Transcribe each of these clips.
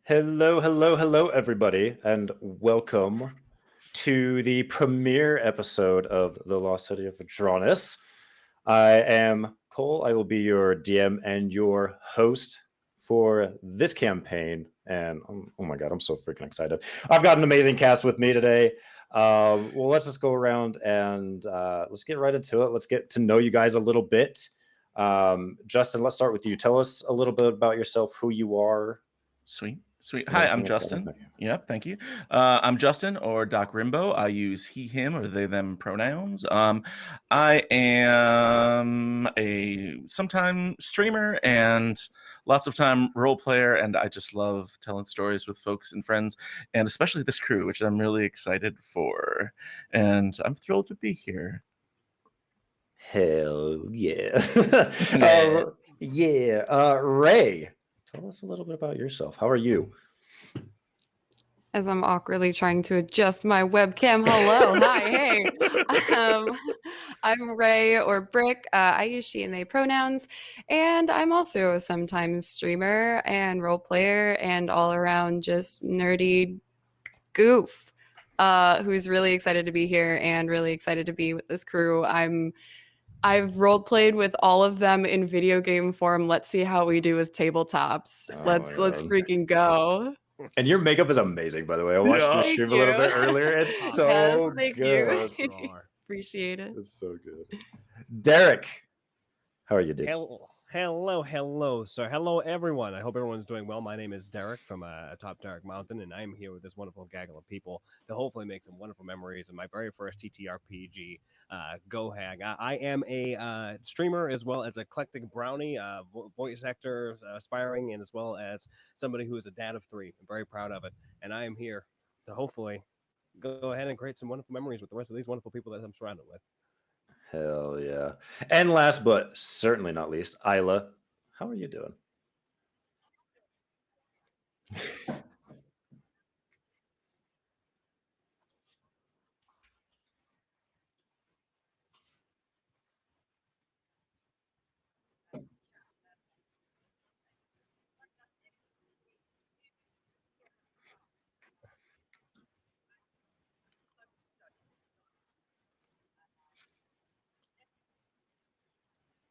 Hello, hello, hello, everybody, and welcome to the premiere episode of the Lost City of Vedranis. I am Cole. I will be your DM and your host for this campaign. And oh my god, I'm so freaking excited! I've got an amazing cast with me today. Well, let's just go around and let's get right into it. Let's get to know you guys a little bit. Justin, let's start with you. Tell us a little bit about yourself, who you are. Sweet. Hi, I'm Justin. Yep, thank you. I'm Justin, or Doc Rimbo. I use he, him, or they, them pronouns. I am a sometime streamer and lots of time role player, and I just love telling stories with folks and friends, and especially this crew, which I'm really excited for. And I'm thrilled to be here. Hell yeah. Ray, tell us a little bit about yourself. How are you? As I'm awkwardly trying to adjust my webcam. Hello. Hi. Hey. I'm Ray or Brick. I use she and they pronouns. And I'm also a sometimes streamer and role player and all around just nerdy goof who's really excited to be here and really excited to be with this crew. I've role played with all of them in video game form. Let's see how we do with tabletops. Let's freaking go. And your makeup is amazing, by the way. I watched your stream a little bit earlier. It's so thank good. You. Appreciate it. It's so good. Derek, how are you, dude? Hello. So hello, everyone. I hope everyone's doing well. My name is Derek from Top Dark Mountain, and I'm here with this wonderful gaggle of people to hopefully make some wonderful memories of my very first TTRPG, Go Hag. I am a streamer as well as an eclectic brownie, voice actor, aspiring, and as well as somebody who is a dad of 3. I'm very proud of it, and I am here to hopefully go ahead and create some wonderful memories with the rest of these wonderful people that I'm surrounded with. Hell yeah. And last but certainly not least, Isla, how are you doing?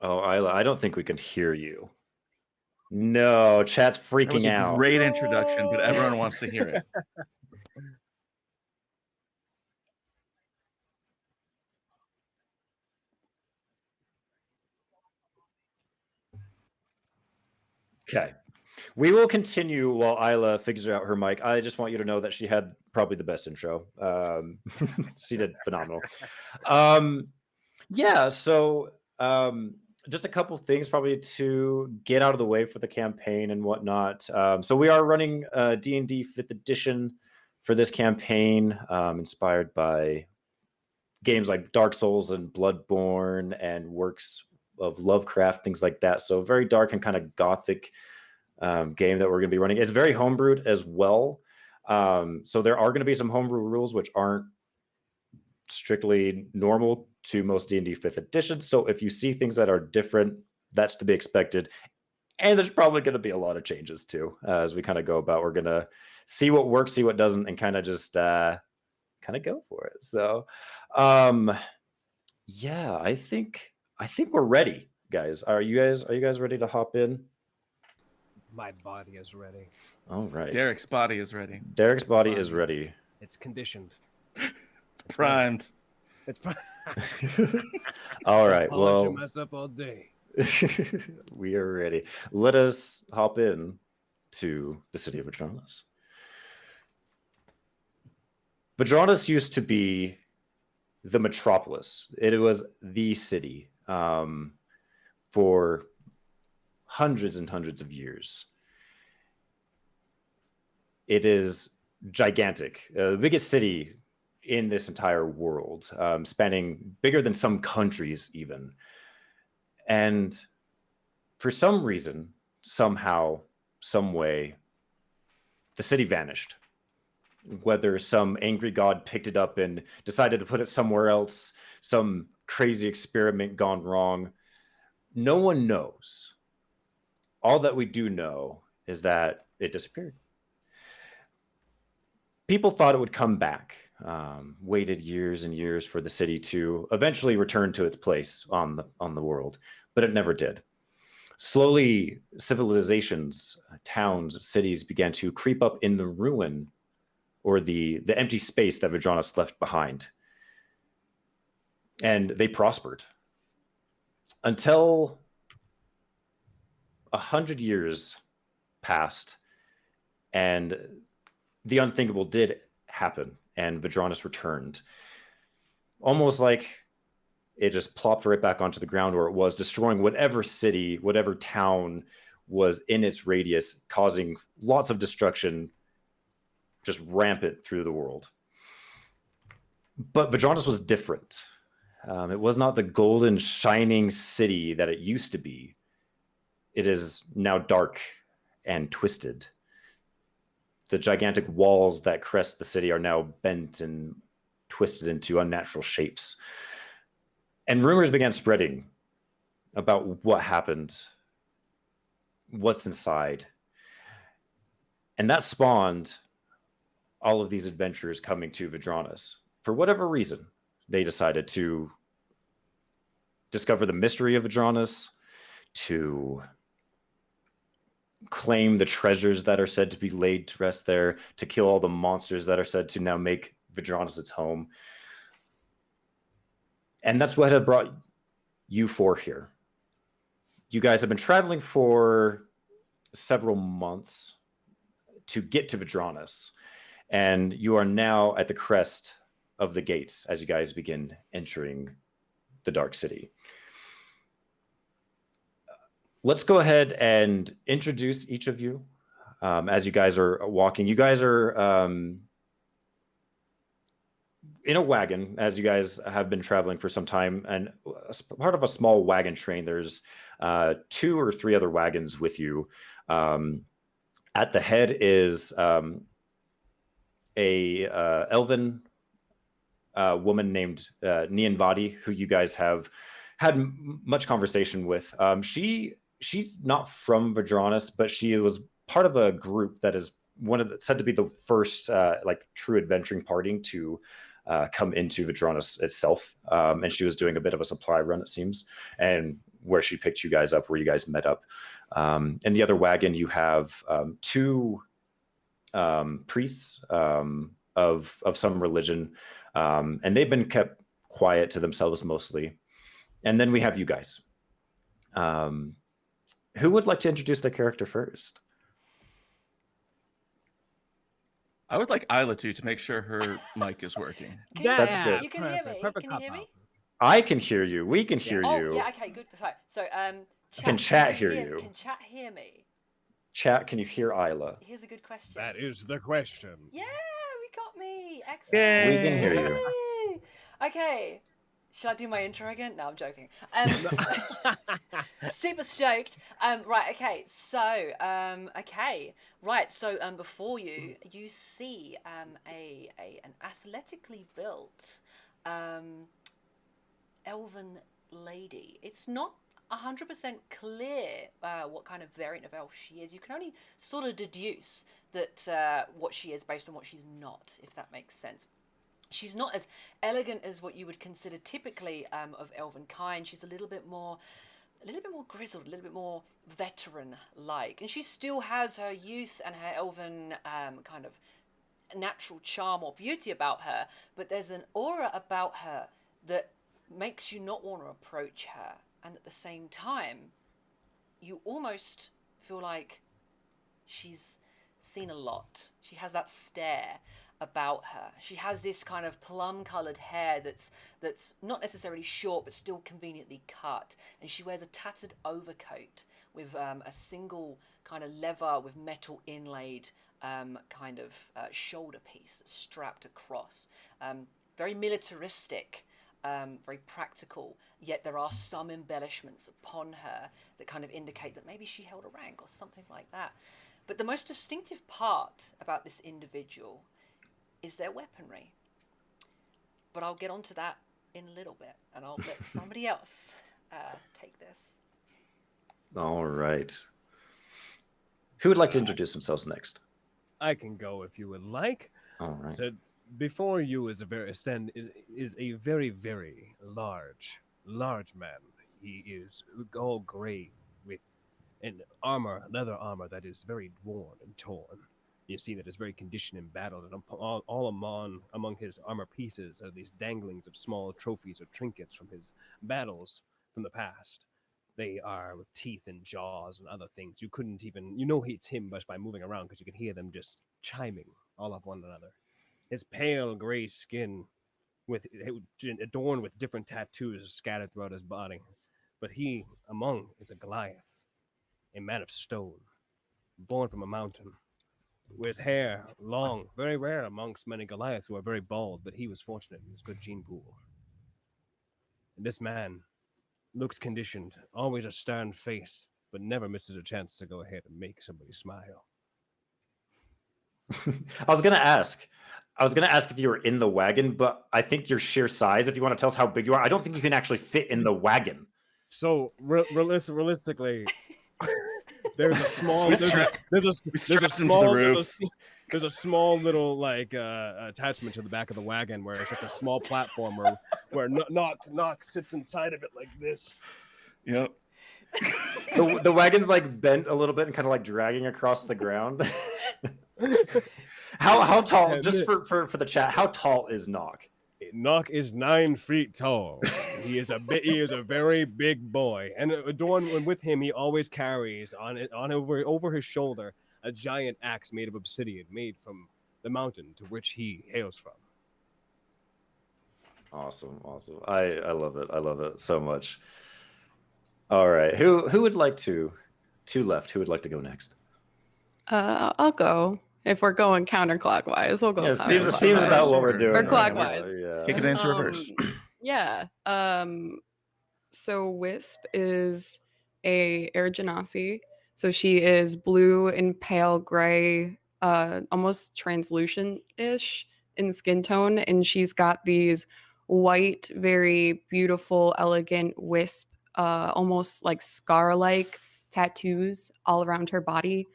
Oh, Isla, I don't think we can hear you. No, chat's freaking That was a great introduction, but everyone wants to hear it. Okay. We will continue while Isla figures out her mic. I just want you to know that she had probably the best intro. She did phenomenal. Yeah, so just a couple things probably to get out of the way for the campaign and whatnot. So we are running D&D 5th edition for this campaign, inspired by games like Dark Souls and Bloodborne and works of Lovecraft, things like that. So very dark and kind of gothic game that we're going to be running. It's very homebrewed as well. So there are going to be some homebrew rules which aren't strictly normal to most D&D 5th edition. So if you see things that are different, that's to be expected. And there's probably going to be a lot of changes too as we kind of go about. We're going to see what works, see what doesn't, and kind of just kind of go for it. So yeah, I think we're ready, guys. Are you guys ready to hop in? My body is ready. All right. Derek's body is ready. Derek's body is ready. It's conditioned. It's primed. It's primed. All right. I'll shoot myself all day. We are ready. Let us hop in to the city of Vedranis. Vedranis used to be the metropolis. It was the city for hundreds and hundreds of years. It is gigantic, the biggest city in this entire world, spanning bigger than some countries even. And for some reason, somehow, some way, the city vanished. Whether some angry god picked it up and decided to put it somewhere else, some crazy experiment gone wrong, no one knows. All that we do know is that it disappeared. people thought it would come back. Waited years and years for the city to eventually return to its place on the world, but it never did. Slowly, civilizations, towns, cities began to creep up in the ruin or the empty space that Vedranis left behind. And they prospered until 100 years passed, and the unthinkable did happen, and Vedranis returned. Almost like it just plopped right back onto the ground where it was, destroying whatever city, whatever town was in its radius, causing lots of destruction, just rampant through the world. But Vedranis was different. It was not the golden, shining city that it used to be. It is now dark and twisted. The gigantic walls that crest the city are now bent and twisted into unnatural shapes. And rumors began spreading about what happened, what's inside. And that spawned all of these adventurers coming to Vedranis. For whatever reason, they decided to discover the mystery of Vedranis, to claim the treasures that are said to be laid to rest there, to kill all the monsters that are said to now make Vedranis its home. And that's what had brought you four here. You guys have been traveling for several months to get to Vedranis, and you are now at the crest of the gates as you guys begin entering the Dark City. Let's go ahead and introduce each of you as you guys are walking. You guys are in a wagon, as you guys have been traveling for some time, and part of a small wagon train. There's 2 or 3 other wagons with you. At the head is a elven woman named Nianvadi, who you guys have had much conversation with. She's not from Vedranis, but she was part of a group that is said to be the first like true adventuring party to come into Vedranis itself. And she was doing a bit of a supply run, it seems, and where she picked you guys up, where you guys met up. In the other wagon, you have 2 priests of some religion, and they've been kept quiet to themselves mostly. And then we have you guys. Who would like to introduce their character first? I would like Isla to make sure her mic is working. That's good. You can hear me? Can you hear me? I can hear you. We can hear you. Oh, yeah, okay, good. So, can chat hear you? Can chat hear me? Chat, can you hear Isla? Here's a good question. That is the question. Yeah, we got me. Excellent. We can hear you. Okay. Shall I do my intro again? No, I'm joking. Super stoked. Right, okay. So, Right, so before you see an athletically built elven lady. It's not 100% clear what kind of variant of elf she is. You can only sort of deduce that what she is based on what she's not, if that makes sense. She's not as elegant as what you would consider typically of elven kind. She's a little bit more grizzled, a little bit more veteran-like, and she still has her youth and her elven kind of natural charm or beauty about her. But there's an aura about her that makes you not want to approach her, and at the same time, you almost feel like she's seen a lot. She has that stare about her. She has this kind of plum-coloured hair that's not necessarily short but still conveniently cut, and she wears a tattered overcoat with a single kind of leather with metal inlaid kind of shoulder piece that's strapped across. Very militaristic, very practical, yet there are some embellishments upon her that kind of indicate that maybe she held a rank or something like that. But the most distinctive part about this individual is their weaponry. But I'll get onto that in a little bit, and I'll let somebody else take this. All right. Who would like to introduce themselves next? I can go if you would like. All right. So before you is a very, very large man. He is all gray with an leather armor that is very worn and torn. You see that it's very conditioned in battle, and all among his armor pieces are these danglings of small trophies or trinkets from his battles from the past. They are with teeth and jaws and other things. You couldn't even, it's him just by moving around because you can hear them just chiming all of one another. His pale gray skin adorned with different tattoos scattered throughout his body. But he among is a Goliath, a man of stone, born from a mountain, with his hair long, very rare amongst many Goliaths who are very bald, but he was fortunate in his good gene pool. And this man looks conditioned, always a stern face, but never misses a chance to go ahead and make somebody smile. I was gonna ask if you were in the wagon, but I think your sheer size, if you want to tell us how big you are, I don't think you can actually fit in the wagon. So realistically, there's a small there's a small little like attachment to the back of the wagon where it's just a small platform where Knock sits inside of it like this. Yep. The wagon's like bent a little bit and kind of like dragging across the ground. How tall? Just for the chat, how tall is Knock? Knock is 9 feet tall. He is a very big boy, and adorned with him, he always carries over his shoulder a giant axe made of obsidian, made from the mountain to which he hails from. Awesome. I love it. I love it so much. All right, who would like to? Two left. Who would like to go next? I'll go. If we're going counterclockwise, we'll go. Yeah, it seems about what we're doing. Or clockwise. Yeah. Kick it into reverse. Yeah. So Wisp is a Air Genasi. So she is blue and pale gray, almost translucent-ish in skin tone, and she's got these white, very beautiful, elegant wisp, almost like scar-like tattoos all around her body.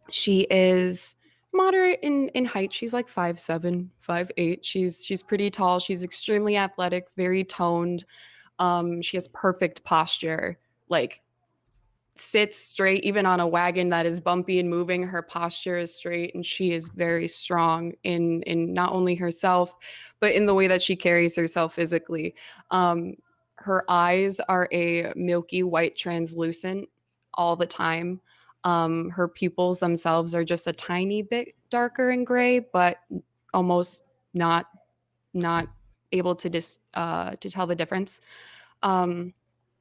She is moderate in height. She's like 5'7", 5'8". She's pretty tall. She's extremely athletic, very toned. She has perfect posture, like sits straight even on a wagon that is bumpy and moving. Her posture is straight, and she is very strong in not only herself but in the way that she carries herself physically. Her eyes are a milky white translucent all the time. Her pupils themselves are just a tiny bit darker and gray, but almost not able to to tell the difference.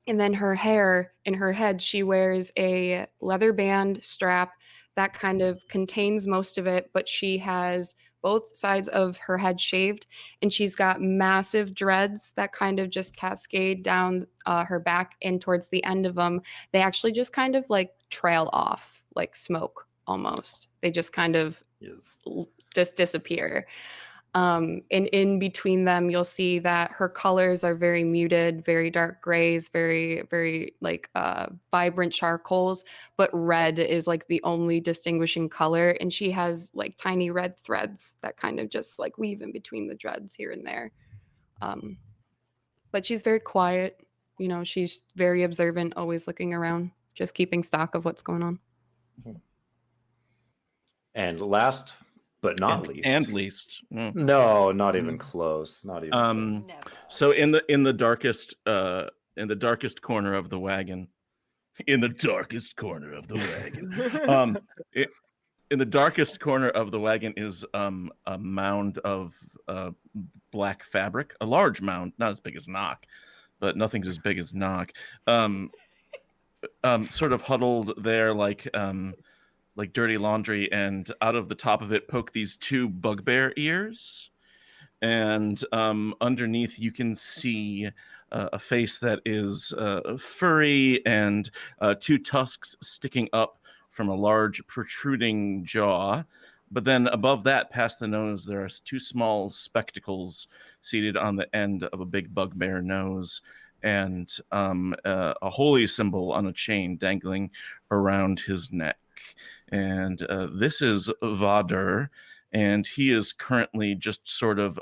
And then her hair, in her head, she wears a leather band strap that kind of contains most of it, but she has both sides of her head shaved, and she's got massive dreads that kind of just cascade down her back, and towards the end of them, they actually just kind of like trail off like smoke almost. They just kind of just disappear. And in between them, you'll see that her colors are very muted, very dark grays, very, very like vibrant charcoals, but red is like the only distinguishing color. And she has like tiny red threads that kind of just like weave in between the dreads here and there. But she's very quiet. You know, she's very observant, always looking around, just keeping stock of what's going on. And last but not least. No, not even close. Not even close. So in the darkest corner of the wagon, in the darkest corner of the wagon is a mound of black fabric, a large mound, not as big as Knock, but nothing's as big as Knock. Sort of huddled there like dirty laundry, and out of the top of it poke these two bugbear ears, and underneath you can see a face that is furry, and two tusks sticking up from a large protruding jaw. But then above that, past the nose, there are two small spectacles seated on the end of a big bugbear nose, and a holy symbol on a chain dangling around his neck. And this is Vader, and he is currently just sort of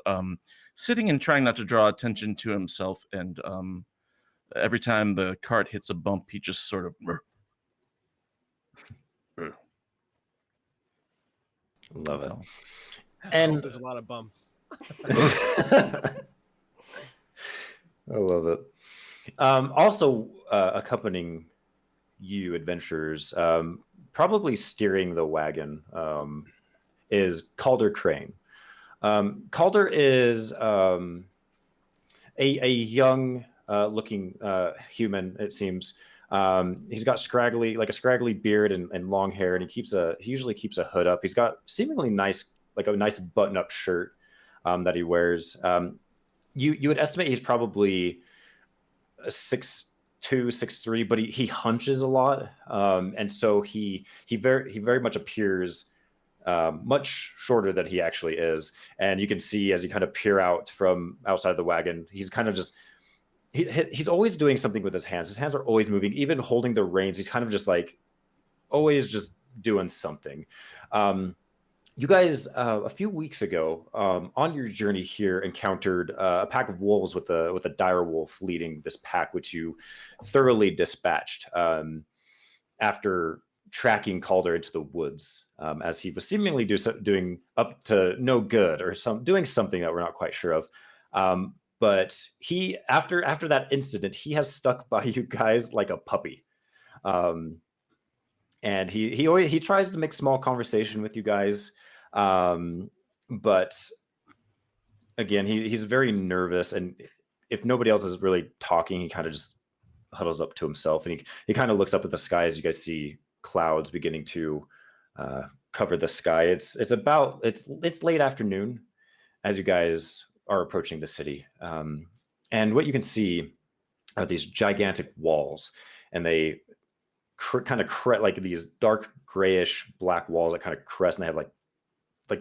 sitting and trying not to draw attention to himself. And every time the cart hits a bump, he just sort of. Love it. I And hope there's a lot of bumps. I love it. Also, accompanying you adventurers, probably steering the wagon, is Calder Crane. Calder is a young looking human, it seems. He's got a scraggly beard and long hair, and he usually keeps a hood up. He's got seemingly nice, like a nice button-up shirt that he wears. You would estimate he's probably 6'2", 6'3", but he hunches a lot, and so he very much appears much shorter than he actually is. And you can see as you kind of peer out from outside the wagon, he's kind of just he's always doing something with his hands. His hands are always moving, even holding the reins. He's kind of just like always just doing something. You guys, a few weeks ago, on your journey here, encountered a pack of wolves with a dire wolf leading this pack, which you thoroughly dispatched after tracking Calder into the woods, as he was seemingly doing up to no good or doing something that we're not quite sure of. But he, after that incident, he has stuck by you guys like a puppy. And he tries to make small conversation with you guys. But again, he's very nervous, and if nobody else is really talking, he kind of just huddles up to himself, and he kind of looks up at the sky as you guys see clouds beginning to cover the sky. It's late afternoon as you guys are approaching the city, and what you can see are these gigantic walls, and they kind of like these dark grayish black walls that kind of crest, and they have like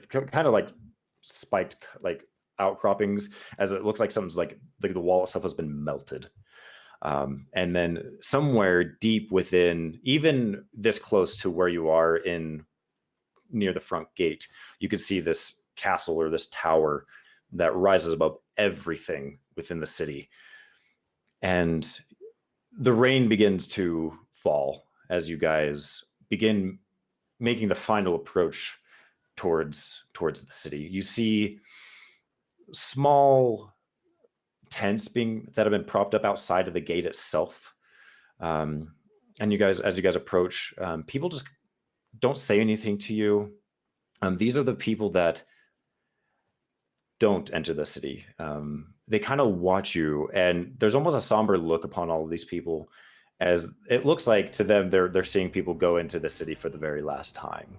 kind of like spiked like outcroppings, as it looks like something's like the wall itself has been melted. And then somewhere deep within, even this close to where you are near the front gate, you can see this castle or this tower that rises above everything within the city. And the rain begins to fall as you guys begin making the final approach towards the city. You see small tents that have been propped up outside of the gate itself. And as you guys approach, people just don't say anything to you. These are the people that don't enter the city. They kind of watch you, and there's almost a somber look upon all of these people, as it looks like to them they're seeing people go into the city for the very last time.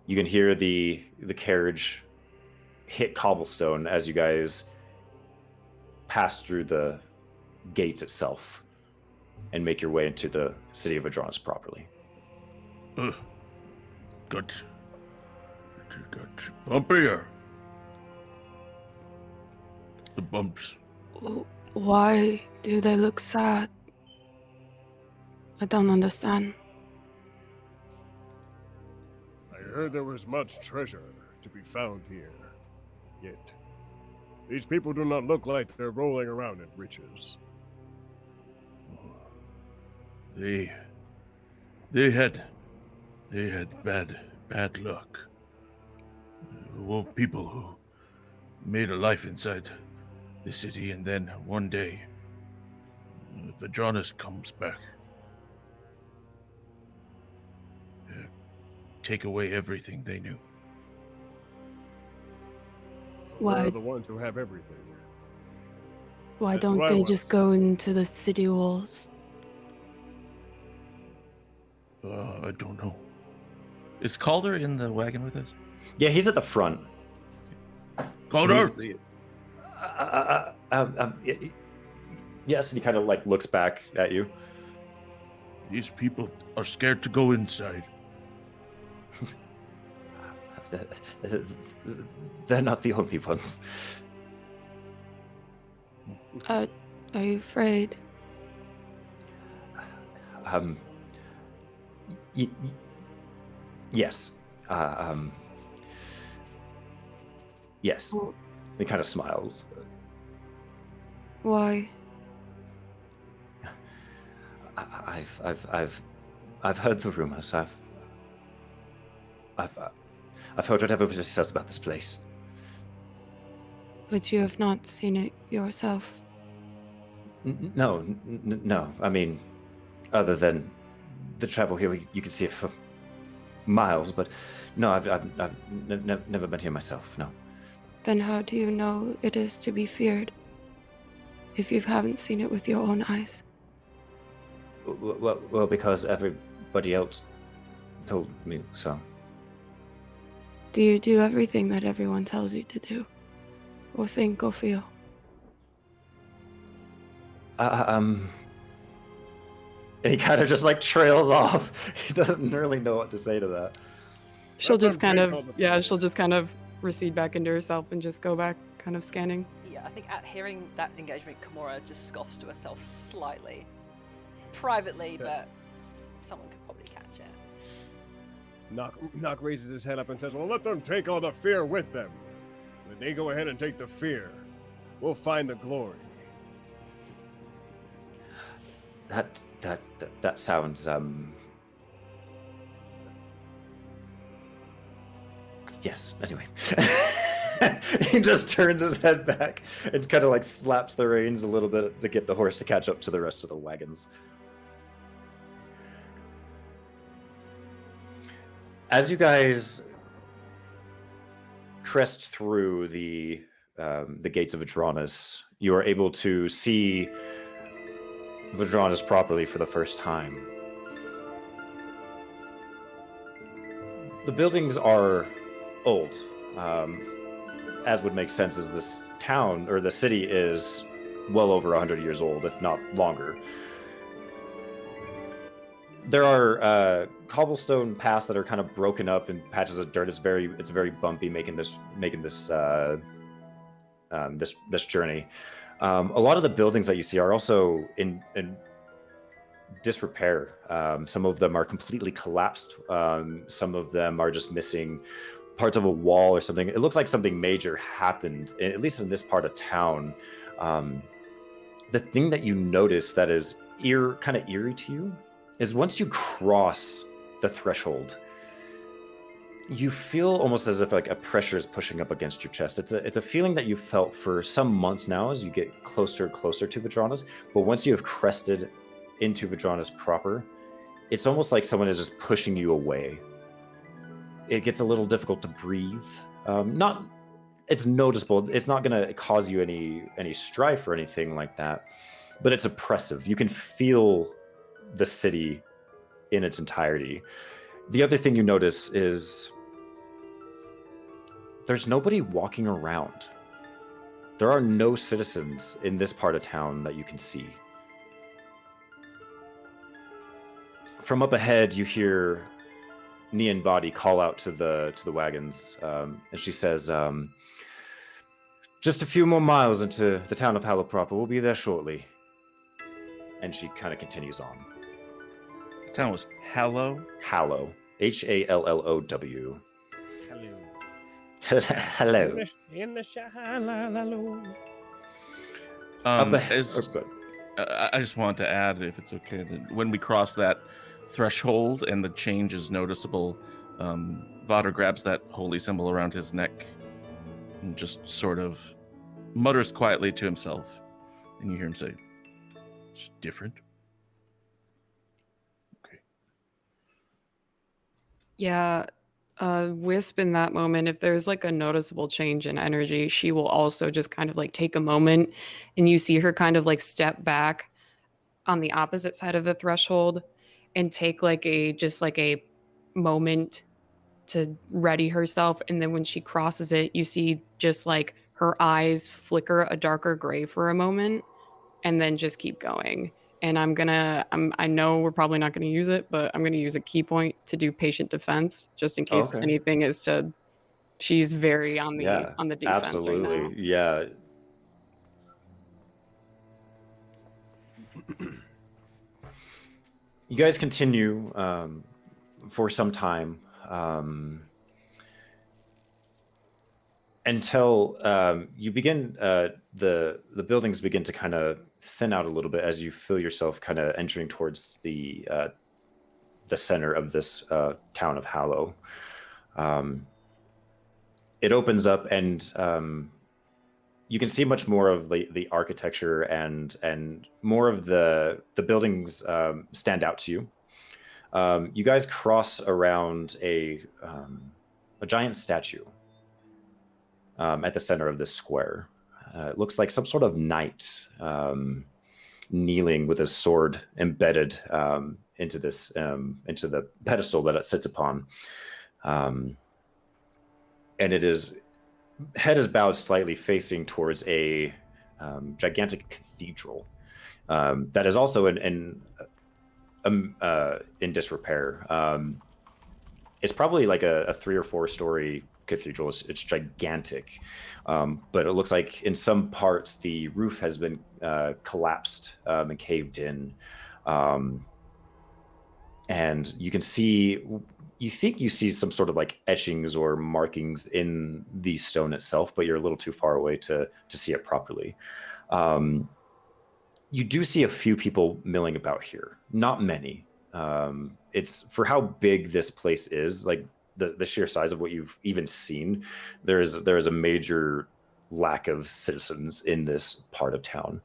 You can hear the carriage hit cobblestone as you guys pass through the gates itself and make your way into the city of Vedranis properly. Got bumpier. The bumps. Why do they look sad? I don't understand. I heard there was much treasure to be found here. Yet, these people do not look like they're rolling around in riches. They had bad luck. Well, people who made a life inside the city, and then one day, Vedranis comes back. Take away everything they knew. Why? We're the ones who have everything. Why That's don't what I they want. just go into the city walls? I don't know. Is Calder in the wagon with us? Yeah, he's at the front. Calder! Yes, and he kind of like looks back at you. These people are scared to go inside. They're not the only ones. Are you afraid? Yes. Yes. Oh. He kind of smiles. Why? I've heard the rumors. I've heard what everybody says about this place. But you have not seen it yourself. No. I mean, other than the travel here, you can see it for miles. But no, I've never been here myself. No. Then how do you know it is to be feared if you haven't seen it with your own eyes? Well, because everybody else told me so. Do you do everything that everyone tells you to do? Or think or feel? And he kind of just like trails off. He doesn't really know what to say to that. She'll just kind of recede back into herself and just go back kind of scanning. Yeah, I think at hearing that engagement, Kimura just scoffs to herself slightly. Privately, but someone could probably catch it. Nock raises his head up and says, well, let them take all the fear with them. When they go ahead and take the fear, we'll find the glory. That sounds yes, anyway. He just turns his head back and kind of like slaps the reins a little bit to get the horse to catch up to the rest of the wagons. As you guys crest through the gates of Vedranis, you are able to see Vedranis properly for the first time. The buildings are old, as would make sense, as this town or the city is well over 100 years old, if not longer. There are cobblestone paths that are kind of broken up in patches of dirt. It's very bumpy, making this journey. A lot of the buildings that you see are also in disrepair. Some of them are completely collapsed. Some of them are just missing parts of a wall or something. It looks like something major happened, at least in this part of town. The thing that you notice that is kind of eerie to you is once you cross the threshold, you feel almost as if like a pressure is pushing up against your chest. It's a feeling that you felt for some months now as you get closer and closer to Vedranis. But once you have crested into Vedranis proper, it's almost like someone is just pushing you away. It gets a little difficult to breathe. It's noticeable. It's not going to cause you any strife or anything like that, but it's oppressive. You can feel the city in its entirety. The other thing you notice is there's nobody walking around. There are no citizens in this part of town that you can see. From up ahead, you hear Nian Body call out to the wagons, and she says, just a few more miles into the town of Hallow proper. We'll be there shortly. And she kind of continues on. The town was Hallow? Hallow. Hallow. Hello. Hello. In the shallow. I just wanted to add, if it's okay, that when we cross that threshold and the change is noticeable, Vadr grabs that holy symbol around his neck and just sort of mutters quietly to himself. And you hear him say, it's different. Okay. Yeah, Wisp in that moment, if there's like a noticeable change in energy, she will also just kind of like take a moment, and you see her kind of like step back on the opposite side of the threshold and take like a moment to ready herself. And then when she crosses it, you see just like her eyes flicker a darker gray for a moment and then just keep going. And I know we're probably not gonna use it, but I'm gonna use a key point to do patient defense just in case anything is to. She's very on the defense absolutely. right now. Yeah. You guys continue for some time. until you begin the buildings begin to kind of thin out a little bit as you feel yourself kind of entering towards the center of this town of Hallow. It opens up, and you can see much more of the architecture, and more of the buildings stand out to you. You guys cross around a giant statue at the center of this square. It looks like some sort of knight kneeling with his sword embedded into the pedestal that it sits upon. And head is bowed slightly, facing towards a gigantic cathedral that is also in disrepair. It's probably like a 3 or 4 story cathedral. It's gigantic, but it looks like in some parts the roof has been collapsed and caved in, and you can see. You think you see some sort of like etchings or markings in the stone itself, but you're a little too far away to see it properly. You do see a few people milling about here, not many. It's for how big this place is, like the sheer size of what you've even seen. There is a major lack of citizens in this part of town.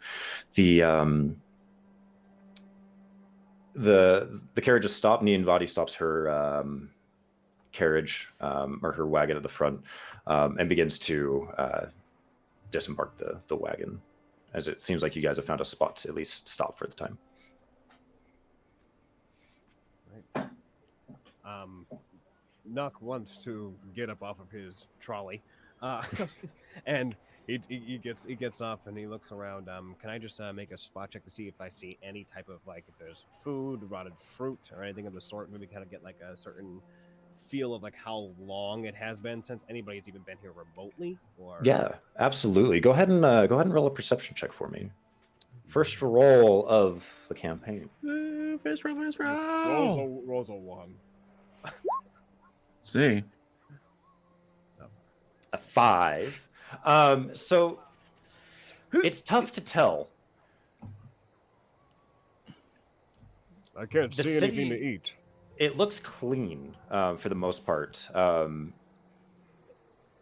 The carriages stop. Nianvadi stops her carriage or her wagon at the front and begins to disembark the wagon, as it seems like you guys have found a spot to at least stop for the time. Right. Nuck wants to get up off of his trolley, and he gets off and he looks around. Can I just make a spot check to see if I see any type of, like, if there's food, rotted fruit, or anything of the sort? Maybe kind of get like a certain feel of like how long it has been since anybody's even been here remotely. Or yeah, absolutely. Go ahead and roll a perception check for me. First roll of the campaign. First roll. Rolls a 1. Let's see. A 5. So it's tough to tell. I can't see anything to eat. It looks clean for the most part.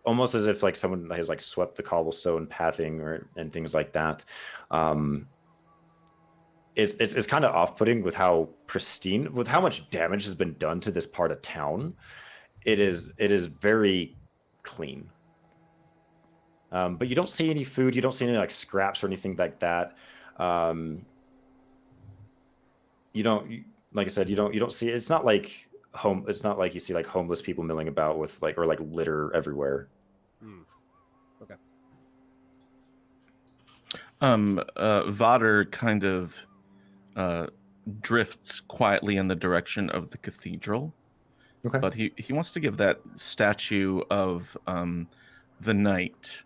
Almost as if like someone has like swept the cobblestone pathing and things like that. It's kind of off-putting with how pristine, with how much damage has been done to this part of town. It is very clean. But you don't see any food. You don't see any like scraps or anything like that. Like I said, you don't see. It's not like It's not like you see like homeless people milling about with like, or like litter everywhere. Okay. Vader kind of drifts quietly in the direction of the cathedral. Okay. But he wants to give that statue of the knight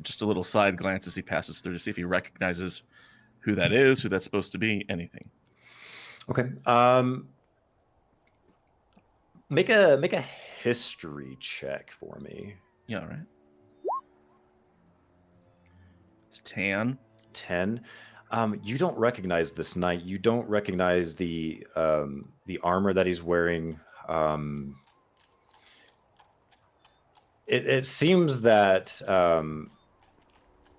just a little side glance as he passes through to see if he recognizes who that is, who that's supposed to be, anything. Okay. Make a history check for me. Yeah, all right. It's 10. 10. You don't recognize this knight. You don't recognize the armor that he's wearing. It seems that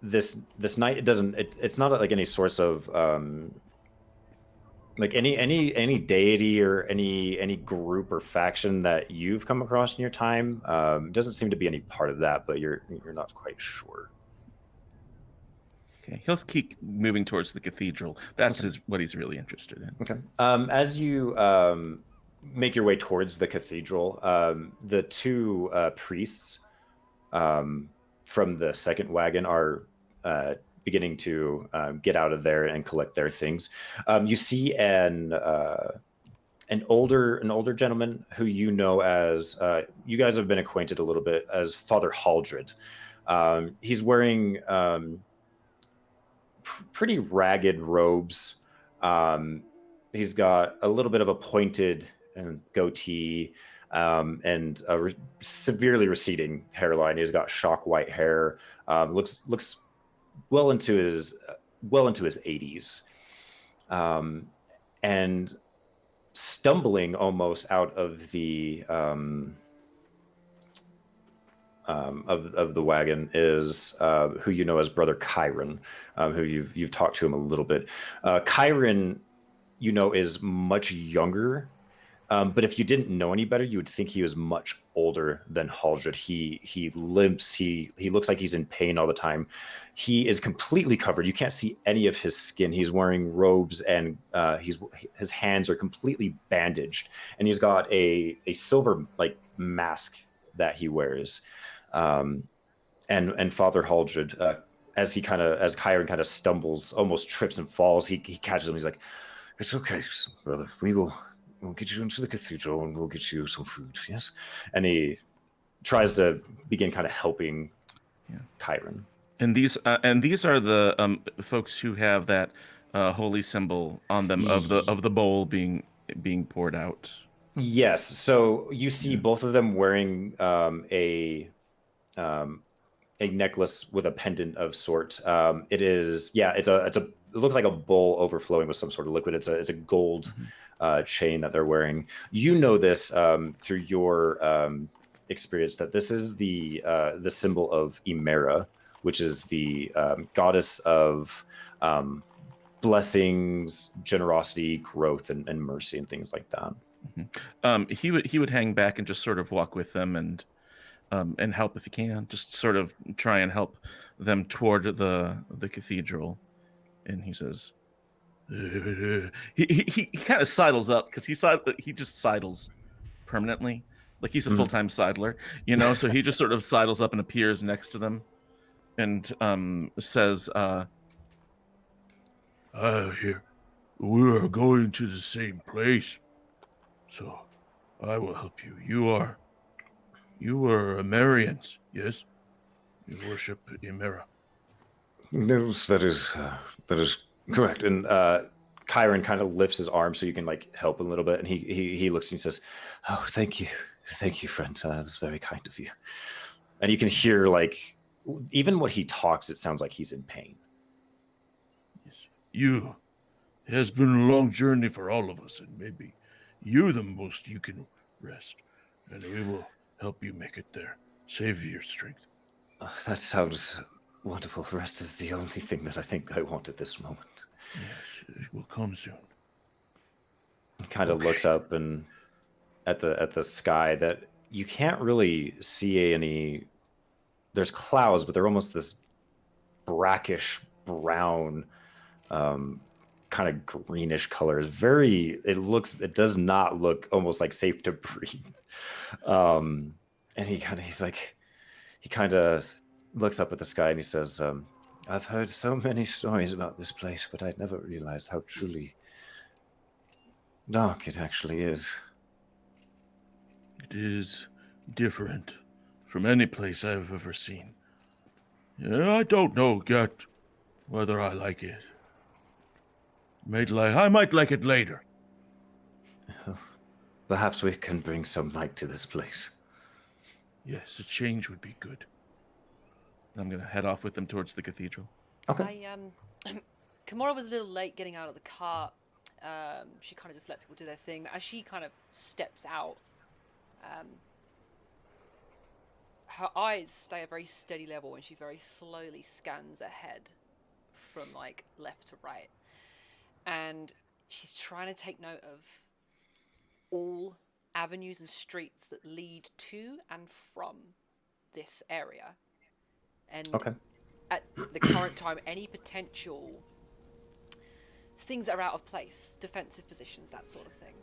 this knight it's not like any sorts of like any deity or any group or faction that you've come across in your time. Doesn't seem to be any part of that, but you're not quite sure. Okay, he'll keep moving towards the cathedral. That's what he's really interested in. Okay. As you make your way towards the cathedral, the 2 priests from the second wagon are beginning to get out of there and collect their things. You see an older gentleman who you know as you guys have been acquainted a little bit as Father Haldred. He's wearing pretty ragged robes. He's got a little bit of a pointed goatee. and a severely receding hairline. He's got shock white hair. Looks well into his 80s, and stumbling almost out of the of the wagon is who you know as Brother Kyron, who you've talked to him a little bit. Kyron, you know, is much younger. But if you didn't know any better, you would think he was much older than Haldred. He limps. He looks like he's in pain all the time. He is completely covered. You can't see any of his skin. He's wearing robes, and his hands are completely bandaged. And he's got a silver like mask that he wears. And Father Haldred, as Kyron kind of stumbles, almost trips and falls, he catches him. He's like, "It's okay, brother. We'll get you into the cathedral and we'll get you some food." Yes. And he tries to begin kind of helping Kyron. And these are the folks who have that holy symbol on them of the bowl being poured out. Yes. So you see both of them wearing a necklace with a pendant of sort. It looks like a bowl overflowing with some sort of liquid. It's a gold chain that they're wearing. You know this through your experience that this is the symbol of Emera, which is the goddess of blessings, generosity, growth, and mercy, and things like that. Mm-hmm. He would hang back and just sort of walk with them and help if he can. Just sort of try and help them toward the cathedral. And he says, he kind of sidles up because he just sidles permanently, like he's a full-time sidler, you know. So he just sort of sidles up and appears next to them, and says, "Here, we are going to the same place, so I will help you. You are Emerians, yes? You worship Emera." Yes, that is correct. And Kyron kind of lifts his arm so you can like help a little bit, and he looks at you and says, "Oh, thank you, friend. That's very kind of you." And you can hear like even when he talks, it sounds like he's in pain. Yes. It has been a long journey for all of us, and maybe you the most you can rest, and we will help you make it there. Save your strength. That sounds wonderful. Rest is the only thing that I think I want at this moment. Yes, it will come soon. He kind of looks up and at the sky that you can't really see any. There's clouds, but they're almost this brackish brown, kind of greenish color. It does not look almost like safe to breathe. And he kind of looks up at the sky and he says, "I've heard so many stories about this place, but I'd never realized how truly dark it actually is." It is different from any place I've ever seen. I don't know yet whether I like it. I might like it later. Perhaps we can bring some light to this place. Yes, a change would be good. I'm going to head off with them towards the cathedral. Okay. Kimura was a little late getting out of the cart. She kind of just let people do their thing. But as she kind of steps out, her eyes stay at a very steady level and she very slowly scans ahead from like left to right. And she's trying to take note of all avenues and streets that lead to and from this area. And at the current time, any potential things that are out of place, defensive positions, that sort of thing.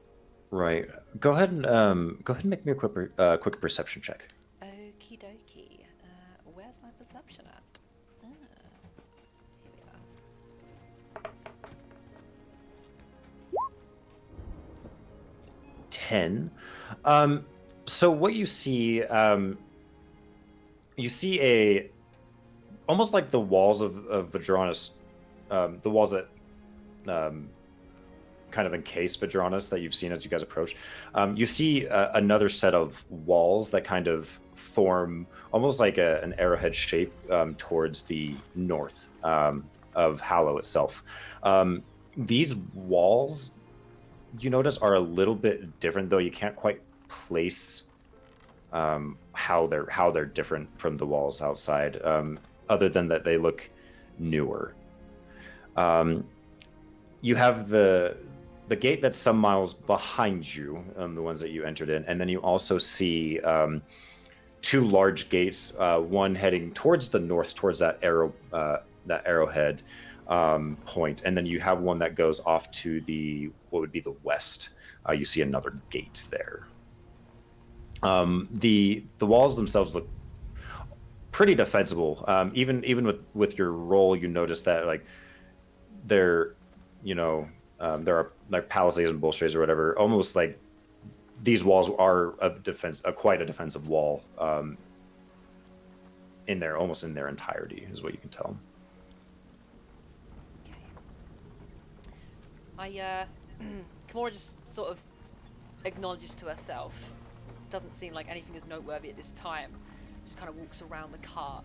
Right. Go ahead and make me a quick perception check. Okie dokie. Where's my perception at? Here we are. 10. So what you see almost like the walls of Vedranis, the walls that kind of encased Vedranis that you've seen as you guys approach. You see another set of walls that kind of form almost like an arrowhead shape towards the north of Hallow itself. These walls, you notice, are a little bit different, though you can't quite place how they're different from the walls outside, other than that they look newer. You have the gate that's some miles behind you, the ones that you entered in, and then you also see two large gates, one heading towards the north, towards that arrowhead point, and then you have one that goes off to what would be the west. You see another gate there. The walls themselves look pretty defensible. Even with your roll, you notice that like there are like palisades and bulkheads or whatever. Almost like these walls are quite a defensive wall. In there, almost in their entirety, is what you can tell. Okay. Kimura just sort of acknowledges to herself. Doesn't seem like anything is noteworthy at this time. Just kind of walks around the cart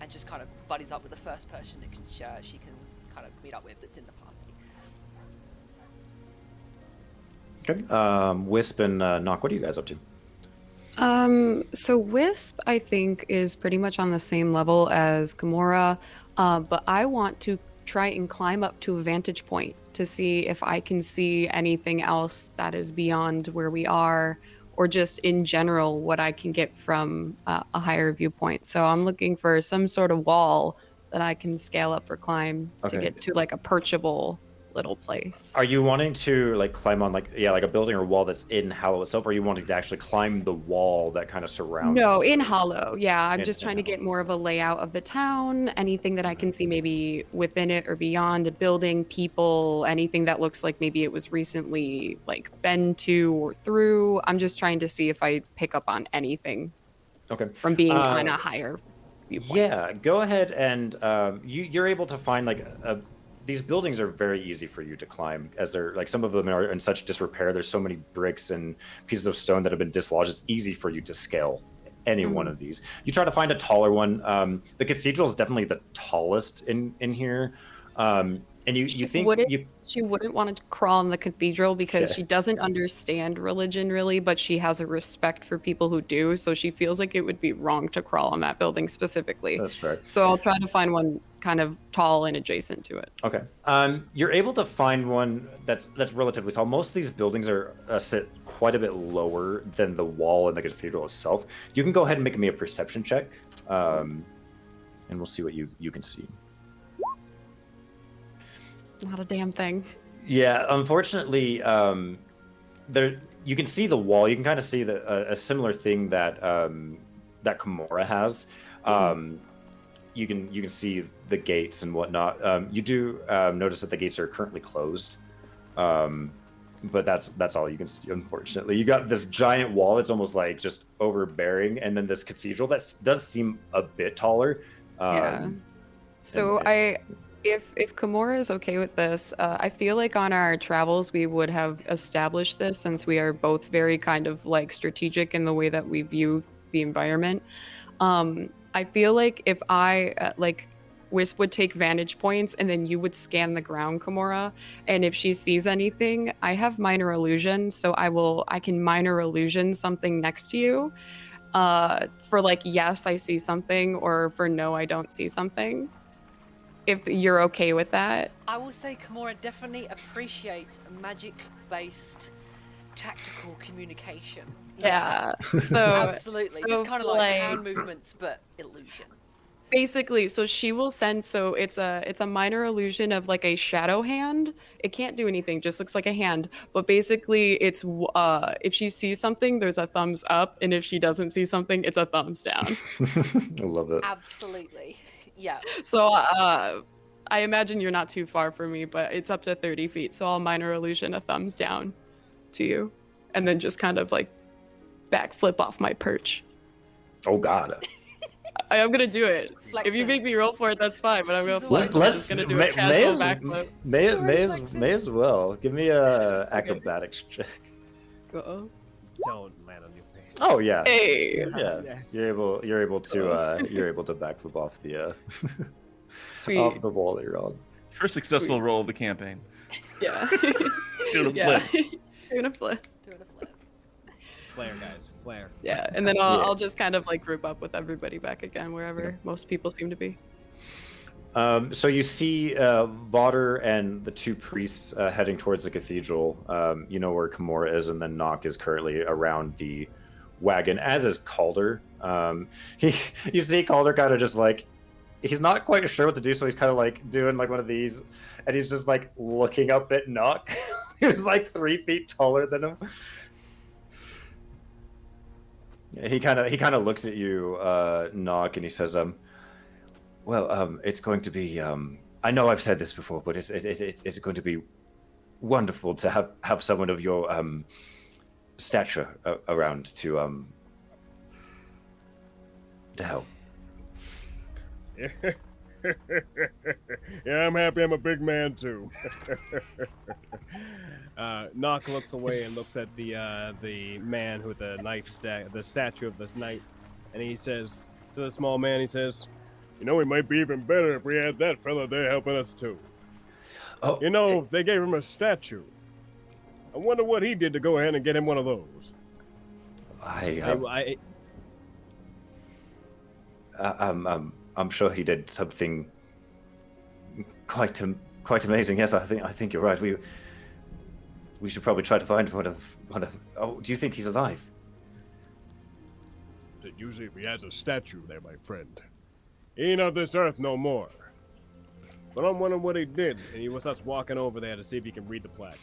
and just kind of buddies up with the first person that she can kind of meet up with that's in the party. Okay. Wisp and Nock, what are you guys up to? So Wisp, I think, is pretty much on the same level as Kimura, but I want to try and climb up to a vantage point to see if I can see anything else that is beyond where we are, or just in general what I can get from a higher viewpoint. So I'm looking for some sort of wall that I can scale up or climb to get to like a perchable little place. Are you wanting to like climb on like a building or wall that's in Hallow itself, or are you wanting to actually climb the wall that kind of surrounds? No, in Hallow. Yeah, I'm just trying to get more of a layout of the town, anything that I can see maybe within it or beyond, a building, people, anything that looks like maybe it was recently like been to or through. I'm just trying to see if I pick up on anything from being on a higher viewpoint. Yeah, go ahead and you're able to find like these buildings are very easy for you to climb, as they're like some of them are in such disrepair. There's so many bricks and pieces of stone that have been dislodged. It's easy for you to scale any one of these. You try to find a taller one. The cathedral is definitely the tallest in here. And you think she wouldn't want to crawl in the cathedral because she doesn't understand religion really, but she has a respect for people who do. So she feels like it would be wrong to crawl on that building specifically. That's fair. So I'll try to find one kind of tall and adjacent to it. Okay. You're able to find one that's relatively tall. Most of these buildings are sit quite a bit lower than the wall in the cathedral itself. You can go ahead and make me a perception check, and we'll see what you can see. Not a damn thing. Yeah, unfortunately, there you can see the wall. You can kind of see a similar thing that that Kimura has. You can see the gates and whatnot. You do notice that the gates are currently closed, but that's all you can see. Unfortunately, you got this giant wall. It's almost like just overbearing, and then this cathedral that does seem a bit taller. Yeah. So If Kimura is okay with this, I feel like on our travels we would have established this, since we are both very kind of like strategic in the way that we view the environment. I feel like if I Wisp would take vantage points and then you would scan the ground, Kimura, and if she sees anything, I have minor illusion, so I can minor illusion something next to you. For like yes, I see something, or for no, I don't see something. If you're okay with that. I will say Kimura definitely appreciates magic-based tactical communication. Yeah. So absolutely. Just kind of like hand movements, but illusions. Basically, so she will send, so it's a minor illusion of like a shadow hand. It can't do anything, just looks like a hand. But basically it's if she sees something, there's a thumbs up, and if she doesn't see something, it's a thumbs down. I love it. Absolutely. Yeah. So I imagine you're not too far from me, but it's up to 30 feet. So I'll minor illusion a thumbs down to you, and then just kind of like backflip off my perch. Oh God. I am gonna do it. If Flexing. you make me roll for it, that's fine. But I'm gonna She's flex. I'm Let's just gonna do a casual backflip. may as well. Give me a acrobatics check. Uh-oh. Don't land on your face. Oh yeah. Hey. Yeah. Yes. You're able to backflip off the Sweet. off the wall that you're on. First successful roll of the campaign. Yeah. Doing a Yeah. flip. Doing a flip. Doing a flip. Flare, guys. Flare. Yeah, and then I'll just kind of like group up with everybody back again wherever most people seem to be. So you see Vauder and the two priests heading towards the cathedral. You know where Kimura is, and then Nock is currently around the wagon, as is Calder. You see Calder kind of just like, he's not quite sure what to do, so he's kind of like doing like one of these, and he's just like looking up at Nock. He was like 3 feet taller than him. He kind of looks at you, Nock, and he says, well, it's going to be. I know I've said this before, but it's going to be wonderful to have someone of your stature around to help. Yeah, I'm happy I'm a big man too. Nock looks away and looks at the man with the knife the statue of this knight, and he says to the small man, he says, "You know, it might be even better if we had that fella there helping us too. Oh, You know, they gave him a statue. I wonder what he did to go ahead and get him one of those." I'm sure he did something quite amazing. Yes, I think you're right. We should probably try to find one of. Oh, do you think he's alive? Usually, if he has a statue there, my friend, he ain't of this earth no more. But I'm wondering what he did, and he starts walking over there to see if he can read the plaque.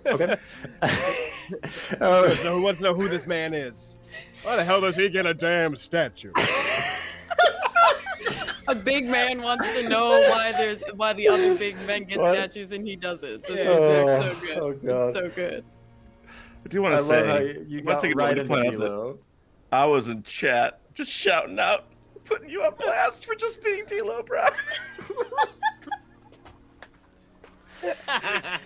Okay. Who wants to know who this man is? Why the hell does he get a damn statue? A big man wants to know why the other big men get statues and he doesn't. This is so good. Oh God. It's so good. I do want to say, you I want got to take a right moment to into point out that Tilo. I was in chat just shouting out, putting you on blast for just being Tilo, bro. I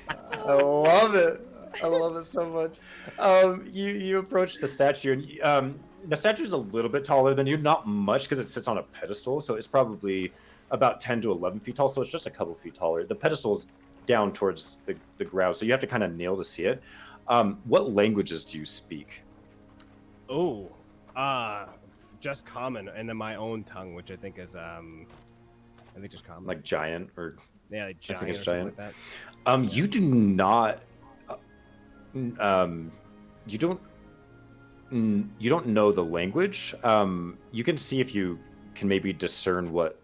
love it. I love it so much. You approach the statue, and the statue is a little bit taller than you, not much, because it sits on a pedestal, so it's probably about 10 to 11 feet tall, so it's just a couple feet taller. The pedestal's down towards the ground, so you have to kind of kneel to see it. What languages do you speak? Oh, just common, and then my own tongue, which I think is I think just common. Like giant, or yeah, like giant, I think it's or something giant. like that. You do not. You don't know the language. You can see if you can maybe discern what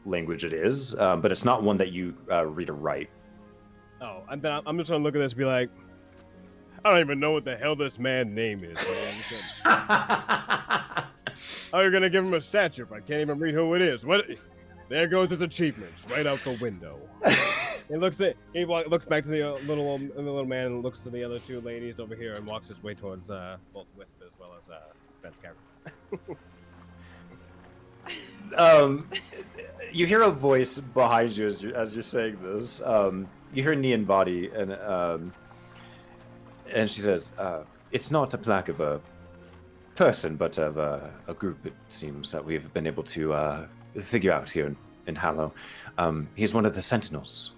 language it is, but it's not one that you read or write. Oh, I'm just gonna look at this and be like, I don't even know what the hell this man's name is. How are you gonna give him a statue if I can't even read who it is? What? There goes his achievements right out the window. He looks back to the little man and looks to the other two ladies over here and walks his way towards both Wisp as well as Ben's character. You hear a voice behind you as you're saying this. You hear Nian Body, and she says, "It's not a plaque of a person, but of a group. It seems that we've been able to figure out here in Hallow. He's one of the Sentinels."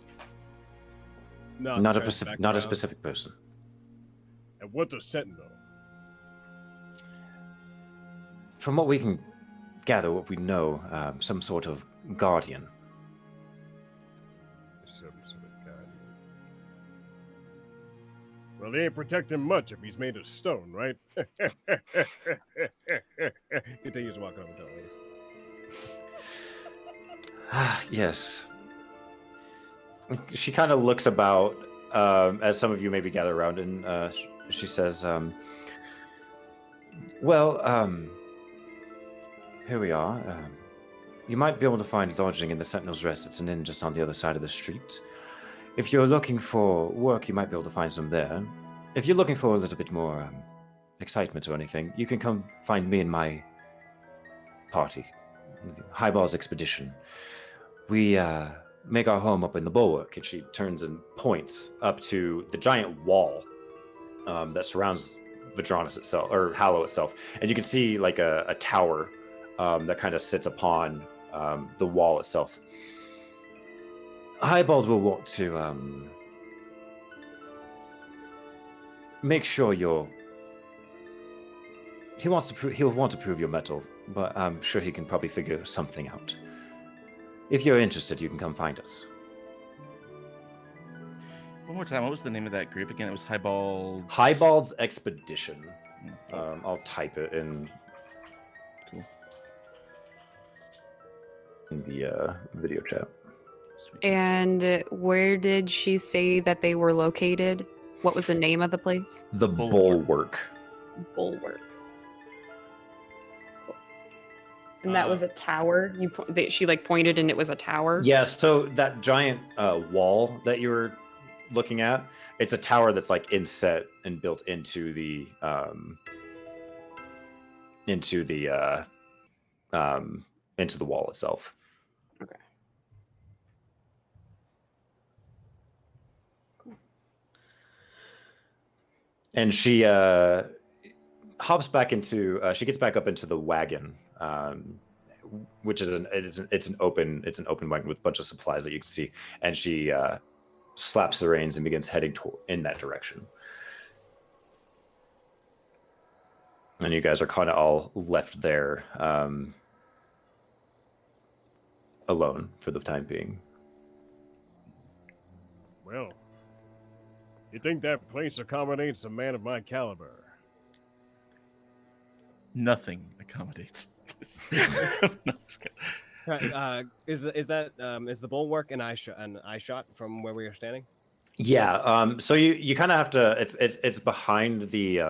Not a specific person. And what's a sentinel? From what we can gather, what we know, some sort of guardian. Some sort of guardian. Well, he ain't protecting much if he's made of stone, right? Continues walking over to the ladies. Yes. She kind of looks about as some of you maybe gather around, and she says, here we are. You might be able to find lodging in the Sentinel's Rest. It's an inn just on the other side of the street. If you're looking for work, you might be able to find some there. If you're looking for a little bit more excitement or anything, you can come find me and my party, Highball's expedition. We make our home up in the bulwark. And she turns and points up to the giant wall that surrounds Vedranis itself, or Hallow itself. And you can see like a tower that kind of sits upon the wall itself. Highball will want to make sure you're. He'll want to prove your mettle, but I'm sure he can probably figure something out. If you're interested, you can come find us. One more time, what was the name of that group again? It was Highball's... Highball's Expedition. I'll type it in. Cool. In the video chat. And where did she say that they were located? What was the name of the place? The Bulwark. Bulwark. And that was a tower. She like pointed, and it was a tower. Yeah. So that giant wall that you were looking at, it's a tower that's like inset and built into the wall itself. Okay. And she hops back into. She gets back up into the wagon, which is an open wagon with a bunch of supplies that you can see. And she slaps the reins and begins heading in that direction. And you guys are kind of all left there alone for the time being. Well, you think that place accommodates a man of my caliber? Nothing accommodates. Is the bulwark an eye shot from where we are standing? Yeah. So you kind of have to. It's behind the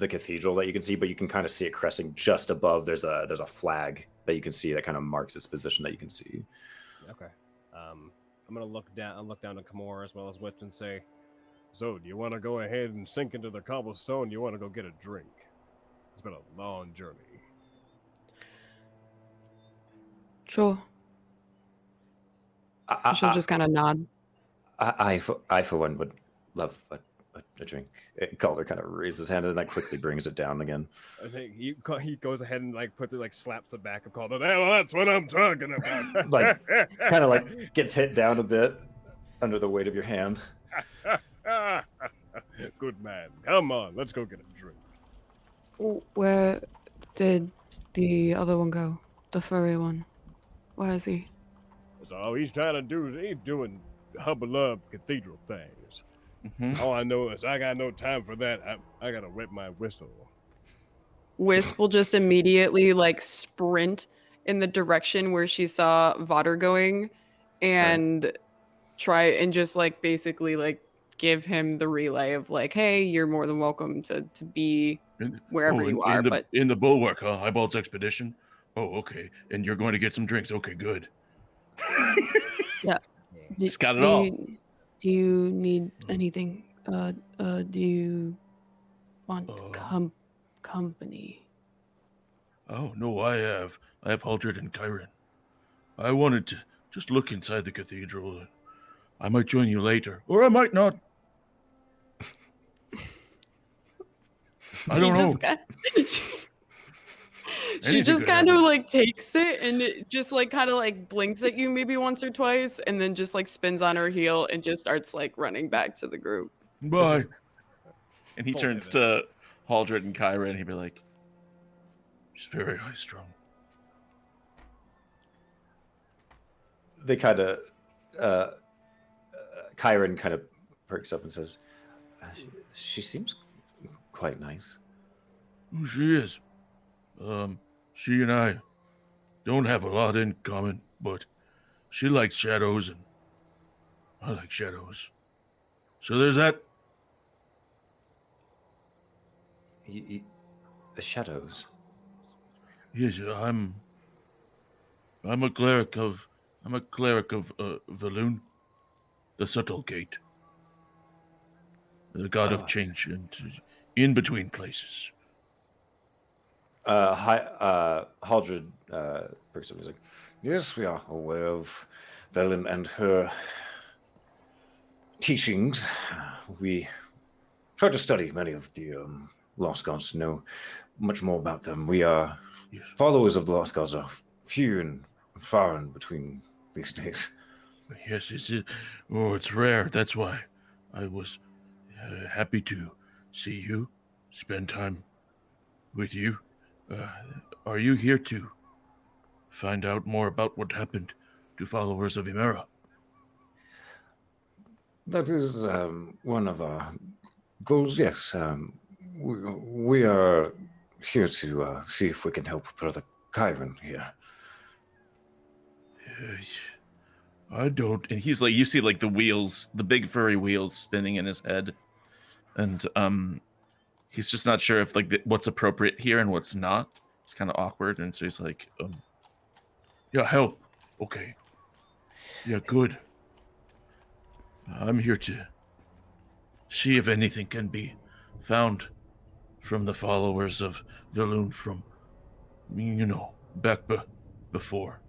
cathedral that you can see, but you can kind of see it cresting just above. There's a flag that you can see that kind of marks its position that you can see. Okay. I'm gonna look down to Kimura as well as Whips and say, "So, do you want to go ahead and sink into the cobblestone? Do you want to go get a drink? It's been a long journey." Sure. She'll just kind of nod. I for one would love a drink. Calder kind of raises his hand and then quickly brings it down again. I think he goes ahead and like puts it, like slaps the back of Calder. Well, that's what I'm talking about. Like kind of like gets hit down a bit under the weight of your hand. Good man. Come on, let's go get a drink. Where did the other one go? The furry one. Where is he? So all he's trying to do is he's doing hubble cathedral things. Mm-hmm. All I know is I got no time for that. I gotta wet my whistle. Wisp will just immediately like sprint in the direction where she saw Vodder going and try and just like basically like give him the relay of like, hey, you're more than welcome to be wherever you are. But in the bulwark, huh? Highball's expedition. Oh, okay. And you're going to get some drinks. Okay, good. Yeah. He's got it all. Do you need anything? Do you want company? Oh, no, I have Haldred and Kyron. I wanted to just look inside the cathedral. I might join you later, or I might not. I don't know. She just kind of like takes it and it just like kind of like blinks at you maybe once or twice and then just like spins on her heel and just starts like running back to the group. Bye. And he turns to Haldred and Kyra and he'd be like, she's very high strung. They kind of, Kyron kind of perks up and says, she seems quite nice. Oh, she is. She and I don't have a lot in common, but she likes shadows and I like shadows. So there's that. The shadows? Yes, I'm a cleric of Valoon, the subtle gate, the god of change and in between places. Haldred perks up. He's like, yes, we are aware of Velen and her teachings. We try to study many of the Lost Gods to know much more about them. We are Yes. followers of the Lost Gods are few and far in between these days. Yes, it's rare. That's why I was happy to see you, spend time with you. Are you here to find out more about what happened to followers of Imera? That is one of our goals, yes. We are here to see if we can help Brother Kyron here. I don't. And he's like, you see like the wheels, the big furry wheels spinning in his head, and he's just not sure if like what's appropriate here and what's not. It's kind of awkward, and so he's like, Yeah, help. Okay. Yeah, good. I'm here to see if anything can be found from the followers of Valoon from, back before.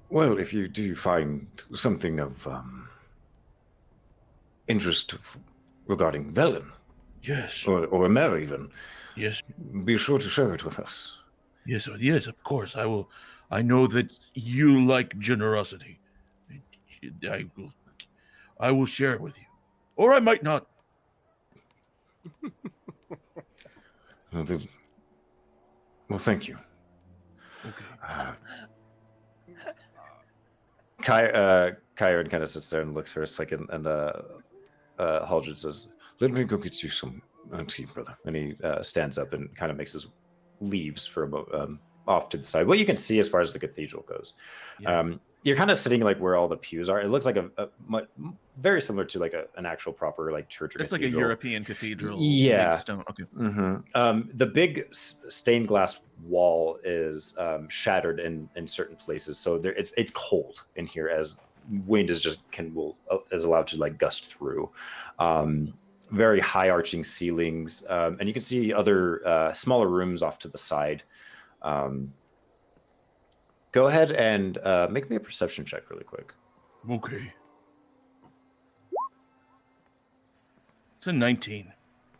Well, if you do find something of interest regarding Velen, Yes. or Imera even, Yes. be sure to share it with us. Yes, of course. I will. I know that you like generosity. I will share it with you. Or I might not. Well, thank you. Okay. Kyron kind of sits there and looks for a second, and Haldred says, "Let me go get you some tea, brother." And he stands up and kind of makes his leaves for a moment off to the side. What you can see as far as the cathedral goes, you're kind of sitting like where all the pews are. It looks like a very similar to like an actual proper like church or it's cathedral. like a European cathedral. Yeah. Big stone. Okay. The big stained glass wall is shattered in certain places, so it's cold in here as wind is is allowed to like gust through. Very high arching ceilings, and you can see other smaller rooms off to the side. Go ahead and make me a perception check really quick. Okay. It's a 19.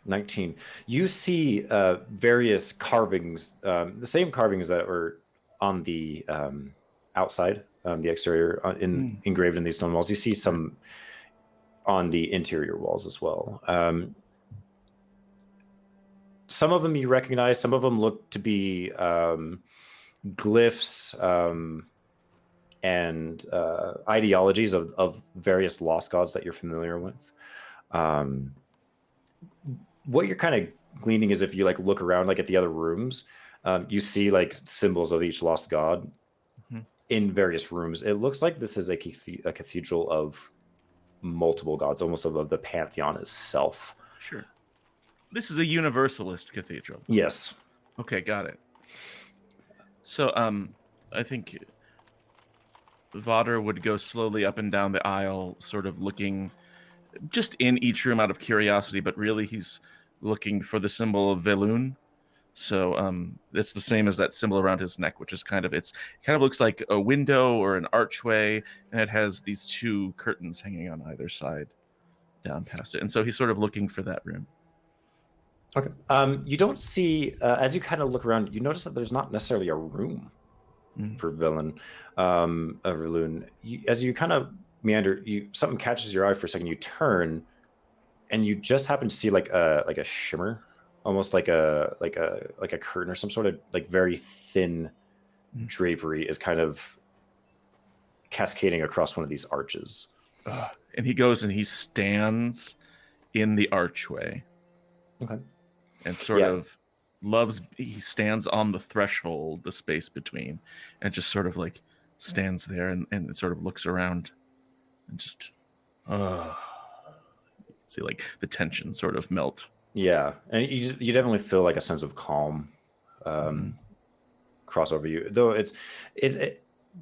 19. You see various carvings, the same carvings that were on the outside, the exterior, engraved in these stone walls. You see some on the interior walls as well. Some of them you recognize, some of them look to be glyphs and ideologies of various lost gods that you're familiar with. What you're kind of gleaning is if you like look around like at the other rooms, you see like symbols of each lost god in various rooms. It looks like this is a cathedral of multiple gods, almost of the pantheon itself. Sure. This is a universalist cathedral. Yes. Okay, got it. So, I think Vodder would go slowly up and down the aisle, sort of looking just in each room out of curiosity, but really he's looking for the symbol of Velun. So it's the same as that symbol around his neck, which is kind of looks like a window or an archway, and it has these two curtains hanging on either side down past it. And so he's sort of looking for that room. Okay. You don't see, as you kind of look around, you notice that there's not necessarily a room for Villain Verloon. As you kind of meander, something catches your eye for a second. You turn, and you just happen to see like a shimmer, almost like a curtain or some sort of like very thin drapery is kind of cascading across one of these arches. And he goes and he stands in the archway. Okay. And he stands on the threshold, the space between, and just sort of like stands there and sort of looks around and just see like the tension sort of melt. Yeah, and you definitely feel like a sense of calm cross over you, though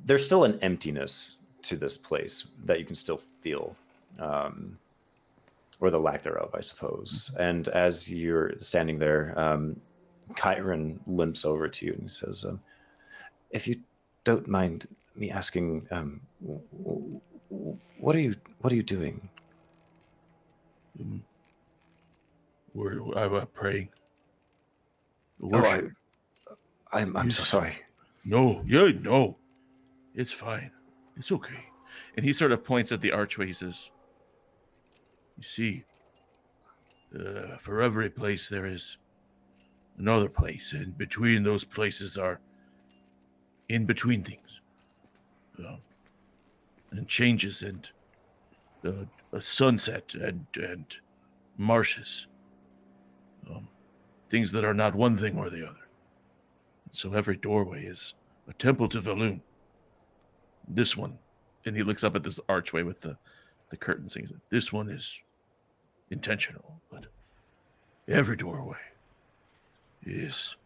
there's still an emptiness to this place that you can still feel, or the lack thereof, I suppose. And as you're standing there, Kyron limps over to you and says, if you don't mind me asking, what are you doing? I'm praying. Oh, I'm so sorry. No, it's fine. It's okay. And he sort of points at the archway. He says, You see, for every place there is another place, and between those places are in between things, and changes, and a sunset, and marshes, things that are not one thing or the other. And so every doorway is a temple to Valoon. This one, and he looks up at this archway with the curtains. He says, this one is intentional, but every doorway is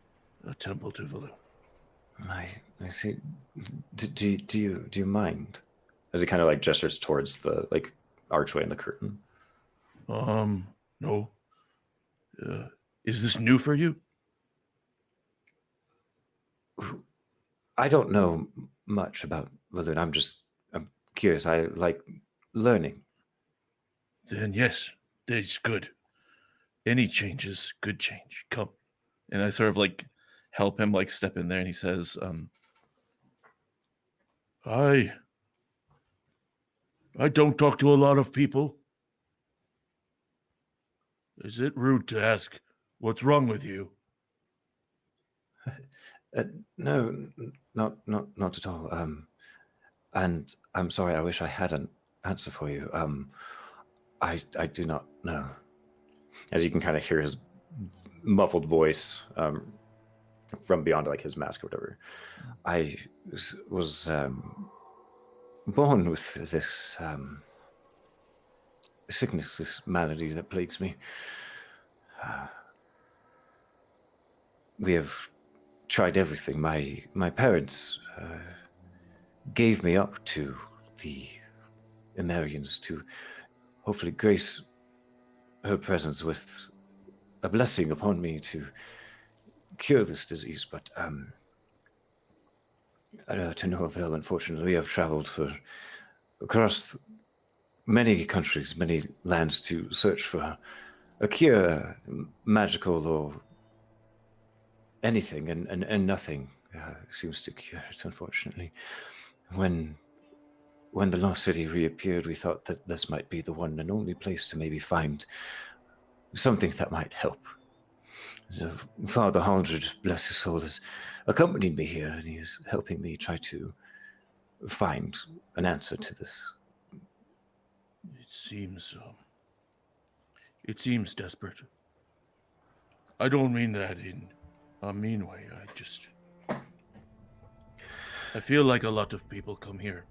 a temple to Valoon. I see. Do you mind? As he kind of like gestures towards the like archway and the curtain. No. Is this new for you? I don't know much about Valoon. I'm curious. I like learning. Then yes, that's good. Any change is good change. Come. And I sort of like help him like step in there, and he says, I don't talk to a lot of people. Is it rude to ask what's wrong with you? No, not at all. And I'm sorry. I wish I had an answer for you. I do not know. As you can kind of hear his muffled voice from beyond like his mask or whatever. I was born with this sickness, this malady that plagues me. We have tried everything. My parents gave me up to the Emerians to hopefully grace her presence with a blessing upon me to cure this disease, but to no avail, unfortunately. We have traveled across many countries, many lands to search for a cure, magical or anything, and nothing seems to cure it, unfortunately. When the Lost City reappeared, we thought that this might be the one and only place to maybe find something that might help. So Father Haldred, bless his soul, has accompanied me here, and he is helping me try to find an answer to this. It seems desperate. I don't mean that in a mean way. I feel like a lot of people come here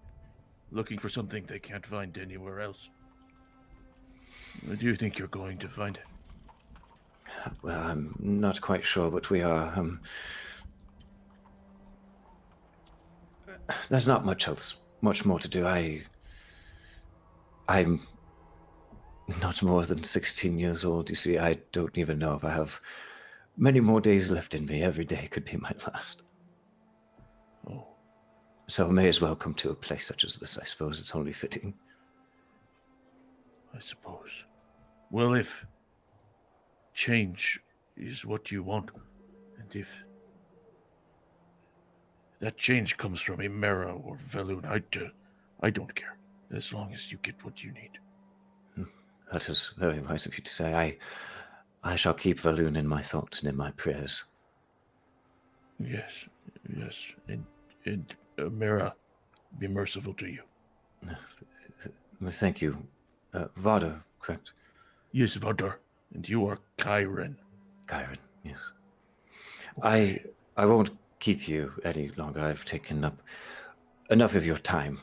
looking for something they can't find anywhere else. Do you think you're going to find it? Well, I'm not quite sure, but we are. There's not much more to do. I'm not more than 16 years old. You see, I don't even know if I have many more days left in me. Every day could be my last. Oh. So I may as well come to a place such as this. I suppose it's only fitting. I suppose. Well, if change is what you want, and if that change comes from Emera or Valoon, I don't care, as long as you get what you need. That is very wise of you to say. I shall keep Valoon in my thoughts and in my prayers. Yes, and Emera, be merciful to you. Thank you. Vada, correct? Yes, Vada, and you are Kyron. Kyron, yes. Okay. I won't keep you any longer. I've taken up enough of your time.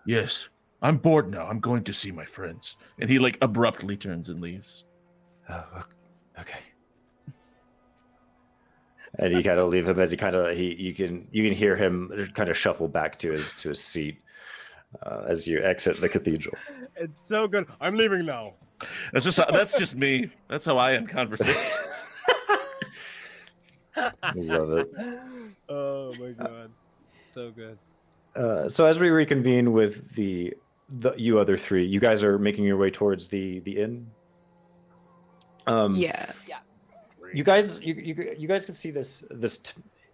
Yes, I'm bored now. I'm going to see my friends. And he like abruptly turns and leaves. Okay. And you kind of leave him as you can hear him kind of shuffle back to his seat as you exit the cathedral. It's so good. I'm leaving now. That's just me. That's how I end conversations. Love it. Oh my god, so good. So as we reconvene with the you other three, you guys are making your way towards the inn. Yeah. You guys can see this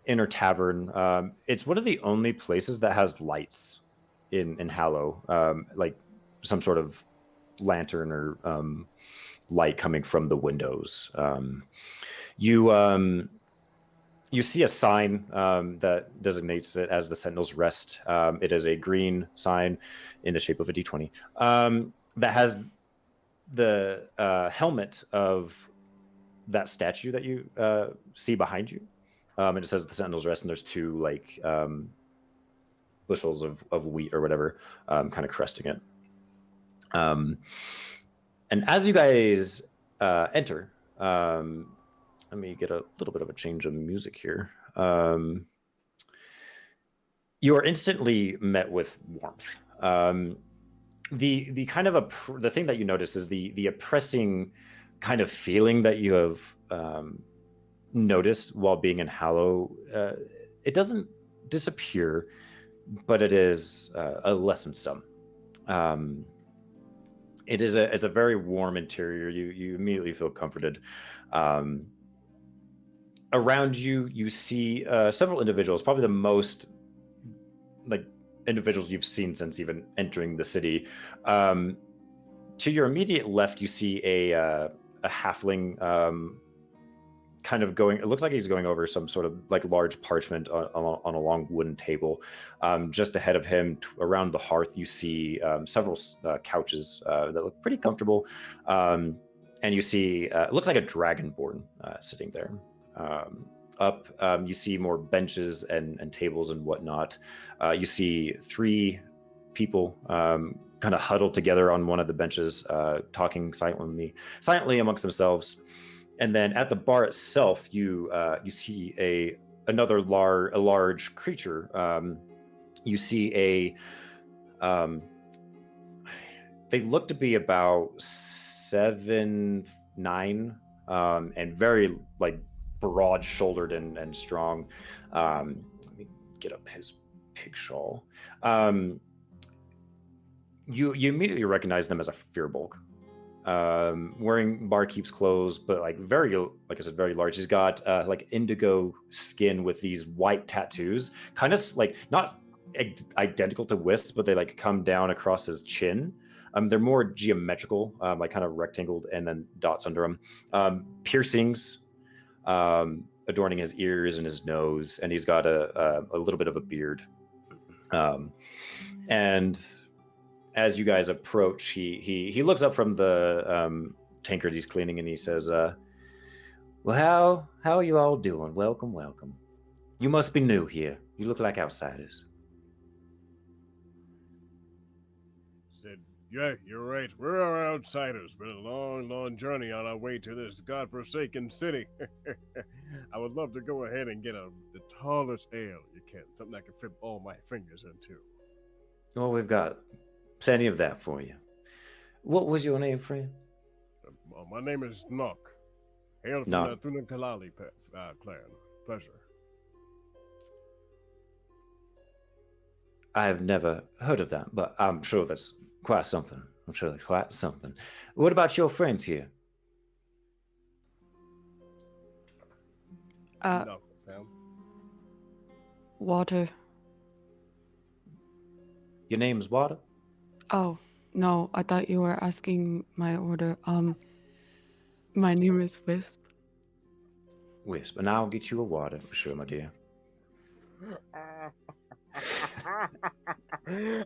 inner tavern. It's one of the only places that has lights in Hallow, like some sort of lantern or light coming from the windows. You see a sign that designates it as the Sentinel's Rest. It is a green sign in the shape of a D20 that has the helmet of that statue that you see behind you. And it says the Sentinel's Rest, and there's two like bushels of wheat or whatever kind of cresting it. And as you guys enter, let me get a little bit of a change of music here. You are instantly met with warmth. The kind of the thing that you notice is the oppressing kind of feeling that you have noticed while being in Hallow. It doesn't disappear, but it is lessened some. It is a very warm interior. You immediately feel comforted. Around you, you see several individuals, probably the most like individuals you've seen since even entering the city. To your immediate left, you see a halfling kind of going. It looks like he's going over some sort of like large parchment on a long wooden table. Just ahead of him, around the hearth, you see several couches that look pretty comfortable, and you see it looks like a dragonborn sitting there. Up, you see more benches and tables and whatnot. You see three people kind of huddled together on one of the benches, talking silently amongst themselves. And then at the bar itself, you see another large creature. You see they look to be about 7'9", and very like broad-shouldered and strong. Let me get up his pig shawl. You immediately recognize them as a Firbolg. Wearing barkeep's clothes, but like I said, very large. He's got like indigo skin with these white tattoos, kind of like not identical to Wisps, but they like come down across his chin. They're more geometrical, like kind of rectangled, and then dots under them. Piercings adorning his ears and his nose, and he's got a little bit of a beard. And as you guys approach, he looks up from the tankard he's cleaning, and he says, "Well, how are you all doing? Welcome. You must be new here. You look like outsiders." Said, yeah, you're right. We're our outsiders. Been a long journey on our way to this godforsaken city. I would love to go ahead and get the tallest ale you can, something I can fit all my fingers into. Oh, we've got plenty of that for you. What was your name, friend? My name is Nock. Hail from the Thunakalali clan. Pleasure. I have never heard of that, but I'm sure that's quite something. What about your friends here? Water. Your name's Water? Oh, no, I thought you were asking my order. My name is Wisp. Wisp, and I'll get you a water for sure, my dear.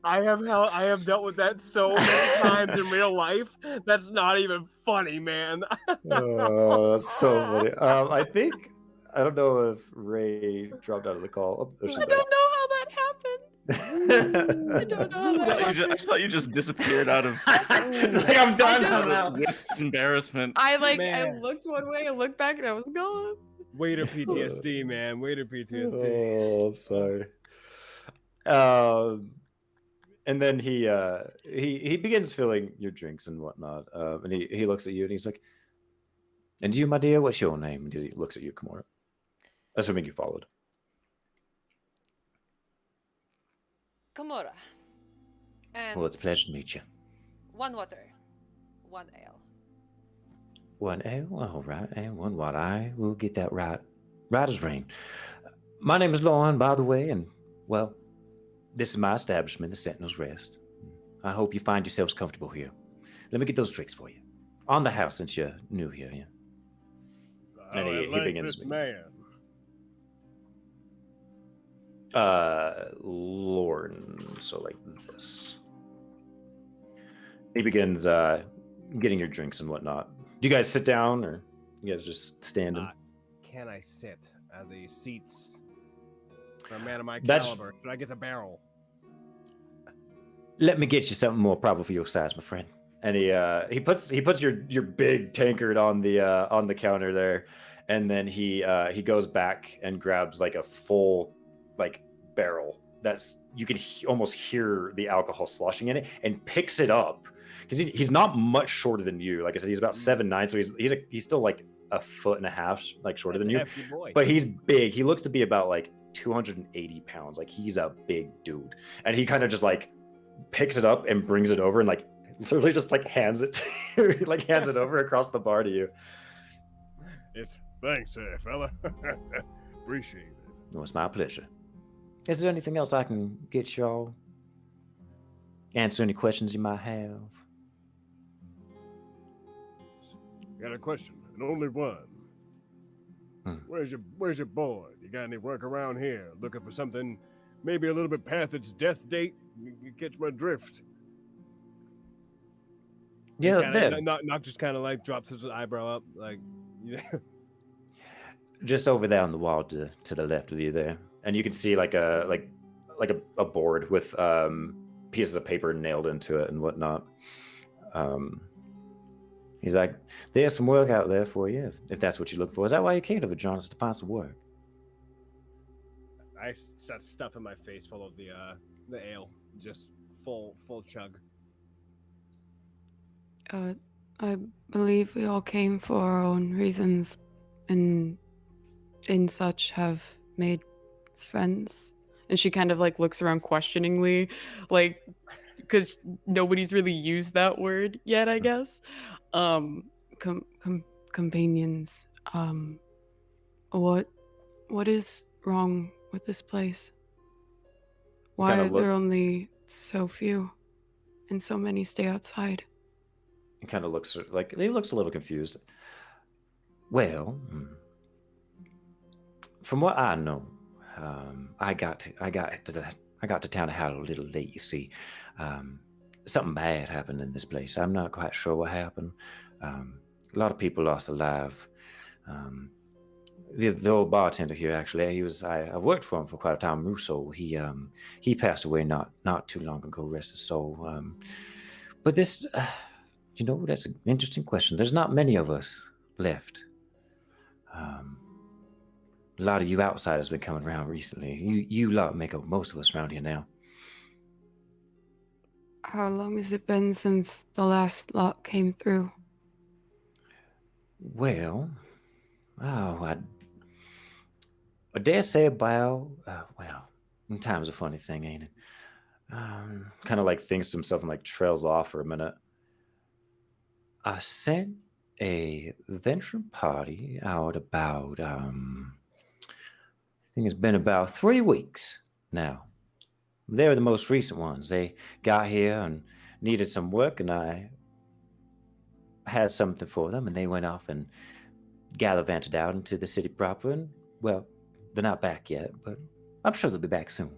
I have dealt with that so many times in real life. That's not even funny, man. Oh, that's so funny. I don't know if Ray dropped out of the call. I don't know how that happened. I don't know how that happened. I thought you just disappeared out of. Like, I'm done. I'm out. Wisp's embarrassment. I Man. looked one way, I looked back, and I was gone. Way to PTSD, man. Way to PTSD. Oh, sorry. And then he begins filling your drinks and whatnot. And he looks at you and he's like, "And you, my dear, what's your name?" And he looks at you, Kimura. assuming you followed. Komura. And Well, it's a pleasure to meet you. 1 water, 1 ale. 1 ale? All right, and 1 water. I will get that right as rain. My name is Lauren, by the way, and, well, this is my establishment, the Sentinel's Rest. I hope you find yourselves comfortable here. Let me get those drinks for you. On the house, since you're new here, yeah. And he begins this man. Lauren, so like this. He begins getting your drinks and whatnot. Do you guys sit down, or you guys just standing? Can I sit? Are the seats for a man of my That's- caliber? Should I get the barrel? Let me get you something more proper for your size, my friend. And he puts your big tankard on the counter there, and then he goes back and grabs like a full like barrel that's you can almost hear the alcohol sloshing in it, and picks it up because he's not much shorter than you. Like I said, he's about 7'9", so he's still like a foot and a half like shorter than you. Boy. But he's big. He looks to be about like 280 pounds. Like he's a big dude, and he kind of just like picks it up and brings it over and like literally just like hands it over across the bar to you. It's thanks, fella. Appreciate it. Well, it's my pleasure. Is there anything else I can get y'all? Answer any questions you might have. Got a question, and only one. Where's your boy? You got any work around here? Looking for something, maybe a little bit past its death date? You catch my drift? Yeah, kinda, not just kind of like drops his eyebrow up, like. Yeah. Just over there on the wall to the left of you there, and you can see like a board with pieces of paper nailed into it and whatnot. He's like, there's some work out there for you if that's what you look for. Is that why you came to Vedranis, to find some work? I set stuff in my face full of the ale, just full chug. I believe we all came for our own reasons, and in such have made friends. And she kind of like looks around questioningly, like, because nobody's really used that word yet, I guess. Companions. What is wrong with this place? Why are there only so few and so many stay outside? He kind of looks like he looks a little confused. Well, from what I know, I got to town a little late. You see, something bad happened in this place. I'm not quite sure what happened. A lot of people lost their lives. The old bartender here, actually, I worked for him for quite a time. Russo, he passed away not too long ago. Rest his soul. But this, that's an interesting question. There's not many of us left. A lot of you outsiders been coming around recently. You lot make up most of us around here now. How long has it been since the last lot came through? Well, I dare say about, time's a funny thing, ain't it? Kind of like thinks to himself and like trails off for a minute. I sent a venture party out about, I think it's been about 3 weeks now. They were the most recent ones. They got here and needed some work, and I had something for them, and they went off and gallivanted out into the city proper, and, well, they're not back yet, but I'm sure they'll be back soon.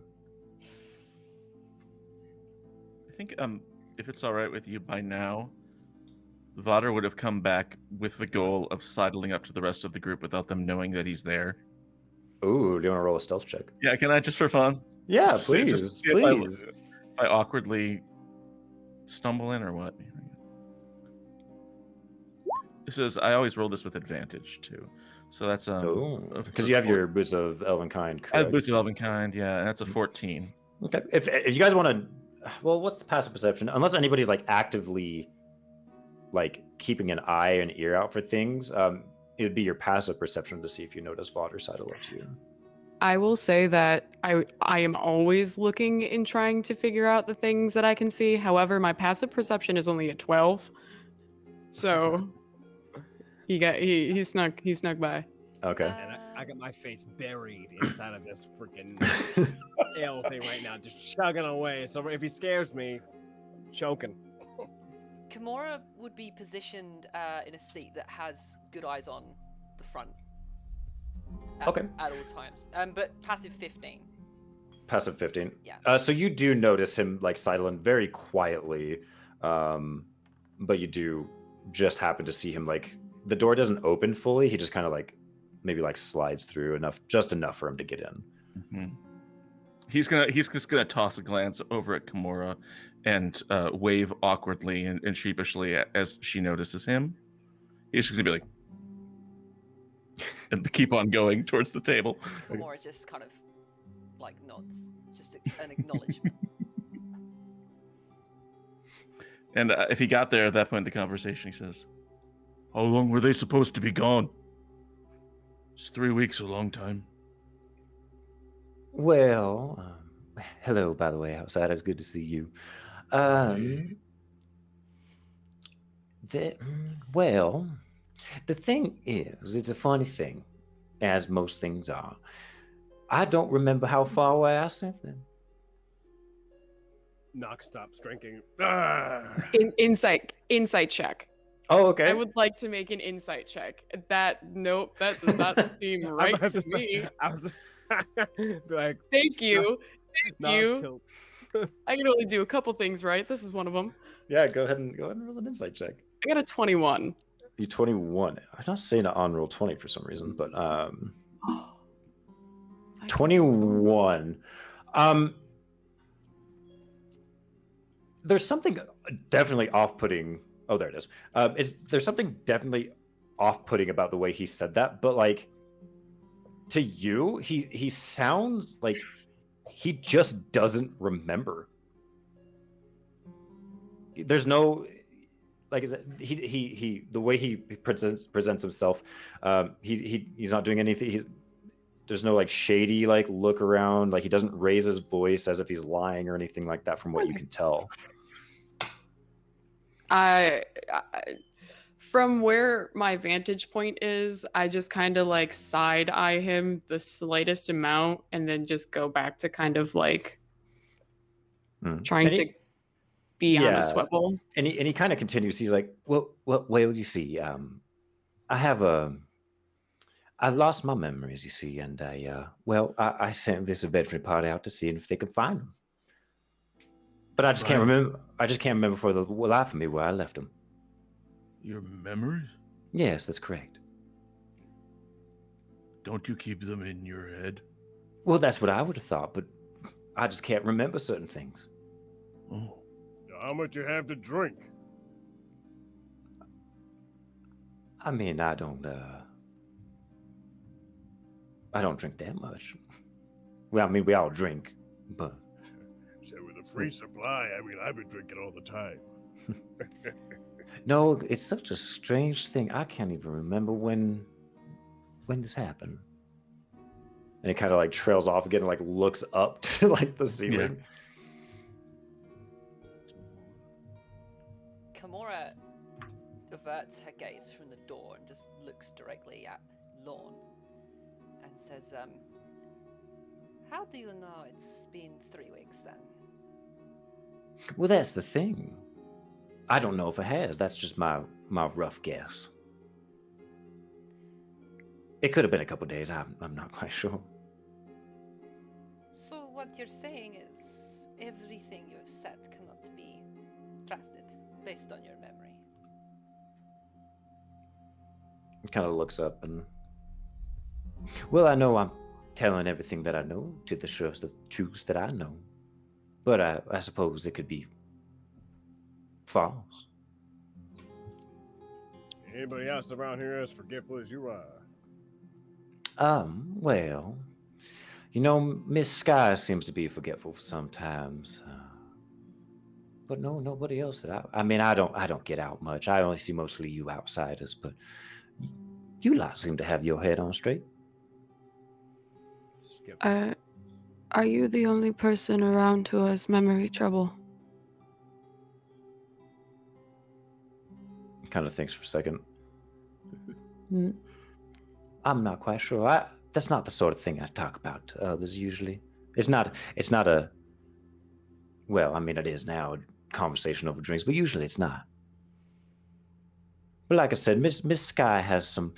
I think if it's all right with you, by now, Vader would have come back with the goal of sidling up to the rest of the group without them knowing that he's there. Ooh, do you want to roll a stealth check? Yeah, can I, just for fun? Yeah, please. If I awkwardly stumble in or what? This is, I always roll this with advantage too. So that's because you have your Boots of Elvenkind, correct? I have Boots of Elvenkind, yeah, and that's a 14. Okay. If you guys want to, well, what's the passive perception? Unless anybody's like actively like keeping an eye and ear out for things, it would be your passive perception to see if you notice Vaughter sidle up to you. I will say that I am always looking and trying to figure out the things that I can see. However, my passive perception is only at 12. So he snuck by. Okay. And I got my face buried inside of this freaking ale thing right now, just chugging away. So if he scares me, I'm choking. Kimura would be positioned in a seat that has good eyes on the front. Okay. At all times. But passive 15. Passive 15. Yeah. So you do notice him like sidling very quietly, but you do just happen to see him like the door doesn't open fully. He just kind of like maybe like slides through just enough for him to get in. Mm-hmm. He's just gonna toss a glance over at Kimura and wave awkwardly and sheepishly as she notices him. He's just gonna be like, and keep on going towards the table. Kimura just kind of like nods, just an acknowledgement. And if he got there at that point in the conversation, he says, "How long were they supposed to be gone? Is 3 weeks a long time?" Well, hello, by the way, outside. It's good to see you. Well, the thing is, it's a funny thing, as most things are. I don't remember how far away I sent them. Knock stops drinking. Insight check. Oh, okay. I would like to make an insight check. That does not seem right to me. I was like, Thank you. Thank you. Tilt. I can only do a couple things right. This is one of them. Yeah, go ahead and roll an insight check. I got a 21. You 21. I'm not saying it on roll 20 for some reason, but 21. There's something definitely off-putting. Oh, there it is. There's something definitely off-putting about the way he said that, but like to you, he sounds like he just doesn't remember. There's no like he the way he presents himself. He's not doing anything. There's no like shady like look around. Like he doesn't raise his voice as if he's lying or anything like that. From what you can tell. I from where my vantage point is, I just kind of like side eye him the slightest amount and then just go back to kind of like trying to be on a swivel. And he kind of continues. He's like, well, you see, I've lost my memories, you see, and I sent this veteran party out to see if they could find them. But I just can't remember. I just can't remember for the life of me where I left them. Your memories? Yes, that's correct. Don't you keep them in your head? Well, that's what I would have thought, but I just can't remember certain things. Oh. How much you have to drink? I mean, I don't drink that much. Well, I mean, we all drink, but... So with a free supply, I mean, I've been drinking all the time. No, it's such a strange thing. I can't even remember when this happened. And it kind of like trails off again and like looks up to like the ceiling. Yeah. Kimura averts her gaze from the door and just looks directly at Lorne and says, how do you know it's been 3 weeks then? Well, that's the thing. I don't know if it has. That's just my rough guess. It could have been a couple days. I'm not quite sure. So what you're saying is everything you have said cannot be trusted based on your memory. He kind of looks up and... Well, I know I'm telling everything that I know to the surest of truths that I know. But I suppose it could be false. Anybody else around here as forgetful as you are? Well, you know, Miss Sky seems to be forgetful sometimes. But no, nobody else. I mean, I don't get out much. I only see mostly you outsiders, but You lot seem to have your head on straight. Skip. Are you the only person around who has memory trouble? Kind of thinks for a second. I'm not quite sure. That's not the sort of thing I talk about to others usually. It's not a, well, I mean, it is now, a conversation over drinks, but usually it's not. But like I said, Miss Sky has some,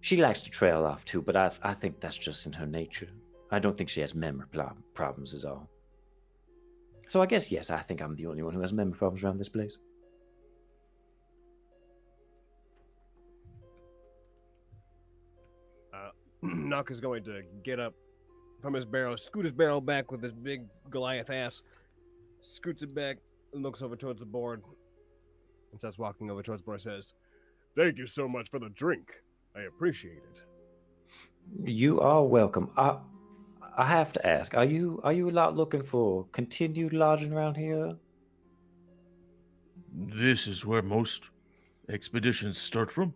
she likes to trail off too, but I think that's just in her nature. I don't think she has memory problems is all. So I guess, yes, I think I'm the only one who has memory problems around this place. Knock is going to get up from his barrel, scoot his barrel back with his big Goliath ass, scoots it back, and looks over towards the board, and starts walking over towards the board and says, "Thank you so much for the drink. I appreciate it." You are welcome. I have to ask, are you a lot looking for continued lodging around here? This is where most expeditions start from.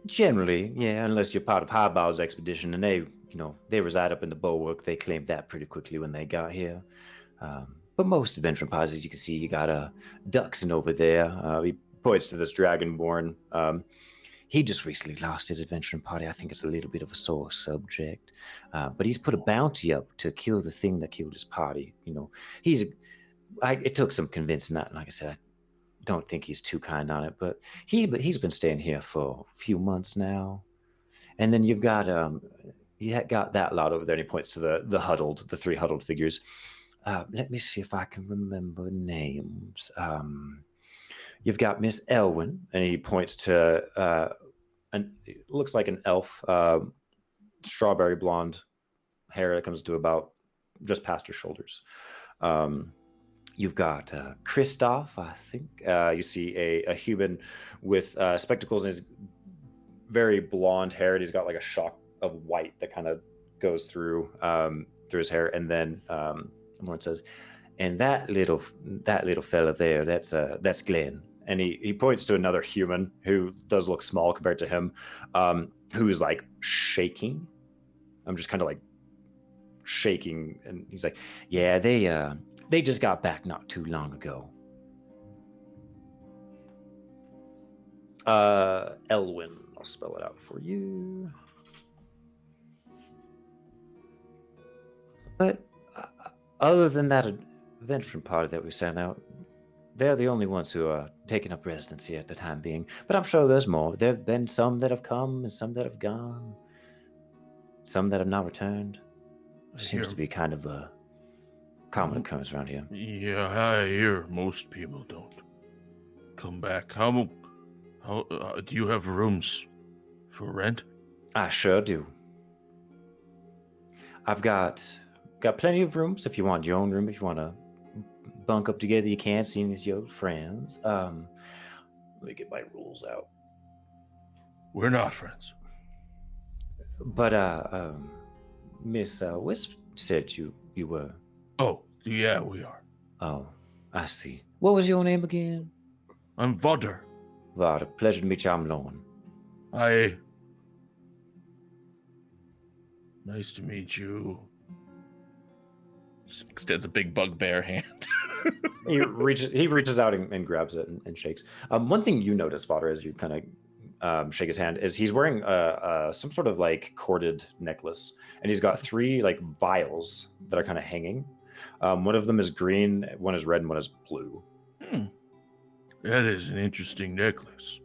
Generally, yeah, unless you're part of Highball's expedition, and they reside up in the bulwark. They claimed that pretty quickly when they got here. But most adventuring parties, as you can see, you got Duxon over there. He points to this dragonborn. He just recently lost his adventuring party. I think it's a little bit of a sore subject, but he's put a bounty up to kill the thing that killed his party. It took some convincing. That, like I said, I don't think he's too kind on it, but he's been staying here for a few months now. And then you've got got that lot over there, and he points to the three huddled figures. Let me see if I can remember names. You've got Miss Elwyn, and he points to it looks like an elf, strawberry blonde hair that comes to about just past her shoulders. You've got Kristoff, I think. You see a human with spectacles, and his very blonde hair. And he's got like a shock of white that kind of goes through his hair. And then someone says, "And that little fella there, that's Glenn." And he points to another human who does look small compared to him, who's like shaking. I'm just kind of like shaking, and he's like, "Yeah, they just got back not too long ago." Elwyn, I'll spell it out for you. But other than that adventuring party that we sent out, they're the only ones who are taking up residence here at the time being. But I'm sure there's more. There have been some that have come and some that have gone. Some that have not returned. Seems to be kind of a common occurrence around here. Yeah, I hear most people don't come back. How do you have rooms for rent? I sure do. I've got plenty of rooms. If you want your own room, if you want to bunk up together, you can, seeing as your friends. Let me get my rules out. We're not friends. But Miss Wisp said you were. Oh, yeah, we are. Oh, I see. What was your name again? I'm Vodder. Vodder. Pleasure to meet you. I'm Lorne. Hi. Nice to meet you. Extends a big bugbear hand. He reaches out and grabs it and shakes. One thing you notice, Vodder, as you kind of shake his hand, is he's wearing some sort of like corded necklace, and he's got three like vials that are kind of hanging. One of them is green, one is red, and one is blue. That is an interesting necklace.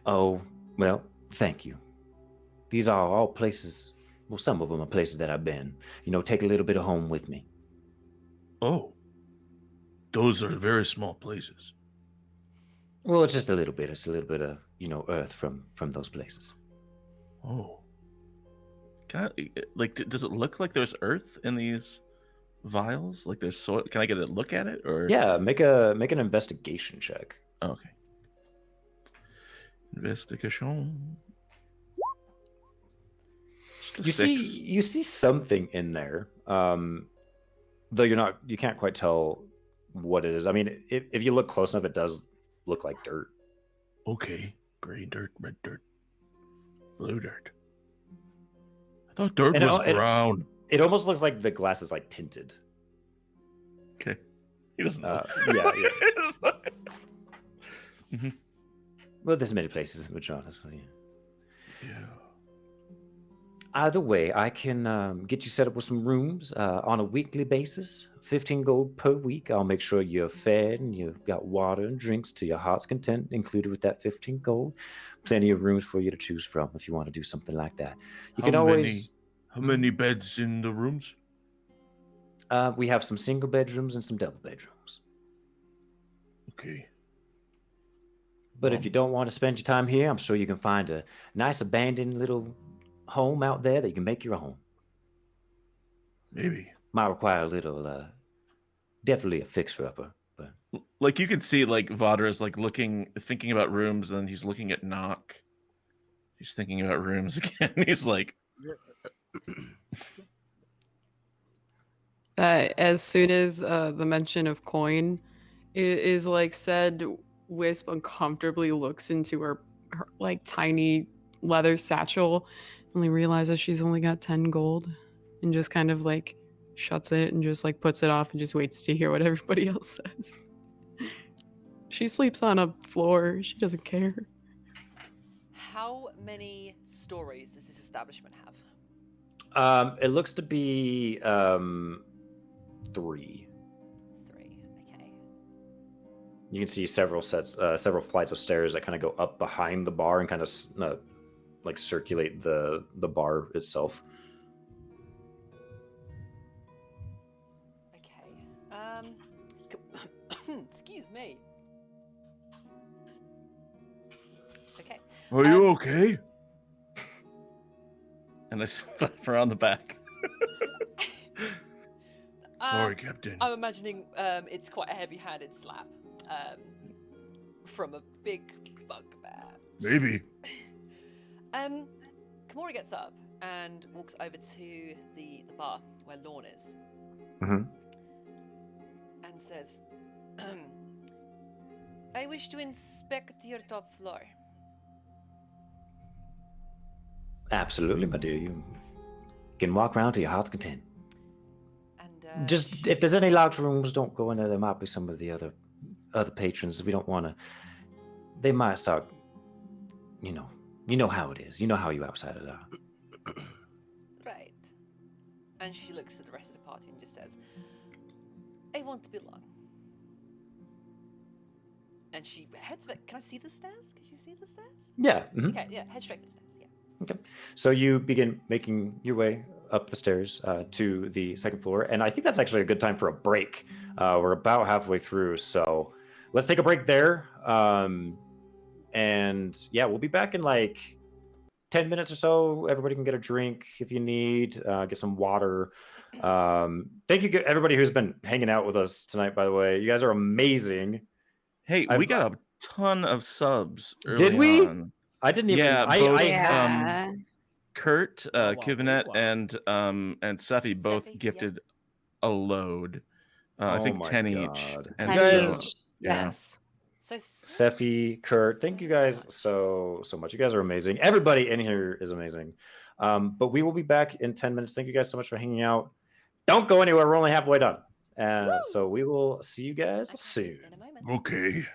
Oh, well, thank you. These are all places, well, some of them are places that I've been. Take a little bit of home with me. Oh, those are very small places. Well, it's just a little bit. It's a little bit of, earth from those places. Oh. Does it look like there's earth in these vials? Like there's soil? Can I get a look at it? Or yeah, make an investigation check. Okay. Investigation. Just a six. You see something in there, though you can't quite tell what it is. I mean, if you look close enough, it does look like dirt. Okay, gray dirt, red dirt. Blue dirt. I thought dirt And was brown. It almost looks like the glass is like tinted. Okay. He doesn't know. Yeah. Mhm. Well, there's many places in Vedranis, so yeah. Yeah. Either way, I can get you set up with some rooms on a weekly basis. 15 gold per week. I'll make sure you're fed and you've got water and drinks to your heart's content included with that 15 gold. Plenty of rooms for you to choose from if you want to do something like that. You can always... How many beds in the rooms? We have some single bedrooms and some double bedrooms. Okay. But if you don't want to spend your time here, I'm sure you can find a nice abandoned little home out there that you can make your own. Maybe. Might require a little, definitely a fixer-upper, but... Like, you can see, like, Vadra is, like, thinking about rooms, and then he's looking at Nock. He's thinking about rooms again. He's like... As soon as the mention of coin is like said, Wisp uncomfortably looks into her like tiny leather satchel, only realizes she's only got 10 gold, and just kind of like shuts it and just like puts it off and just waits to hear what everybody else says. She sleeps on a floor. She doesn't care. How many stories does this establishment have? It looks to be 3. 3. Okay. You can see several flights of stairs that kind of go up behind the bar and kind of like circulate the bar itself. Okay. Excuse me. Okay. Are you okay? And I slap her on the back. Sorry, Captain. I'm imagining it's quite a heavy-handed slap from a big bugbear. Maybe. Kimura gets up and walks over to the bar where Lorne is. Mm-hmm. And says, I wish to inspect your top floor. Absolutely, my dear. You can walk around to your heart's content. And Just if there's any locked rooms, don't go in there. There might be some of the other patrons. We don't want to. They might start. You know how it is. You know how you outsiders are. Right. And she looks at the rest of the party and just says, I won't be long. And she heads back. Can I see the stairs? Can she see the stairs? Yeah. Mm-hmm. Okay, yeah, head straight for the stairs, yeah. Okay. So you begin making your way up the stairs to the second floor, and I think that's actually a good time for a break. We're about halfway through, so let's take a break there. And yeah, we'll be back in like 10 minutes or so. Everybody can get a drink if you need, get some water. Thank you, everybody who's been hanging out with us tonight, by the way. You guys are amazing. Hey, we got a ton of subs early Did we? on. I didn't even... Yeah, Yeah. Kurt, wow, Kivanet, wow. and Seffi both Seffi, gifted a load. I Oh think my 10 each. God. And 10 guys- each. yeah. Yes. So Seffi, Kurt, thank you guys so much. You guys are amazing. Everybody in here is amazing. But we will be back in 10 minutes. Thank you guys so much for hanging out. Don't go anywhere. We're only halfway done. So we will see you guys soon. in a moment. Okay.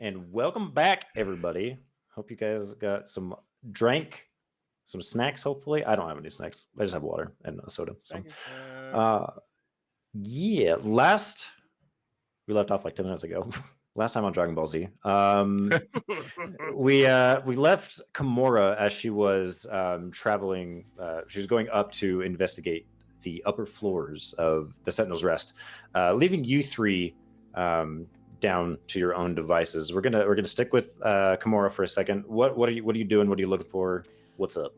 and welcome back, everybody. Hope you guys got some drink, some snacks. Hopefully, I don't have any snacks. I just have water and a soda. So, yeah. Last we left off like 10 minutes ago. Last time on Dragon Ball Z, we left Kimura as she was traveling. She was going up to investigate the upper floors of the Sentinel's Rest, leaving you three down to your own devices. We're gonna stick with Kimura for a second. What are you doing? What are you looking for? What's up?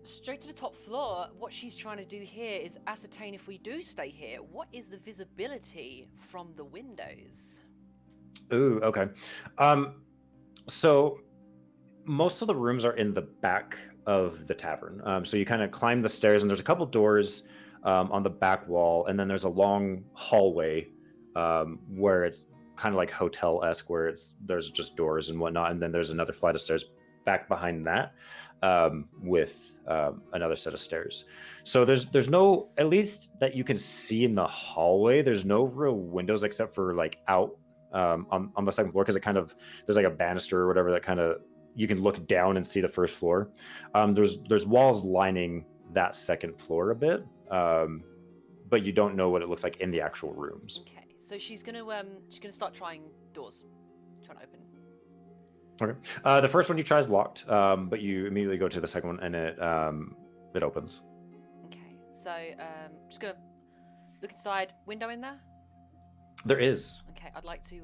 Straight to the top floor. What she's trying to do here is ascertain if we do stay here, what is the visibility from the windows? Ooh, okay. So most of the rooms are in the back of the tavern. So you kind of climb the stairs, and there's a couple doors on the back wall, and then there's a long hallway where it's kind of like hotel-esque, where there's just doors and whatnot, and then there's another flight of stairs back behind that with another set of stairs. So there's no, at least that you can see in the hallway, there's no real windows except for like out on the second floor, because it kind of, there's like a banister or whatever that kind of, you can look down and see the first floor. There's walls lining that second floor a bit, but you don't know what it looks like in the actual rooms. Okay, so she's gonna start trying doors, trying to open. Okay. The first one you try is locked, but you immediately go to the second one and it opens. Okay, so just gonna look inside. Window in there? There is. Okay, I'd like to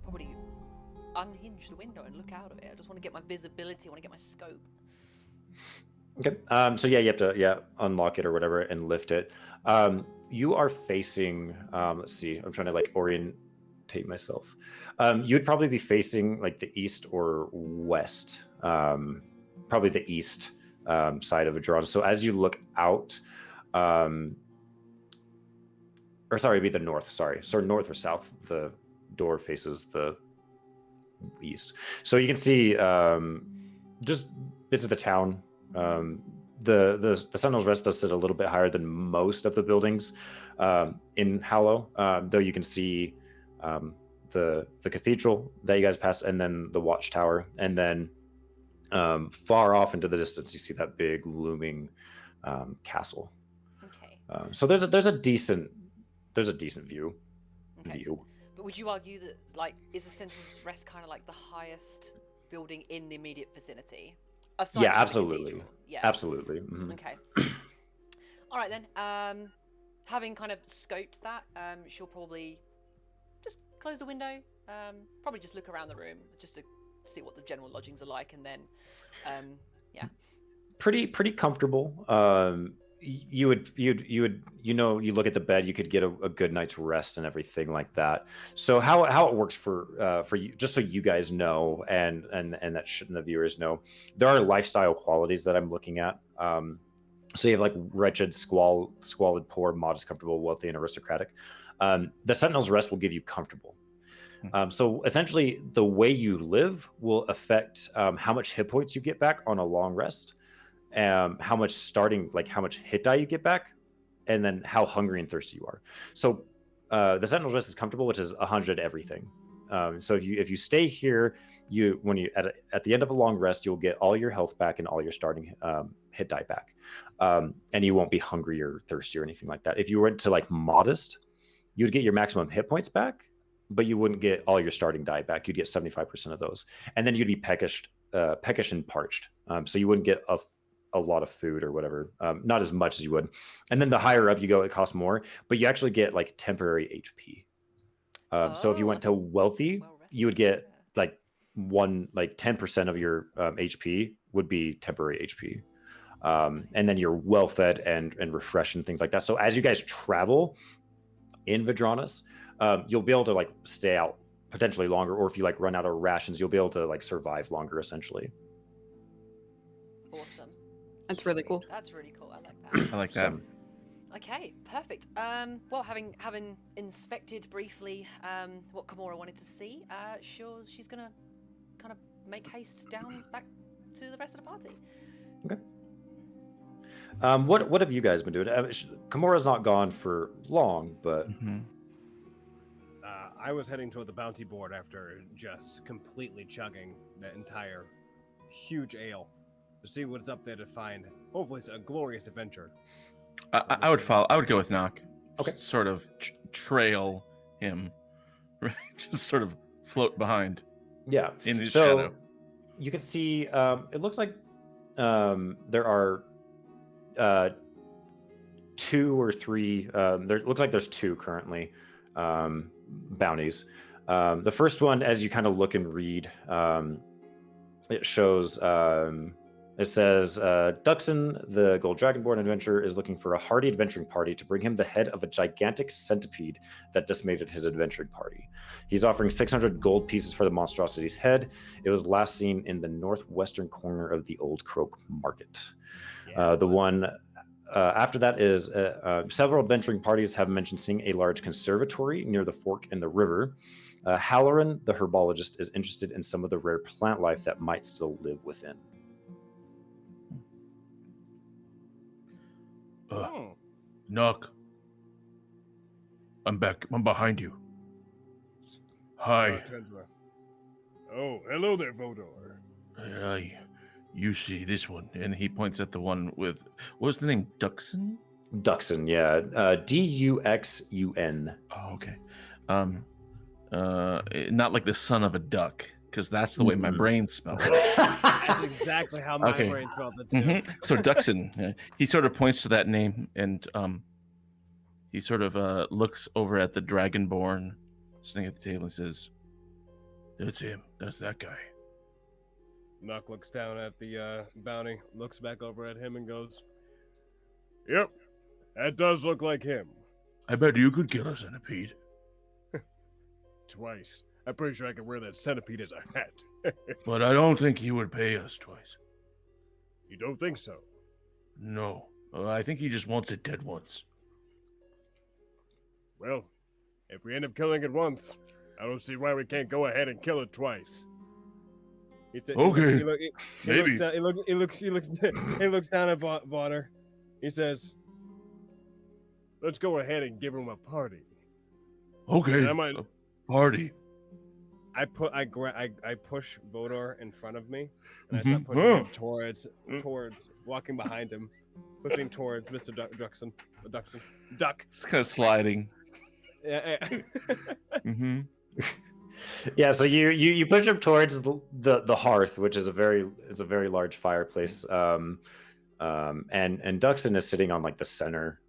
probably unhinge the window and look out of it. I just want to get my visibility. I want to get my scope. Okay. So yeah, you have to unlock it or whatever and lift it. You are facing. Let's see. I'm trying to like orientate myself. You would probably be facing like the east or west. Probably the east side of Vedranis. So as you look out, or sorry, it'd be the north. Sorry, so north or south. The door faces the east, so you can see just bits of the town. The Sentinel's Rest does sit a little bit higher than most of the buildings in Hallow, though you can see the cathedral that you guys passed, and then the watchtower, and then far off into the distance you see that big looming castle. Okay. So there's a decent view. Okay. So, but would you argue that like is the Sentinel's Rest kind of like the highest building in the immediate vicinity? Aside Yeah, from the absolutely. cathedral? Yeah. Absolutely. Mm-hmm. Okay. All right then. Having kind of scoped that, she'll probably just close the window. Probably just look around the room just to see what the general lodgings are like, and then, yeah. Pretty comfortable. You look at the bed, you could get a good night's rest and everything like that. So how it works for you, just so you guys know, and that the viewers know, there are lifestyle qualities that I'm looking at. So you have like wretched, squalid, poor, modest, comfortable, wealthy, and aristocratic. The Sentinel's Rest will give you comfortable. So essentially, the way you live will affect how much hit points you get back on a long rest, how much hit die you get back, and then how hungry and thirsty you are. So the Sentinel's Rest is comfortable, which is 100 everything. So if you stay here, at the end of a long rest, you'll get all your health back and all your starting hit die back, and you won't be hungry or thirsty or anything like that. If you went to like modest, you'd get your maximum hit points back, but you wouldn't get all your starting die back. You'd get 75% of those, and then you'd be peckish and parched. So you wouldn't get a lot of food or whatever, not as much as you would. And then the higher up you go, it costs more, but you actually get like temporary HP. So if you went to wealthy, you would get like 10% of your HP would be temporary HP. And then you're well fed and refreshed and things like that. So as you guys travel in Vedranis, you'll be able to like stay out potentially longer, or if you like run out of rations, you'll be able to like survive longer essentially. Awesome. That's really cool. That's really cool. I like that. I like that. Okay, perfect. Well, having inspected briefly what Kimura wanted to see, she's gonna kind of make haste down back to the rest of the party. Okay. What have you guys been doing? Kimura's not gone for long, but I was heading toward the bounty board after just completely chugging that entire huge ale to see what's up there to find. Hopefully, it's a glorious adventure. I would follow. I would go with Knock. Okay. Just sort of trail him, right? Just sort of float behind. Yeah. In his so shadow. You can see. It looks like there are 2 or 3. There looks like there's 2 currently bounties. The first one, as you kind of look and read, it shows. It says, Duxon, the Gold Dragonborn adventurer, is looking for a hardy adventuring party to bring him the head of a gigantic centipede that decimated his adventuring party. He's offering 600 gold pieces for the monstrosity's head. It was last seen in the northwestern corner of the Old Croak Market. The one after that is several adventuring parties have mentioned seeing a large conservatory near the fork in the river. Halloran, the herbologist, is interested in some of the rare plant life that might still live within. Knock. I'm back. I'm behind you. Hi. Oh, hello there, Vodor. You see this one. And he points at the one with, what was the name? Duxon? Duxon, yeah. Duxun. Oh, okay. Not like the son of a duck, because that's the way my brain spelled it. That's exactly how my brain spelled it too. So Duxon, he sort of points to that name, and he sort of looks over at the Dragonborn sitting at the table and says, That's him. That's that guy. Knock looks down at the bounty, looks back over at him and goes, Yep, that does look like him. I bet you could kill a centipede. Twice. I'm pretty sure I could wear that centipede as a hat. But I don't think he would pay us twice. You don't think so? No. I think he just wants it dead once. Well, if we end up killing it once, I don't see why we can't go ahead and kill it twice. Okay. Maybe. He looks down at Vaughter. He says, let's go ahead and give him a party. Okay. A party. I push Vodor in front of me, and I start pushing him towards walking behind him, pushing towards Mr. Duxon. Duck. It's kind of sliding. Yeah. Yeah, so you push him towards the hearth, which is a very large fireplace. And Duxon is sitting on like the center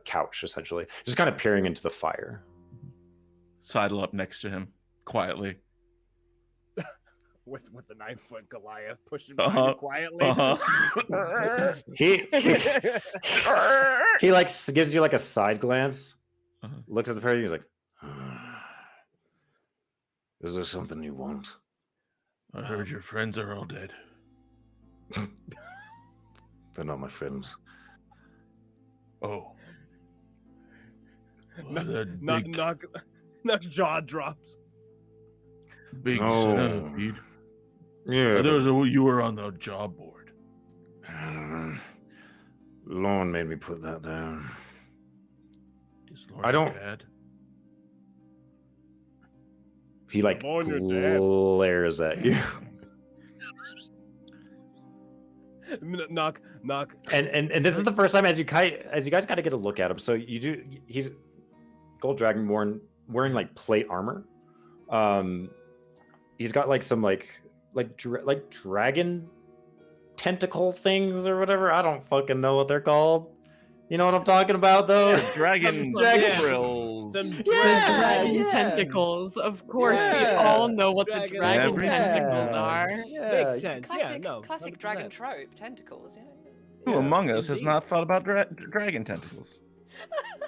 couch, essentially, just kind of peering into the fire. Sidle up next to him quietly. With the 9-foot Goliath pushing behind quietly. He like gives you like a side glance, looks at the party. He's like, "Is there something you want?" I heard your friends are all dead. They're not my friends. Oh. Knock's jaw drops. Big centipede. Yeah. You were on the job board. Lorne made me put that down. Is Lorne I don't. Dad? He like glares at you. Knock. And this is the first time as you guys kind of get a look at him. So you do. He's Gold Dragonborn wearing like plate armor. He's got like some like dragon tentacle things or whatever. I don't fucking know what they're called. You know what I'm talking about, though? Yeah, dragon frills. Dragon tentacles. Of course, we all know what the dragon tentacles are. Yeah. Makes sense. Classic dragon trope, tentacles, you know. Who among us has not thought about dragon tentacles?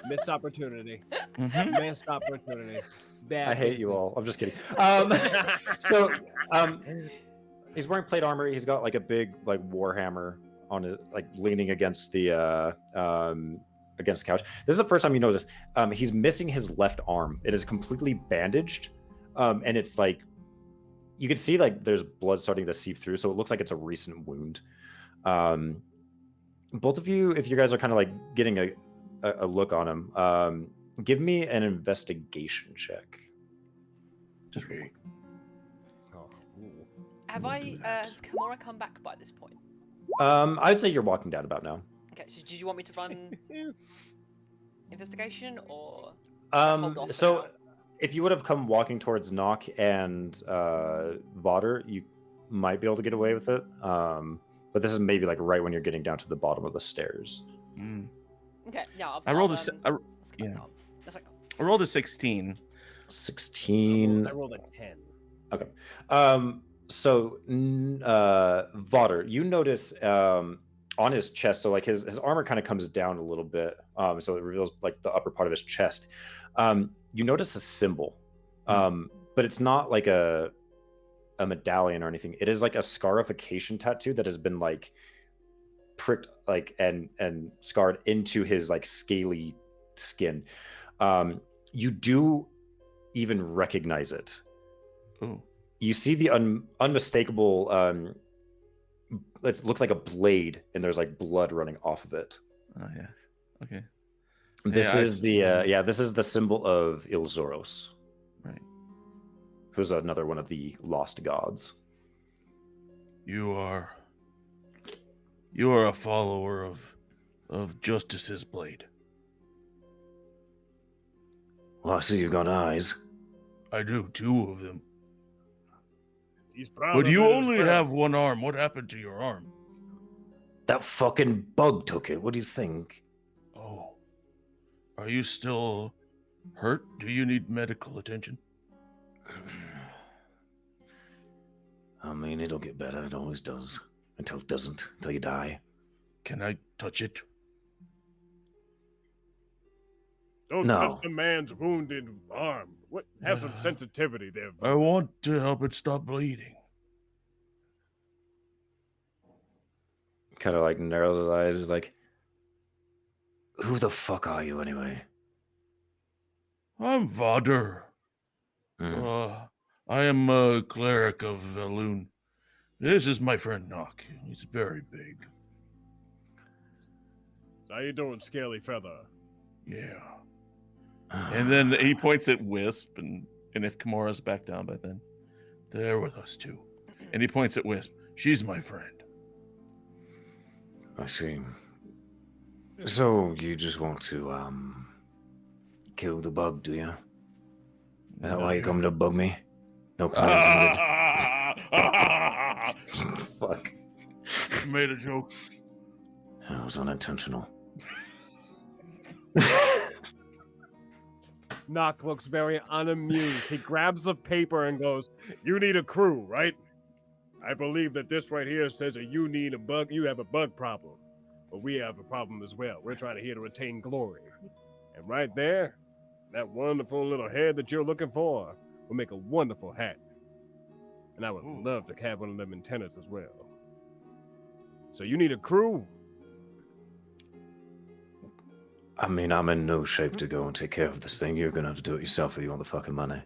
Missed opportunity. Missed opportunity. Bad I hate you all. I'm just kidding. So he's wearing plate armor. He's got like a big like war hammer on his, like leaning against the couch. This is the first time you notice he's missing his left arm. It is completely bandaged, and it's like you can see like there's blood starting to seep through. So it looks like it's a recent wound. Both of you, if you guys are kind of like getting a look on him, Give me an investigation check. Okay. Oh, ooh. Has Kimura come back by this point? I'd say you're walking down about now. Okay, so did you want me to run investigation or hold off for So now? if you would have come walking towards Nock and Vodder, you might be able to get away with it. But this is maybe like right when you're getting down to the bottom of the stairs. Mm. Okay, yeah. I rolled a I rolled a 16. 16. I rolled a 10. Okay. So Vodder, you notice on his chest, so like his armor kind of comes down a little bit, so it reveals like the upper part of his chest. You notice a symbol, but it's not like a medallion or anything. It is like a scarification tattoo that has been like pricked like and scarred into his like scaly skin. You do even recognize it. Oh. You see the unmistakable it looks like a blade and there's like blood running off of it. Oh yeah. Okay. This is the symbol of Ilzoros. Right. Who's another one of the lost gods. You are a follower of Justice's blade. Well, I see you've got eyes. I do, 2 of them. He's proud But of you it as only well. have 1 arm. What happened to your arm? That fucking bug took it. What do you think? Oh. Are you still hurt? Do you need medical attention? I mean, it'll get better. It always does. Until it doesn't. Until you die. Can I touch it? Don't No. touch the man's wounded arm. What? Have some sensitivity there. I want to help it stop bleeding. Kind of like narrows his eyes. He's like, who the fuck are you anyway? I'm Vodder. I am a cleric of Valoon. This is my friend Nock. He's very big. How you doing, Scaly Feather? Yeah. And then he points at Wisp, and if Kimura's back down by then. They're with us too. And he points at Wisp. She's my friend. I see. So you just want to kill the bug, do you? Is that why you come to bug me? No pun intended. Fuck. Made a joke. That was unintentional. Nock looks very unamused. He grabs a paper and goes, "You need a crew, right? I believe that this right here says that you need a bug. You have a bug problem, but we have a problem as well. We're trying to here to retain glory, and right there, that wonderful little head that you're looking for will make a wonderful hat. And I would love to have one of them antennas as well. So you need a crew." I mean, I'm in no shape to go and take care of this thing. You're gonna have to do it yourself if you want the fucking money.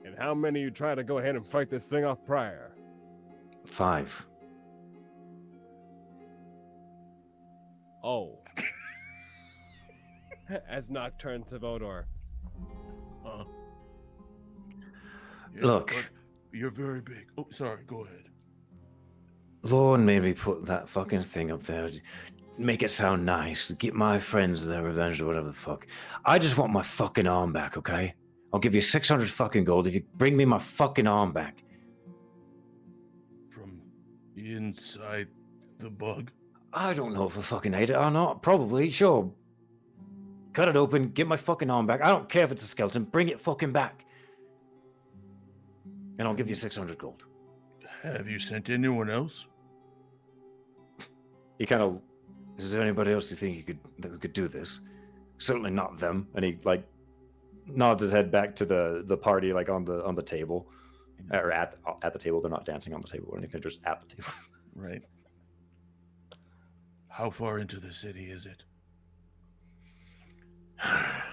And how many you try to go ahead and fight this thing off prior? 5. Oh. As Nock turns to Vodor. Yeah, Look. but you're very big. Oh, sorry. Go ahead. Lord made me put that fucking thing up there. Make it sound nice. Get my friends their revenge or whatever the fuck. I just want my fucking arm back, okay? I'll give you 600 fucking gold if you bring me my fucking arm back. From inside the bug? I don't know if I fucking ate it or not. Probably, sure. Cut it open, get my fucking arm back. I don't care if it's a skeleton. Bring it fucking back. And I'll give you 600 gold. Have you sent anyone else? He kind of... Is there anybody else you think that could do this? Certainly not them. And he like nods his head back to the party, like on the table, or at the table. They're not dancing on the table or anything. They're just at the table. Right. How far into the city is it?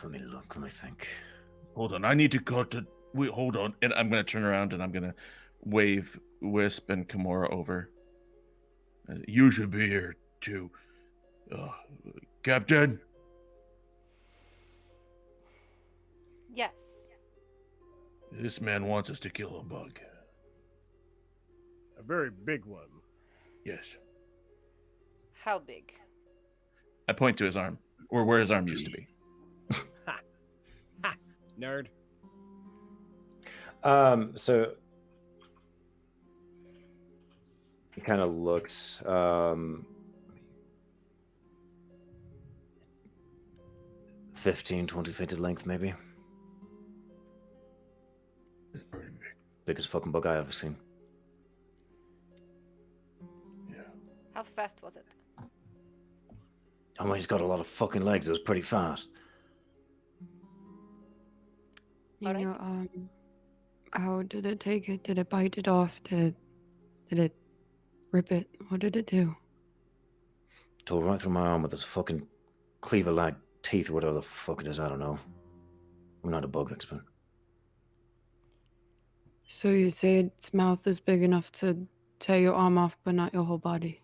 Let me look. Let me think. Hold on. I need to go to... Wait, hold on. And I'm going to turn around and I'm going to wave Wisp and Kimura over. You should be here too. Captain? Yes. This man wants us to kill a bug. A very big one. Yes. How big? I point to his arm, or where his arm used to be. Ha! Ha! Nerd. So he kind of looks. 15, 20 feet in length, maybe. It's pretty big. Biggest fucking bug I ever seen. Yeah. How fast was it? I mean, he's got a lot of fucking legs. It was pretty fast. You Alright. know, how did it take it? Did it bite it off? Did it rip it? What did it do? Tore right through my arm with his fucking cleaver-like teeth or whatever the fuck it is. I don't know. I'm not a bug expert. So you say its mouth is big enough to tear your arm off, but not your whole body?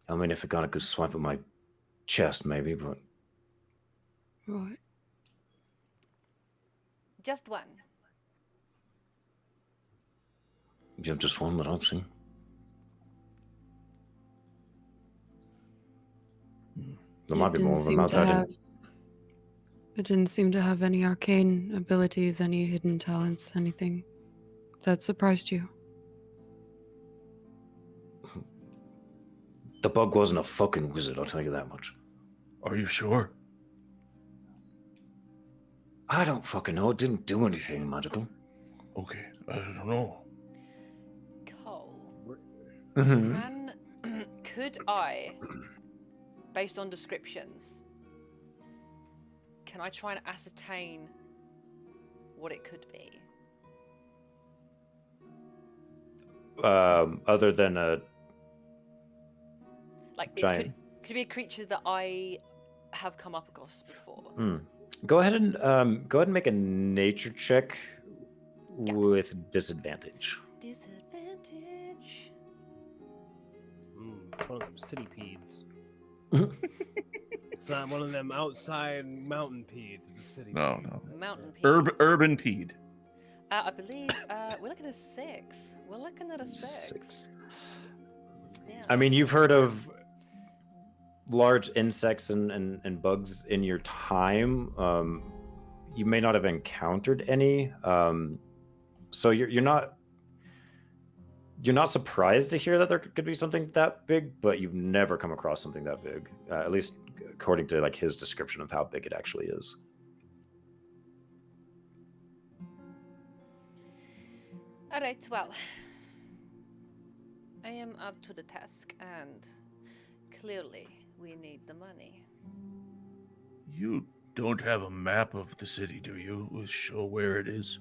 I mean, if it got a good swipe at my chest, maybe, but What? Just one. yeah, just one that I've seen. There might be more of them out there. It didn't seem to have any arcane abilities, any hidden talents, anything that surprised you. The bug wasn't a fucking wizard, I'll tell you that much. Are you sure? I don't fucking know. It didn't do anything magical. Okay, I don't know. Cole, Mm-hmm. could I, based on descriptions, can I try and ascertain what it could be? Other than a Like, giant. could it be a creature that I have come up across before? Go ahead and make a nature check with disadvantage. Disadvantage. One of them city peeds. It's not one of them outside mountain peeds. It's a city. No, peed. no. Mountain peaks. Urban peed. I believe we're looking at a 6. We're looking at a 6. Yeah. I mean, you've heard of large insects and bugs in your time. You may not have encountered any. So you're not surprised to hear that there could be something that big, but you've never come across something that big, at least according to like his description of how big it actually is. All right, well, I am up to the task, and clearly we need the money. You don't have a map of the city, do you? We'll show where it is.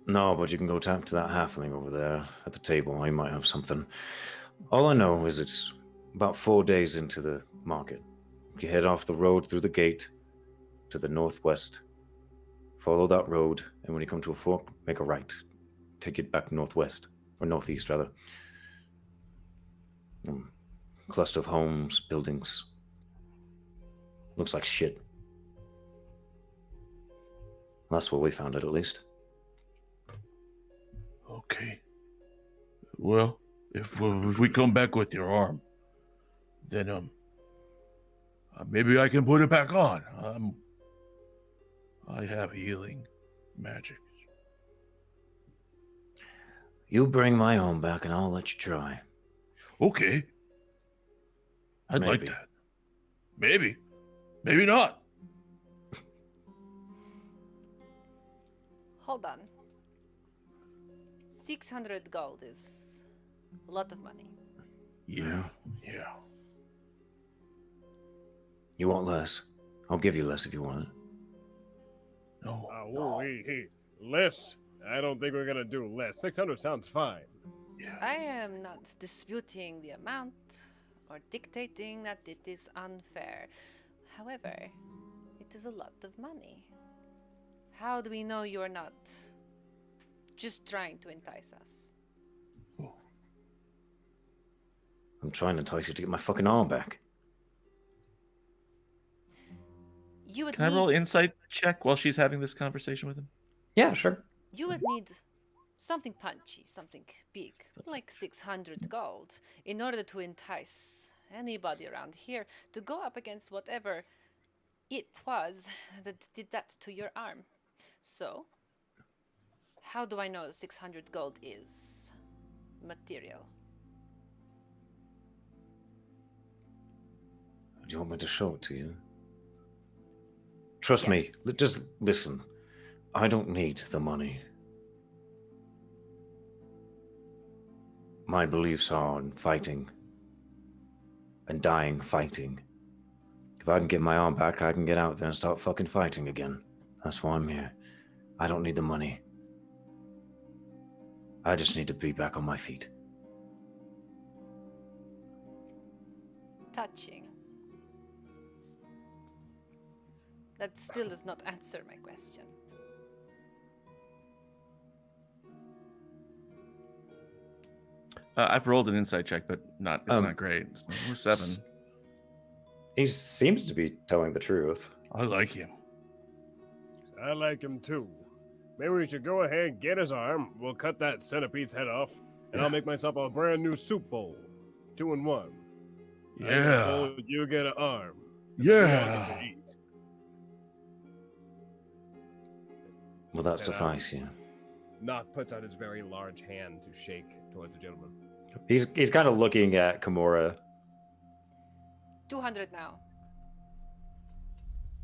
No, but you can go talk to that halfling over there at the table. He might have something. All I know is it's about 4 days into the market. You head off the road through the gate to the northwest. Follow that road, and when you come to a fork, make a right. Take it back northwest, or northeast, rather. Cluster of homes, buildings. Looks like shit. That's what we found it, at least. Okay. Well, if we come back with your arm, then maybe I can put it back on. I have healing magic. You bring my arm back, and I'll let you try. Okay. I'd like Maybe. that. Maybe. Maybe not. Hold on. 600 gold is a lot of money. Yeah. You want less? I'll give you less if you want it. No. Whoa, hey, less. I don't think we're gonna do less. 600 sounds fine. Yeah. I am not disputing the amount or dictating that it is unfair. However, it is a lot of money. How do we know you're not just trying to entice us? I'm trying to entice you to get my fucking arm back. You would Can I need, roll insight check while she's having this conversation with him? Yeah, sure. You would need something punchy, something big, like 600 gold, in order to entice anybody around here to go up against whatever it was that did that to your arm. So, how do I know 600 gold is material? Do you want me to show it to you? Trust me, Yes. just listen. I don't need the money. My beliefs are in fighting and dying fighting. If I can get my arm back, I can get out there and start fucking fighting again. That's why I'm here. I don't need the money. I just need to be back on my feet. Touching. That still does not answer my question. I've rolled an insight check, but it's not great. So 7. He seems to be telling the truth. I like him. I like him too. Maybe we should go ahead and get his arm. We'll cut that centipede's head off, and I'll make myself a brand new soup bowl. 2 in 1. I get a bowl, you get an arm. We all get to eat. Will that suffice you? Nock puts out his very large hand to shake towards the gentleman. He's kind of looking at Kimura. 200 now.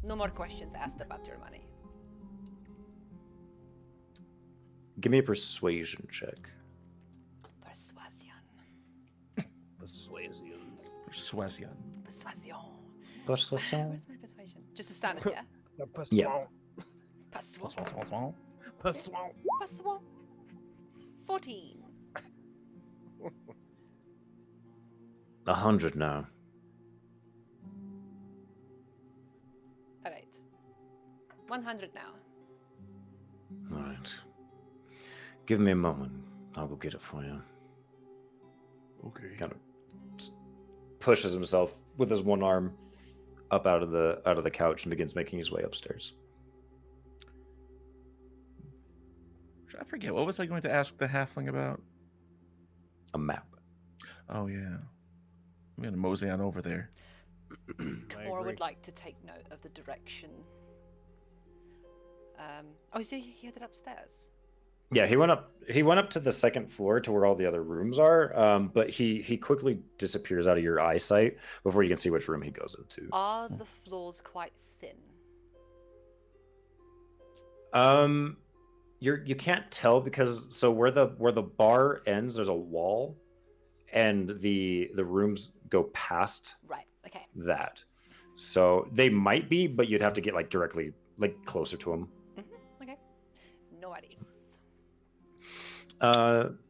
No more questions asked about your money. Give me a persuasion check. Persuasion. Persuasions. Persuasion. Persuasion. Persuasion. Where's my persuasion? Just a standard, yeah? Yeah. Persuasion. Persuasion. Persuasion. 14. 100 now. All right. 100 now. All right. Give me a moment. I'll go get it for you. Okay. Kind of pushes himself with his one arm up out of the couch and begins making his way upstairs. I forget, what was I going to ask the halfling about? A map. Oh yeah, I'm gonna mosey on over there. Kimura would like to take note of the direction. Oh, so he headed upstairs. Yeah, he went up to the second floor to where all the other rooms are. But he quickly disappears out of your eyesight before you can see which room he goes into. Are the floors quite thin? You can't tell because where the bar ends, there's a wall, and the rooms go past Right. Okay. that. So they might be, but you'd have to get directly closer to them. Okay. No worries.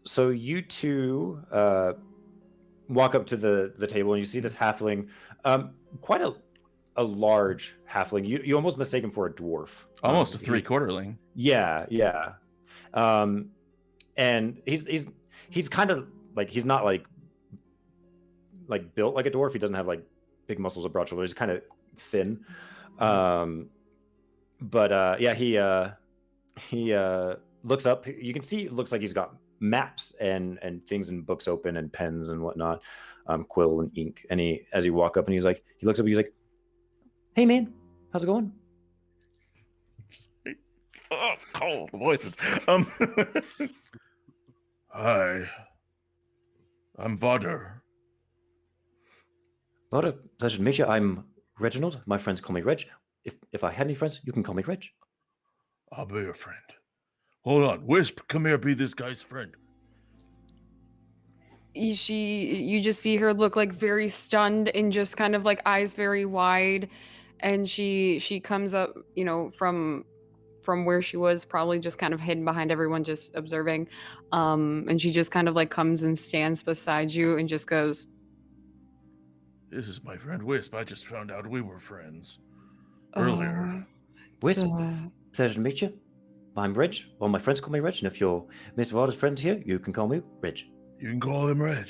So you two walk up to the table and you see this halfling, quite a large halfling. You almost mistake him for a dwarf. Almost a 3/4ling. Yeah. And he's kind of he's not built like a dwarf. He doesn't have big muscles or broad shoulders. He's kind of thin. But he looks up. You can see it looks like he's got maps and things and books open and pens and whatnot, quill and ink. And as he walk up and he looks up. He's like, "Hey man, how's it going?" Oh, cold voices. Hi. I'm Vodder. What a pleasure to meet you. I'm Reginald. My friends call me Reg. If I had any friends, you can call me Reg. I'll be your friend. Hold on. Wisp, come here, be this guy's friend. You just see her look very stunned and just kind of eyes very wide, and she comes up, from where she was, probably just kind of hidden behind everyone, just observing. And she just kind of comes and stands beside you and just goes, This is my friend Wisp. I just found out we were friends earlier. Wisp, pleasure to meet you. I'm Reg. Well, my friends call me Reg, and if you're Mr. Vodder's friend here, you can call me Reg. You can call him Reg.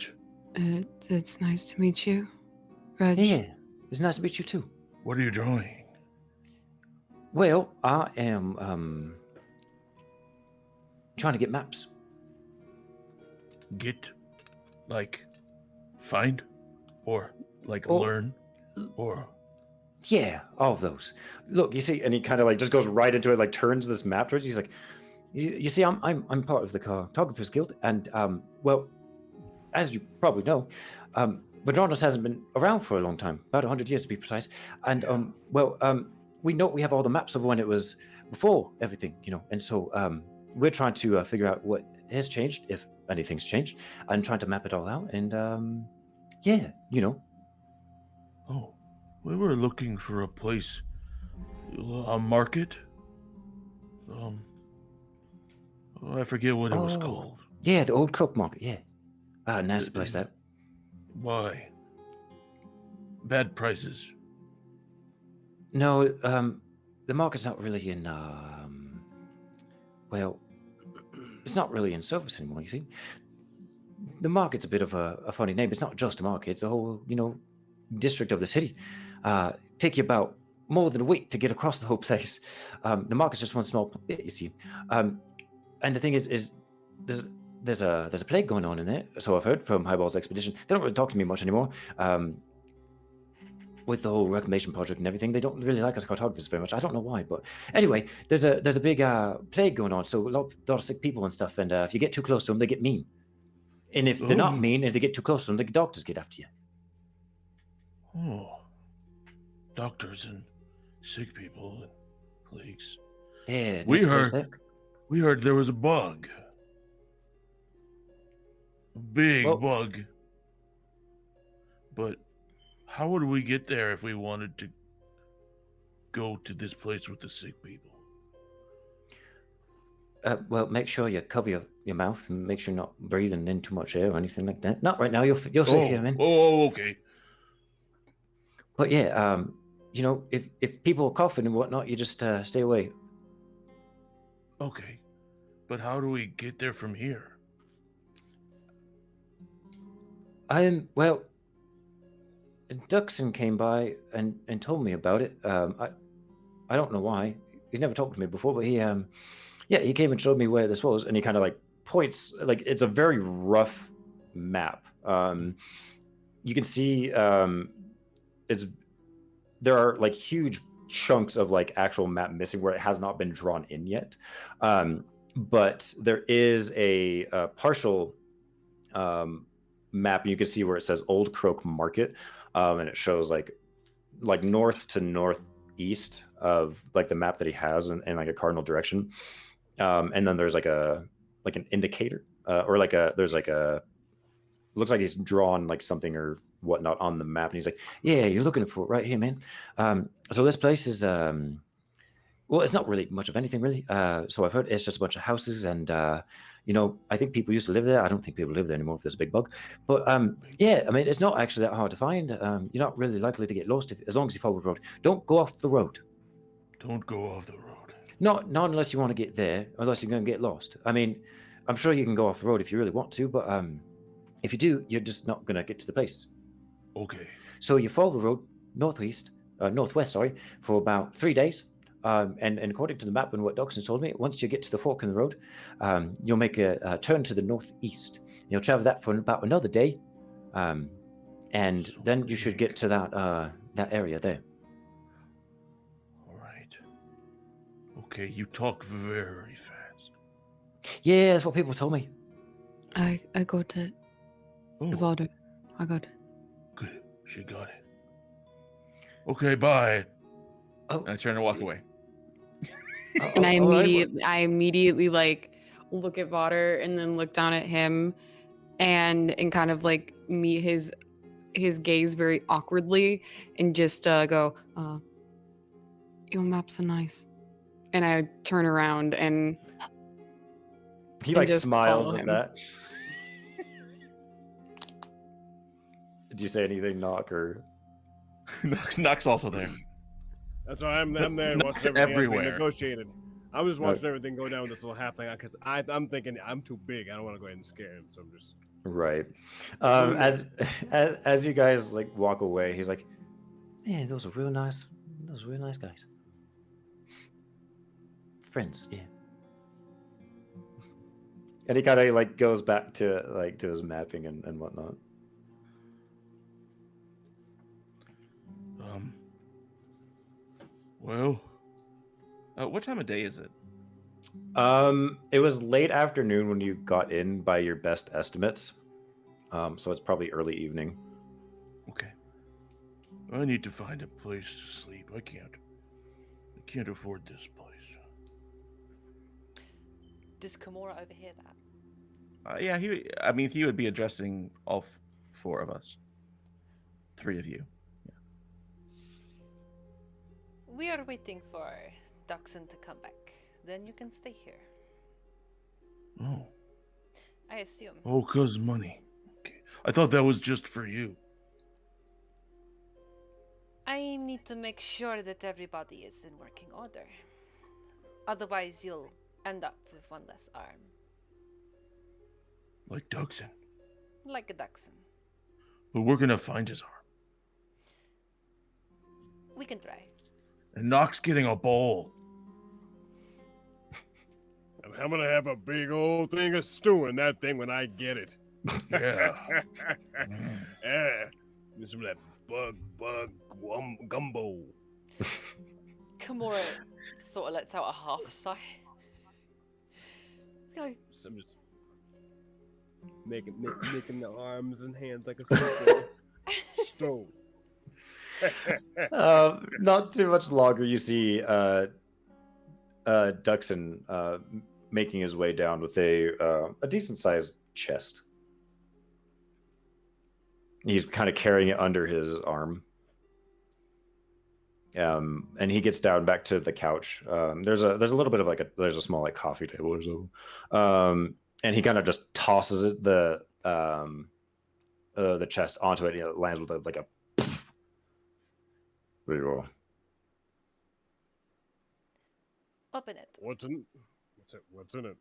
It's nice to meet you, Reg. Yeah, it's nice to meet you too. What are you drawing? Well, I am trying to get maps. Get, like, find, or like Oh. learn, or Yeah, all of those. Look, you see, and he kind of like just goes right into it, like turns this map towards you. He's like, you see, I'm part of the Cartographers Guild, and well, as you probably know, Vedranis hasn't been around for a long time, about 100 years to be precise. And we know we have all the maps of when it was before everything, and so we're trying to figure out what has changed, if anything's changed, and trying to map it all out. And yeah, Oh, we were looking for a place, a market. I forget what it was called. Yeah, the old Cook Market. Yeah, nasty place that. Why? Bad prices. No, the market's not really in. Well, it's not really in service anymore. You see, the market's a bit of a funny name. It's not just a market; it's a whole, district of the city. Take you about more than a week to get across the whole place. The market's just one small bit, you see. And the thing is there's a plague going on in there. So I've heard from Highball's expedition. They don't really talk to me much anymore. With the whole reclamation project and everything, they don't really like us cartographers very much. I don't know why, but anyway, there's a big plague going on. So a lot of sick people and stuff. And if you get too close to them, they get mean. And if they're not mean, if they get too close to them, the doctors get after you. Oh, doctors and sick people and plagues. Yeah, we heard there was a bug. A big bug. But how would we get there if we wanted to go to this place with the sick people? Well, make sure you cover your mouth and make sure you're not breathing in too much air or anything like that. Not right now. You're safe here, man. Oh, okay. But yeah, if people are coughing and whatnot, you just stay away. Okay, but how do we get there from here? Well, Duxon came by and told me about it. I don't know why. He never talked to me before, but he came and showed me where this was, and he kind of like points, like it's a very rough map. You can see there are like huge chunks of like actual map missing where it has not been drawn in yet. But there is a partial map, and you can see where it says Old Croak Market, and it shows like north to northeast of like the map that he has in like a cardinal direction. And then there's like an indicator, or there's like a, looks like he's drawn like something or whatnot on the map, and he's like, yeah, you're looking for it right here, man. So this place is well, it's not really much of anything really. So I've heard it's just a bunch of houses, and I think people used to live there. I don't think people live there anymore if there's a big bug. But yeah, I mean, it's not actually that hard to find. You're not really likely to get lost as long as you follow the road. Don't go off the road. Don't go off the road. Not unless you want to get there, unless you're going to get lost. I mean, I'm sure you can go off the road if you really want to, but if you do, you're just not going to get to the place. Okay. So you follow the road northwest, for about 3 days. And according to the map and what Doxon told me, once you get to the fork in the road, you'll make a turn to the northeast. You'll travel that for about another day, and so then you should get to that area there. All right. Okay, you talk very fast. Yeah, that's what people told me. I got it. The water. I got it. Good. She got it. Okay, bye. Oh. I turn and walk away. And I immediately like look at Vaughter and then look down at him and kind of like meet his gaze very awkwardly and just go, your maps are nice. And I turn around and he like smiles at that. Did you say anything, Knock, or Knock's also there? That's why I'm there watching everything negotiated. I'm just watching everything go down with this little halfling because I'm thinking I'm too big. I don't want to go ahead and scare him, so I'm just right. As you guys like walk away, he's like, "Man, those are real nice. Those are real nice guys." friends, yeah. And he kind of like goes back to like to his mapping and whatnot. Well, What time of day is it? It was late afternoon when you got in by your best estimates. So it's probably early evening. Okay. I need to find a place to sleep. I can't afford this place. Does Kimura overhear that? Yeah, he would be addressing all four of us. Three of you. We are waiting for Dachshund to come back. Then you can stay here. Oh. I assume. Oh, 'cause money. Okay. I thought that was just for you. I need to make sure that everybody is in working order. Otherwise, you'll end up with one less arm. Like Dugson. Like a dachshund. But we're gonna find his arm. We can try. And Nock's getting a bowl. And I'm gonna have a big old thing of stew in that thing when I get it. Yeah. Yeah. Some of that bug gumbo. Kimura sort of lets out a half sigh. Go. Some just making the arms and hands like a circle. Stove. Not too much longer. You see Duxon making his way down with a decent sized chest. He's kind of carrying it under his arm. And he gets down back to the couch. There's a little bit of there's a small like coffee table or so. And he kind of just tosses it the chest onto it. And it lands with like a. There you go. Open it. What's in it?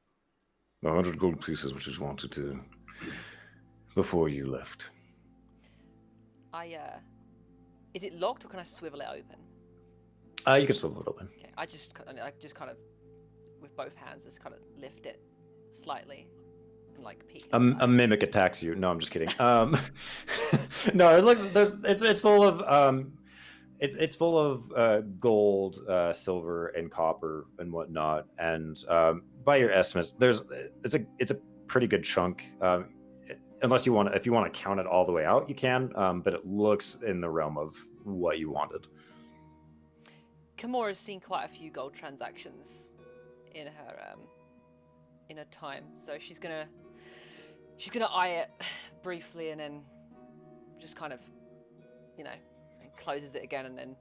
100 gold pieces, which is wanted to before you left. Is it locked or can I swivel it open? You can swivel it open. Okay, I just kind of, with both hands, just kind of lift it slightly and like peek. A mimic attacks you. No, I'm just kidding. No, it looks it's full of it's full of gold, silver, and copper and whatnot. And by your estimates, it's a pretty good chunk. Unless if you want to count it all the way out, you can. But it looks in the realm of what you wanted. Kimura's seen quite a few gold transactions in her time, so she's gonna eye it briefly and then just kind of, and closes it again and then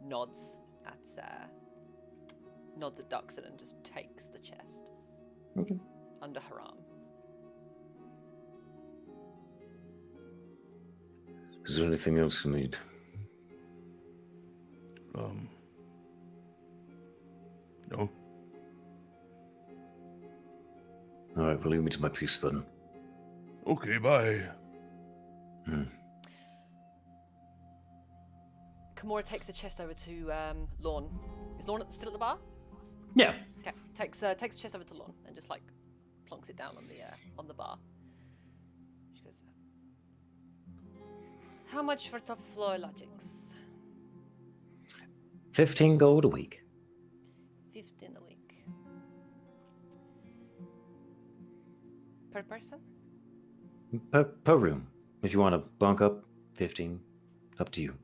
nods at Duxon and just takes the chest under her arm. Is there anything else you need? No. All right, well, leave me to my piece then. Okay, bye. Kimura takes the chest over to Lorne. Is Lorne still at the bar? Yeah. Okay. Takes the chest over to Lorne and just like plonks it down on the bar. She goes, "How much for top floor lodgings?" 15 gold a week. 15 a week. Per person? Per room. If you want to bunk up, 15. Up to you.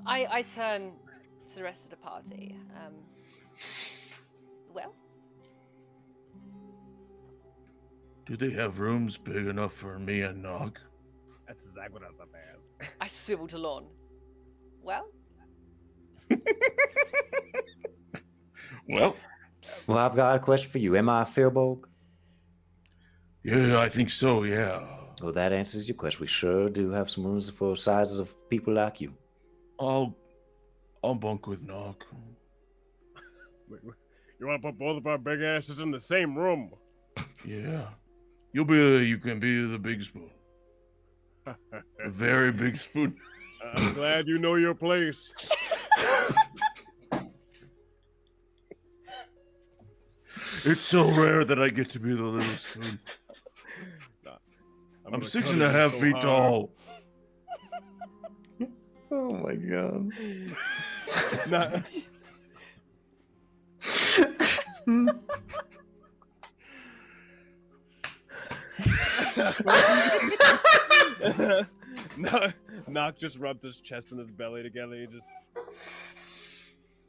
I turn to the rest of the party. Well? Do they have rooms big enough for me and Nog? That's exactly what I was about to ask. I swivel to Lorne. Well? Well, I've got a question for you. Am I a Firbolg? Yeah, I think so, yeah. Well, that answers your question. We sure do have some rooms for sizes of people like you. I'll bunk with Nog. You want to put both of our big asses in the same room? Yeah. You can be the big spoon. A very big spoon. I'm glad you know your place. It's so rare that I get to be the little spoon. I'm 6.5 feet tall. Oh my god. Knock just rubbed his chest and his belly together. He just.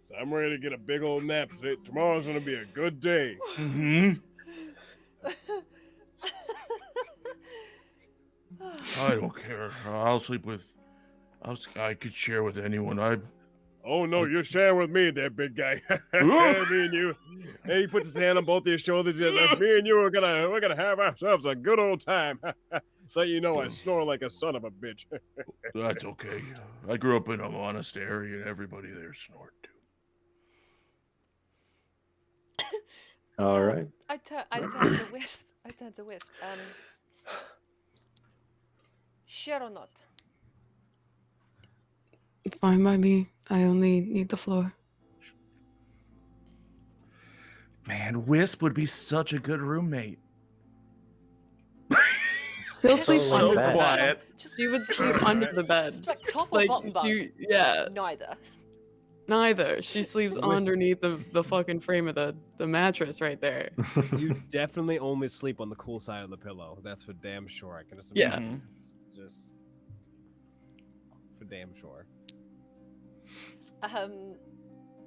So I'm ready to get a big old nap. Tomorrow's gonna be a good day. Mm-hmm. I don't care. I'll sleep with. I could share with anyone. Oh no, you're sharing with me there, big guy. Me and you. Hey, he puts his hand on both of your shoulders. He says, "Me and you are gonna have ourselves a good old time." So you know, I snore like a son of a bitch. That's okay. I grew up in a monastery, and everybody there snored too. All right. I turn to Wisp. Share or not? It's fine by me. I only need the floor. Man, Wisp would be such a good roommate. She'll Just sleep so under bad. the bed. Quiet. She would sleep under the bed. Like top or bottom bunk? Yeah, Neither. neither. She sleeps underneath the fucking frame of the mattress right there. You definitely only sleep on the cool side of the pillow. That's for damn sure. I can just Yeah. imagine. Just for damn sure.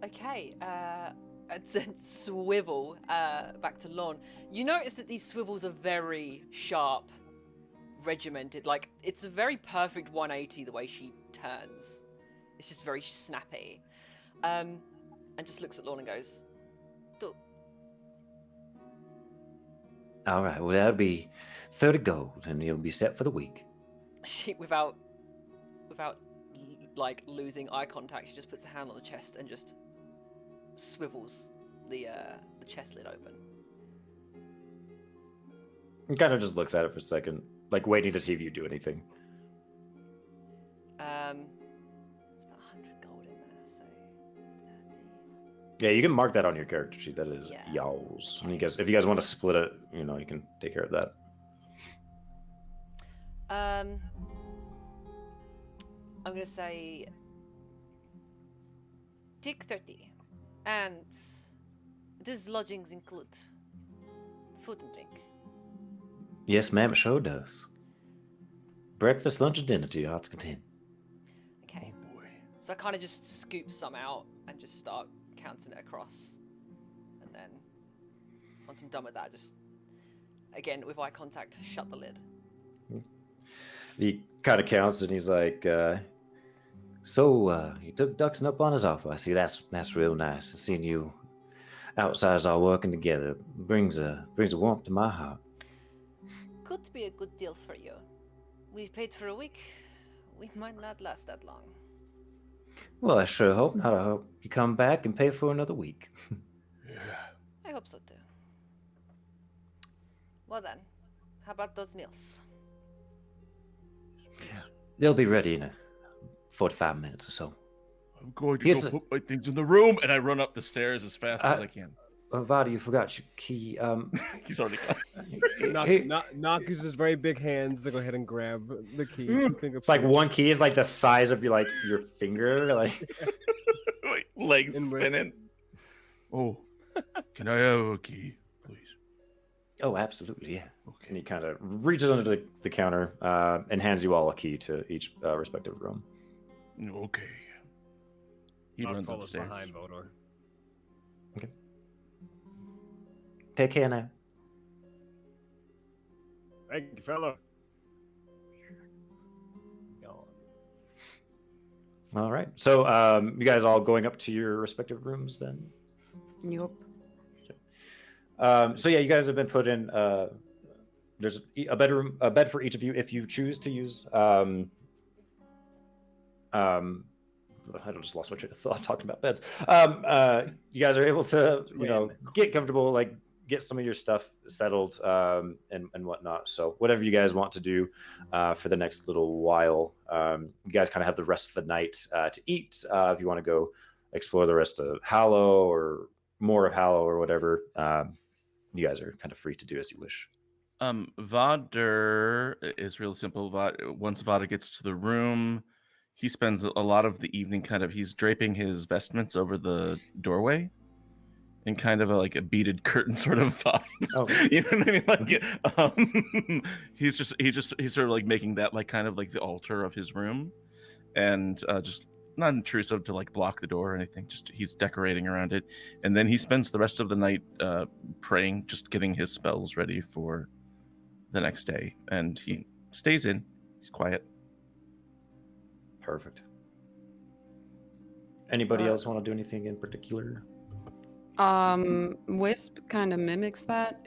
Okay. I'd send swivel back to Lon. You notice that these swivels are very sharp, regimented. Like, it's a very perfect 180 the way she turns. It's just very snappy. And just looks at Lon and goes, "Do." All right. Well, that'll be 30 gold, and you'll be set for the week. She, without like losing eye contact, she just puts a hand on the chest and just swivels the chest lid open. He kind of just looks at it for a second, like waiting to see if you do anything. It's about 100 gold in there, so 30. Yeah, you can mark that on your character sheet. That is Yeah. y'all's. And you guys, if you guys want to split it, you can take care of that. I'm gonna say take 30, and does lodgings include food and drink? Yes, ma'am, it sure does. Breakfast, lunch, and dinner to your heart's content. Okay. Oh boy. So I kind of just scoop some out and just start counting it across, and then once I'm done with that, just again with eye contact, shut the lid. He kind of counts and he's like, so you took Duxon up on his offer. I see that's real nice. Seeing you outsiders all working together brings a warmth to my heart. Could be a good deal for you. We've paid for a week. We might not last that long. Well, I sure hope not. I hope you come back and pay for another week. Yeah. I hope so too. Well then, how about those meals? They'll be ready in 45 minutes or so. I'm going to Here's go a- put my things in the room. And I run up the stairs as fast as I can. Vada, you forgot your key. He's already gone. Knock uses very big hands to go ahead and grab the key. It's like one key is like the size of your finger. Like Wait, legs And we're- spinning. Oh, can I have a key, please? oh, absolutely, yeah. And Okay. he kind of reaches under the counter and hands you all a key to each respective room. Okay. He Knock runs follows upstairs. behind Vodor. Take care now. Thank you, fella. All right. So you guys all going up to your respective rooms then? Yup. So yeah, you guys have been put in. There's a bed for each of you if you choose to use. I just lost my train of thought talking about beds. You guys are able to, get comfortable, like get some of your stuff settled and whatnot. So whatever you guys want to do for the next little while, you guys kind of have the rest of the night to eat. If you want to go explore the rest of Hallow or more of Hallow or whatever, you guys are kind of free to do as you wish. Vader is real simple. Once Vader gets to the room, he spends a lot of the evening he's draping his vestments over the doorway in kind of a beaded curtain sort of vibe. Oh. You know what I mean? He's sort of like making that kind of like the altar of his room, and just not intrusive to block the door or anything. Just he's decorating around it, and then he spends the rest of the night praying, just getting his spells ready for the next day, and he stays in. He's quiet. Perfect. Anybody else want to do anything in particular? Wisp kind of mimics that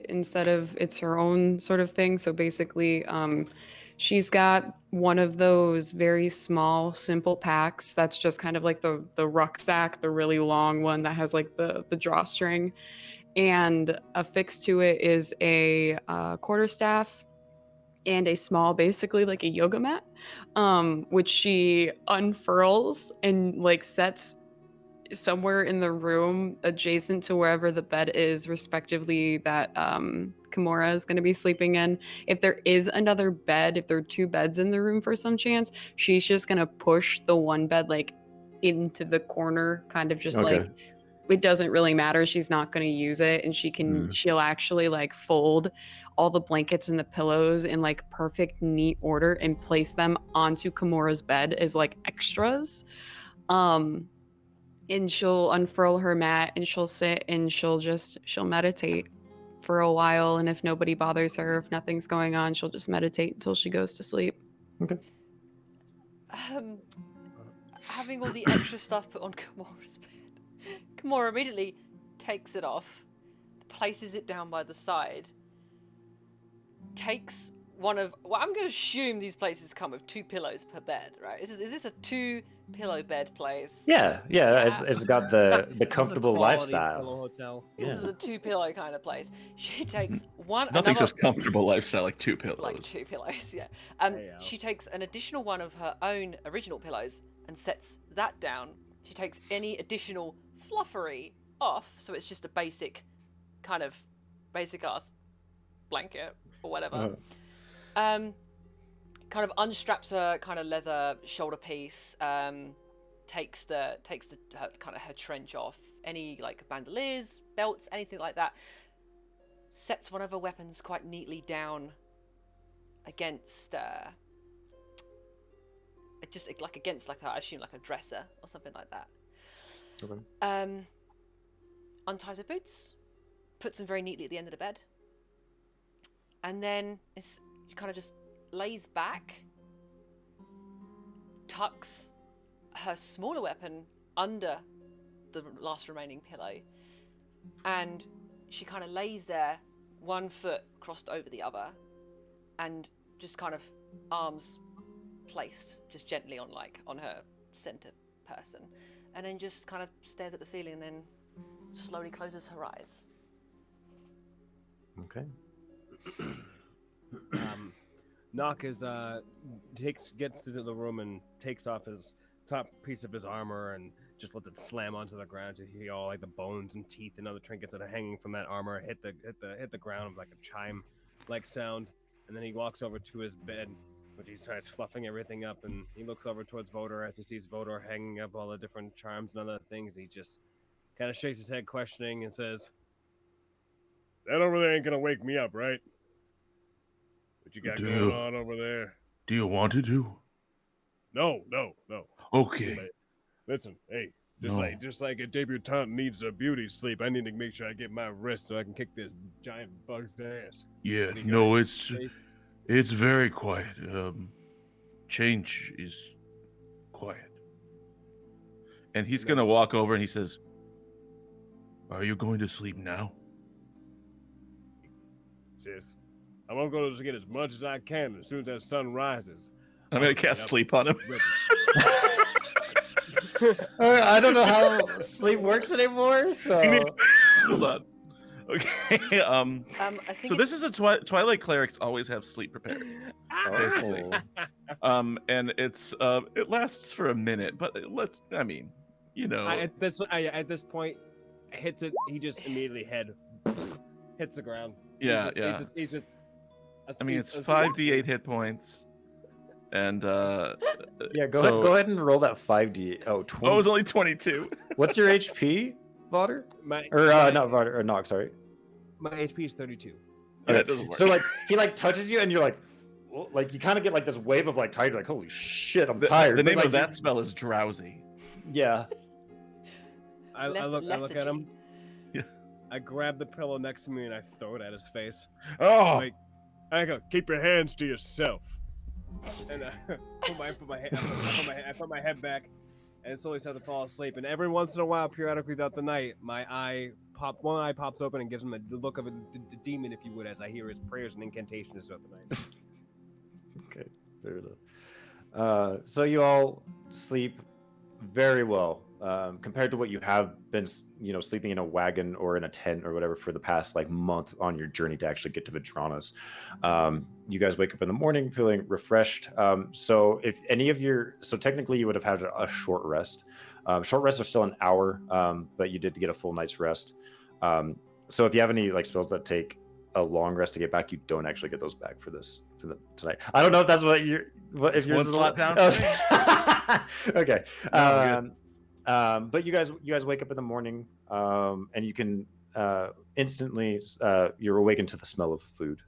instead of it's her own sort of thing. So basically, she's got one of those very small, simple packs that's just kind of like the rucksack, the really long one that has like the drawstring. And affixed to it is a quarterstaff and a small, basically like a yoga mat, which she unfurls and sets somewhere in the room adjacent to wherever the bed is, respectively, that Kimura is going to be sleeping in. If there is another bed, if there are two beds in the room for some chance, she's just going to push the one bed into the corner, kind of just it doesn't really matter. She's not going to use it, and she'll actually fold all the blankets and the pillows in perfect neat order and place them onto Kimura's bed as extras. And she'll unfurl her mat and she'll sit and she'll meditate for a while. And if nobody bothers her, if nothing's going on, she'll just meditate until she goes to sleep. Okay. Having all the extra stuff put on Kimura's bed, Kimura immediately takes it off, places it down by the side, takes one of... Well, I'm going to assume these places come with 2 pillows per bed, right? Is this a 2-pillow bed place? Yeah. It's got the comfortable lifestyle. Hotel. This is a 2-pillow kind of place. She takes one... Nothing says comfortable lifestyle like 2 pillows. Like 2 pillows, yeah. She takes an additional one of her own original pillows and sets that down. She takes any additional fluffery off, so it's just a basic ass blanket or whatever. Kind of unstraps her kind of leather shoulder piece, takes her trench off, any bandoliers, belts, anything like that, sets one of her weapons quite neatly down against I assume a dresser or something like that. Okay. Unties her boots, puts them very neatly at the end of the bed, and then she kind of just lays back, tucks her smaller weapon under the last remaining pillow, and she kind of lays there, one foot crossed over the other, and just kind of arms placed just gently on her center person, and then just kind of stares at the ceiling and then slowly closes her eyes. Okay. Nock gets into the room and takes off his top piece of his armor and just lets it slam onto the ground to hear all the bones and teeth and other trinkets that are hanging from that armor hit the ground with a chime sound. And then he walks over to his bed, which he starts fluffing everything up, and he looks over towards Vodor as he sees Vodor hanging up all the different charms and other things. He just kind of shakes his head questioning and says, "That over there ain't gonna wake me up, right? What you got going on over there? Do you want it to? No. Okay. Listen, hey, just like a debutante needs a beauty sleep, I need to make sure I get my rest so I can kick this giant bug's ass. Yeah, no, it's very quiet. Change is quiet. And he's gonna walk over and he says, "Are you going to sleep now?" Sis, I'm going to get as much as I can as soon as that sun rises. I'm gonna cast sleep on him. I don't know how sleep works anymore, so... Hold on. Okay. I think So this is a Twilight clerics always have sleep prepared, basically. And it's it lasts for a minute, but I mean, you know, at this point, hits it. He just immediately hits the ground. Yeah, He's just. I mean, it's 5d8 hit points, and yeah. Go ahead and roll that 5d. Oh, 20. Oh, it was only 22. What's your HP, Vodder? Not Vodder, or Nox, sorry. My HP is 32. Yeah, that doesn't work. So like he like touches you, and you're like, well, like you kind of get like this wave of like tired, like holy shit, I'm tired. The name like, of that spell is drowsy. Yeah. I look at him. Yeah. I grab the pillow next to me and I throw it at his face. Oh. Like, I go, keep your hands to yourself. And I put my head back and slowly start to fall asleep. And every once in a while, periodically throughout the night, one eye pops open and gives him a look of a demon, if you would, as I hear his prayers and incantations throughout the night. Okay, fair enough. So you all sleep very well compared to what you have been, sleeping in a wagon or in a tent or whatever for the past like month on your journey to actually get to Vedranis. You guys wake up in the morning feeling refreshed. So technically you would have had a short rest. Short rests are still an hour, but you did get a full night's rest. So if you have any like spells that take a long rest to get back, you don't actually get those back for tonight. I don't know if that's what if you're one slot down. Okay. But you guys wake up in the morning, and you can instantly you're awakened to the smell of food.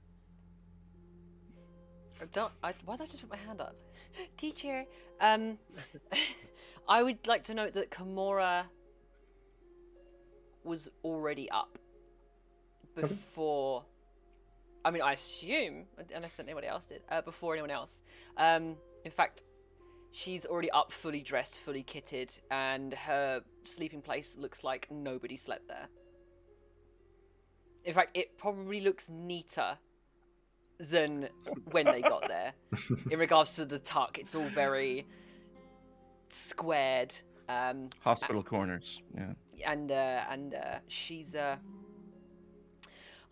Why did I just put my hand up? Teacher, I would like to note that Kimura was already up before. I mean, I assume, unless anybody else did, before anyone else. In fact, she's already up, fully dressed, fully kitted, and her sleeping place looks like nobody slept there. In fact, it probably looks neater than when they got there. In regards to the tuck, it's all very squared. Hospital corners, yeah. And she's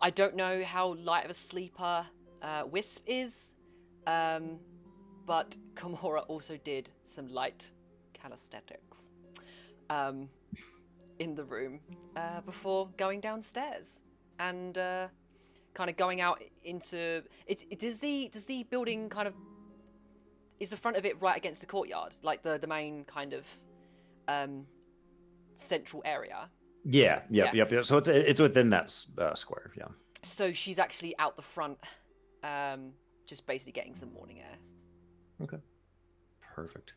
I don't know how light of a sleeper Wisp is, but Kimura also did some light calisthenics in the room before going downstairs and kind of going out into it. Does the building kind of, is the front of it right against the courtyard, like the main kind of central area? Yeah. So it's within that square. Yeah. So she's actually out the front, just basically getting some morning air. Okay. Perfect.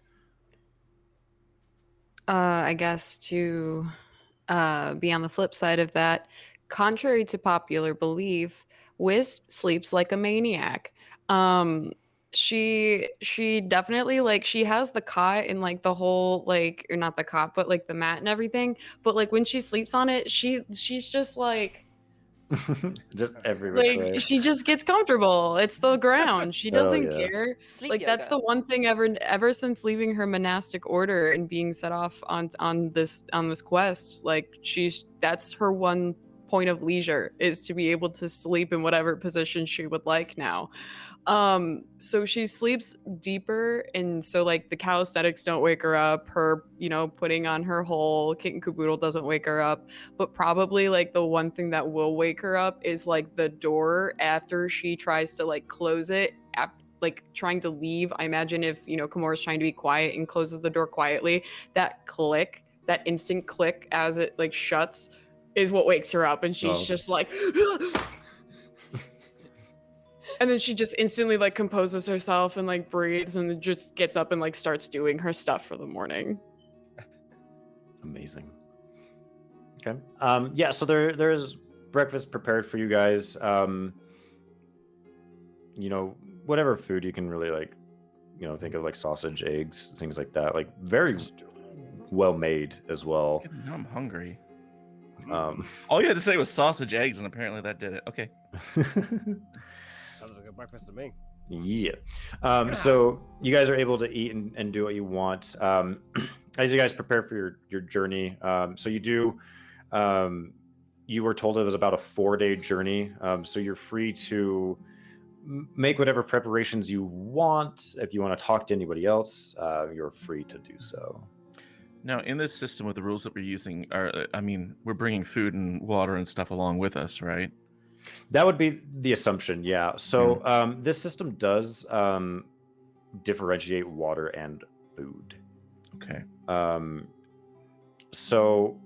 I guess to be on the flip side of that, contrary to popular belief, Wisp sleeps like a maniac. She definitely, like, she has the cot and like the whole, like, or not the cot, but like the mat and everything. But like when she sleeps on it, she's just like just everywhere. Like she just gets comfortable. It's the ground. She doesn't care. Sleep like yoga. That's the one thing ever since leaving her monastic order and being set off on this quest. Like that's her one point of leisure, is to be able to sleep in whatever position she would like now. So she sleeps deeper, and so like the calisthenics don't wake her up. Her, putting on her whole kit and caboodle doesn't wake her up. But probably like the one thing that will wake her up is like the door after she tries to like close it, like trying to leave. I imagine if Kimura's trying to be quiet and closes the door quietly, that instant click as it like shuts is what wakes her up, and she's just like and then she just instantly like composes herself and like breathes and just gets up and like starts doing her stuff for the morning. Amazing. Okay. Yeah, so there's breakfast prepared for you guys. Whatever food you can really like, think of, like sausage, eggs, things like that. Like very well made as well. Now I'm hungry. All you had to say was sausage, eggs, and apparently that did it. Okay. Sounds like a breakfast to me. Yeah. So you guys are able to eat and do what you want. As you guys prepare for your journey, so you do you were told it was about a 4-day journey, so you're free to make whatever preparations you want. If you want to talk to anybody else, you're free to do so. Now, in this system with the rules that we're using, we're bringing food and water and stuff along with us, right? That would be the assumption, yeah. So this system does differentiate water and food. Okay. So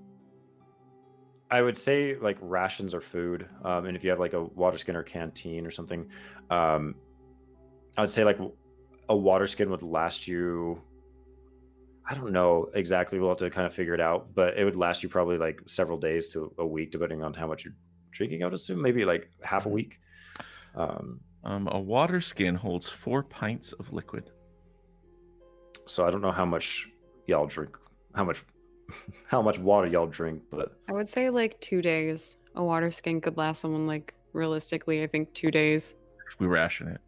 I would say like rations or food, and if you have like a water skin or canteen or something, I would say like a water skin would last you, I don't know exactly, we'll have to kind of figure it out, but it would last you probably like several days to a week, depending on how much you're drinking, I would assume, maybe like half a week. A water skin holds 4 pints of liquid. So I don't know how much y'all drink, how much water y'all drink, but I would say like 2 days. A water skin could last someone like realistically, I think 2 days. We ration it.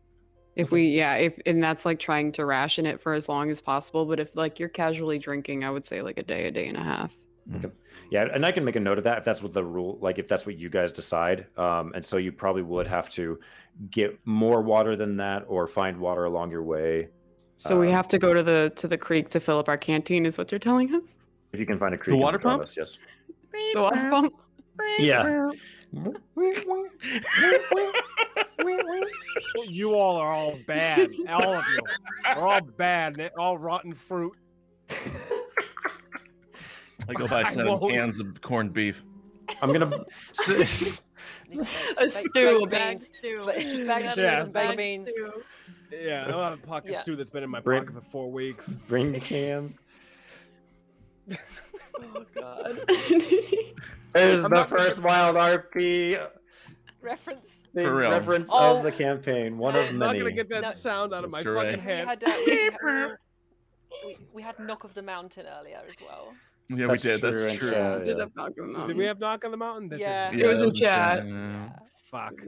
And that's like trying to ration it for as long as possible. But if like you're casually drinking, I would say like a day and a half. Okay. Yeah, and I can make a note of that if that's what the rule, like if that's what you guys decide. And so you probably would have to get more water than that, or find water along your way. So we have to go to the creek to fill up our canteen, is what you're telling us? If you can find a creek, the water pump. Yes. The water pump. Yeah. You all are all bad. All of you are all bad. All rotten fruit. I go buy 7 cans of corned beef. I'm gonna A stew, a bag stew. Bag of Yeah. and baked beans. Yeah, I don't have a pocket Yeah. stew that's been in my Bring- pocket for 4 weeks. bring the cans. Oh god. There's I'm the not gonna first wild RP Reference. For real. reference Oh. of the campaign. One No, of I'm many. not gonna get that No. sound out of my Mr. Ray. fucking head. We had Knock of the Mountain earlier as well. Yeah, That's we did. true, That's and true. yeah. Did have Knock on the Did Mountain. we have Knock on the Mountain? That Yeah. didn't- It was in that chat. Yeah. Fuck.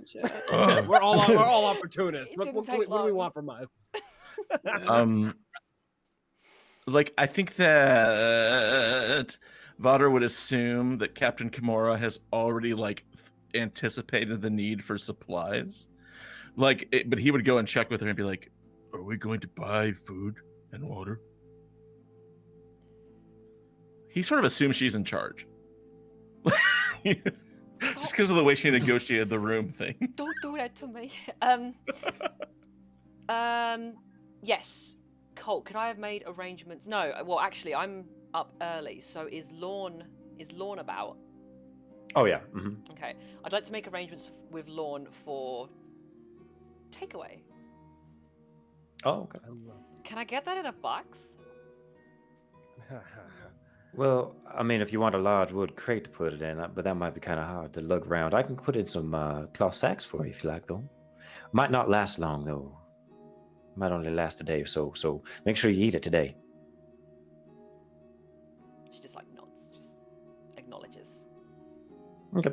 Ugh. We're all opportunists. It What, didn't what, take what do we long. want from us? Like I think that Vadr would assume that Captain Kimura has already like anticipated the need for supplies. But he would go and check with her and be like, Are we going to buy food and water? he sort of assumes she's in charge. Just because of the way she negotiated the room thing. Don't do that to me. Yes. Colt, could I have made arrangements? No. Well, actually, I'm up early. So is Lorne about? Oh yeah. Hmm. Okay. I'd like to make arrangements with Lorne for takeaway. Oh, okay. Can I get that in a box? Well, I mean, if you want a large wood crate to put it in, but that might be kind of hard to lug around. I can put in some cloth sacks for you if you like, though. Might not last long, though. Might only last a day or so. So make sure you eat it today. She just like nods, just acknowledges. Okay.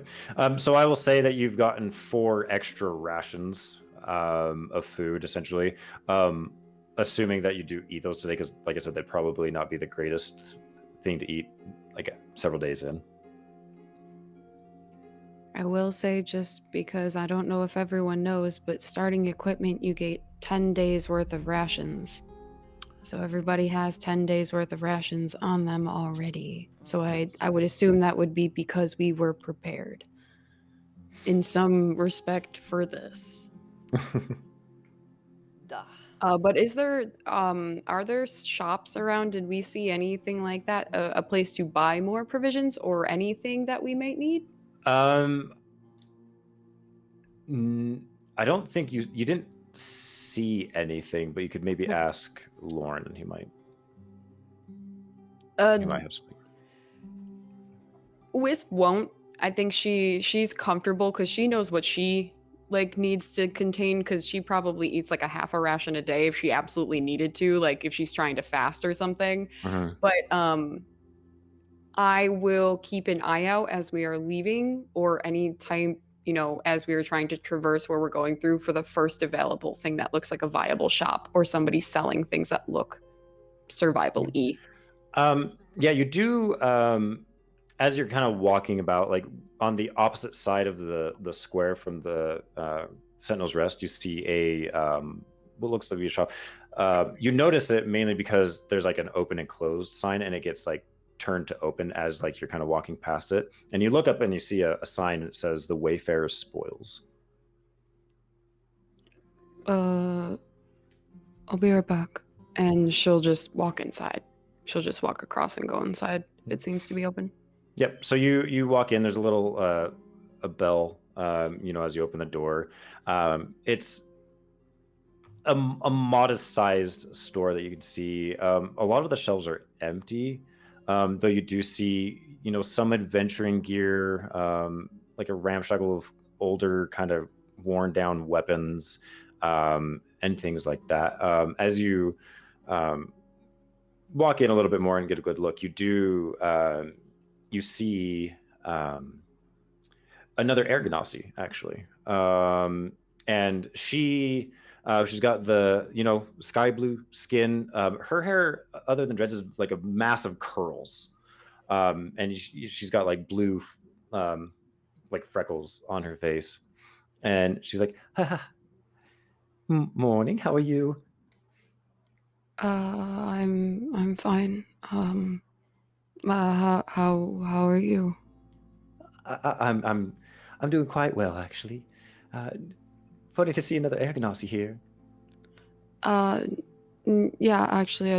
So I will say that you've gotten 4 extra rations of food, essentially. Assuming that you do eat those today, because, like I said, they'd probably not be the greatest thing to eat like several days in. I will say, just because I don't know if everyone knows, but starting equipment, you get 10 days worth of rations. So everybody has 10 days worth of rations on them already. So I would assume that would be because we were prepared in some respect for this. Duh. But are there shops around? Did we see anything like that? A place to buy more provisions or anything that we might need? I don't think you didn't see anything, but you could maybe ask Lauren, and he might have something. Wisp won't. I think she's comfortable because she knows what she needs to contain, because she probably eats like a half a ration a day if she absolutely needed to, like if she's trying to fast or something. Mm-hmm. But I will keep an eye out as we are leaving, or any time, as we are trying to traverse where we're going through, for the first available thing that looks like a viable shop or somebody selling things that look survival-y. Yeah, you do as you're kind of walking about, like on the opposite side of the square from the Sentinel's Rest, you see a what looks like a shop. You notice it mainly because there's like an open and closed sign, and it gets like turned to open as like you're kind of walking past it. And you look up and you see a sign that says "The Wayfarer's Spoils." I'll be right back. And she'll just walk inside. She'll just walk across and go inside. It seems to be open. Yep. So you walk in. There's a little a bell. As you open the door, it's a modest-sized store that you can see. A lot of the shelves are empty, though you do see some adventuring gear, like a ramshackle of older, kind of worn-down weapons, and things like that. As you walk in a little bit more and get a good look, you see another Air Ganassi, actually, and she's got the sky blue skin. Her hair, other than dreads, is like a mass of curls, and she's got like blue, like freckles on her face, and she's like, "Haha, morning. How are you?" I'm fine. How are you? I'm doing quite well, actually. Funny to see another Air Ganassi here. Yeah, actually,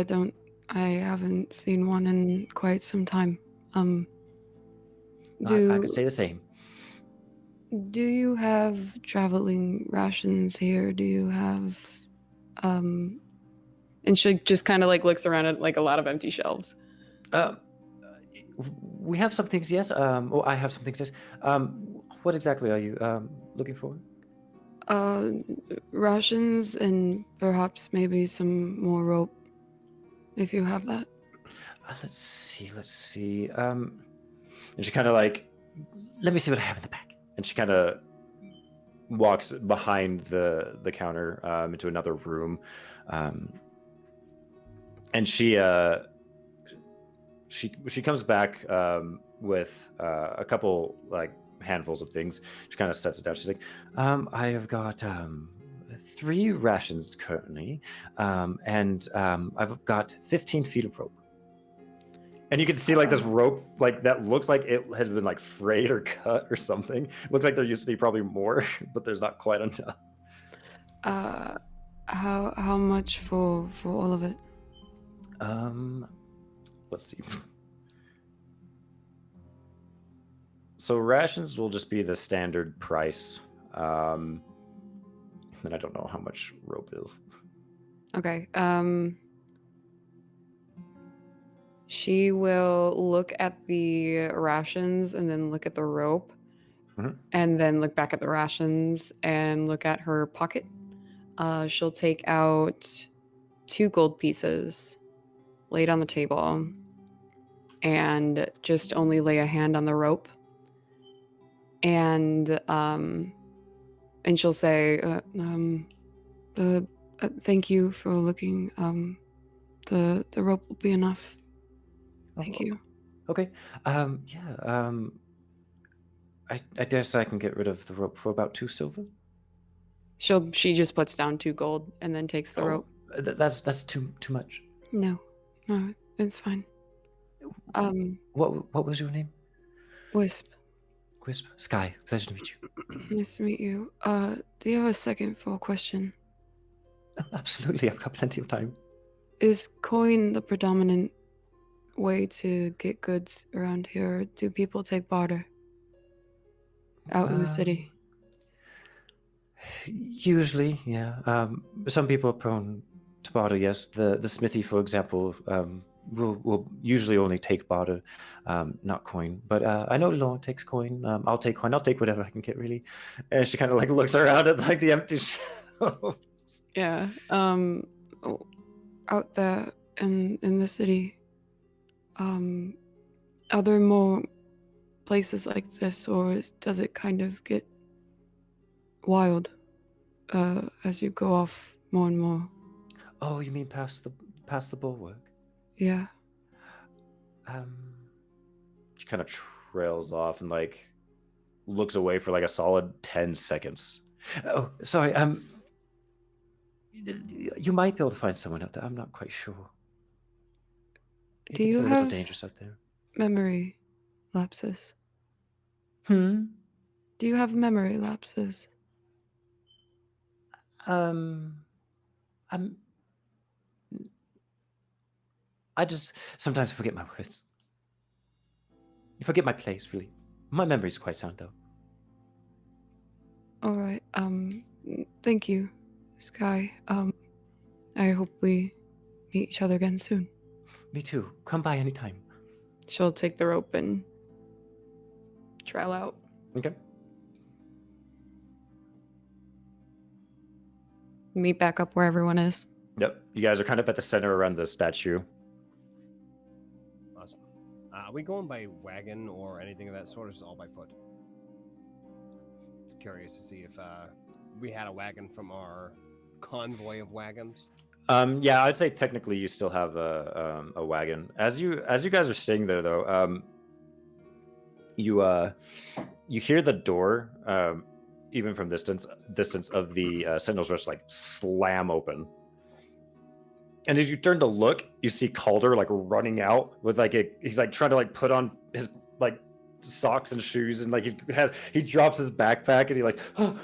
I haven't seen one in quite some time. I could say the same. Do you have traveling rations here? Do you have, and she just kind of like looks around at like a lot of empty shelves. We have some things, yes. I have some things, yes. What exactly are you looking for? Rations and perhaps maybe some more rope, if you have that. Let's see. And she kind of like, let me see what I have in the back. And she kind of walks behind the counter into another room, and she comes back with a couple like handfuls of things. She kind of sets it down. She's like, I have got 3 rations currently, and I've got 15 feet of rope. And you can see like this rope, like that looks like it has been like frayed or cut or something. Looks like there used to be probably more, but there's not quite enough. How much for all of it? Let's see. So rations will just be the standard price. And I don't know how much rope is. Okay. She will look at the rations and then look at the rope, and then look back at the rations and look at her pocket. She'll take out 2 gold pieces, lay it on the table, and just only lay a hand on the rope. And she'll say, thank you for looking. The rope will be enough. Thank you. Okay. Yeah. I dare say I can get rid of the rope for about 2 silver. She just puts down 2 gold and then takes the rope. That's too much. No, it's fine. What was your name? Wisp. Wisp. Sky. Pleasure to meet you. Nice to meet you. Do you have a second for a question? Absolutely. I've got plenty of time. Is coin the predominant way to get goods around here? Or do people take barter out in the city? Usually, yeah. Some people are prone to barter, yes. The smithy, for example, will usually only take barter, not coin. But I know Law takes coin. I'll take coin. I'll take whatever I can get, really. And she kind of like looks around at like the empty shelves. Yeah. Out there in the city, are there more places like this, or does it kind of get wild as you go off more and more? Oh, you mean past the bulwark? Yeah. She kind of trails off and like looks away for like a solid 10 seconds. Oh, sorry. You might be able to find someone out there. I'm not quite sure. Do It's you a little have dangerous out there. memory lapses? Hmm. Do you have memory lapses? I'm. I just sometimes forget my words. I forget my place, really. My memory's quite sound, though. All right. Thank you, Sky. I hope we meet each other again soon. Me too. Come by anytime. She'll take the rope and trail out. Okay. Meet back up where everyone is. Yep. You guys are kind of at the center around the statue. Awesome. Are we going by wagon or anything of that sort, or just all by foot? Just curious to see if we had a wagon from our convoy of wagons. Yeah, I'd say technically you still have a wagon. As you guys are staying there, though, you hear the door, even from distance of the Sentinel's Rest, like slam open. And as you turn to look, you see Calder like running out with like he's like trying to like put on his like socks and shoes, and like he drops his backpack and he like and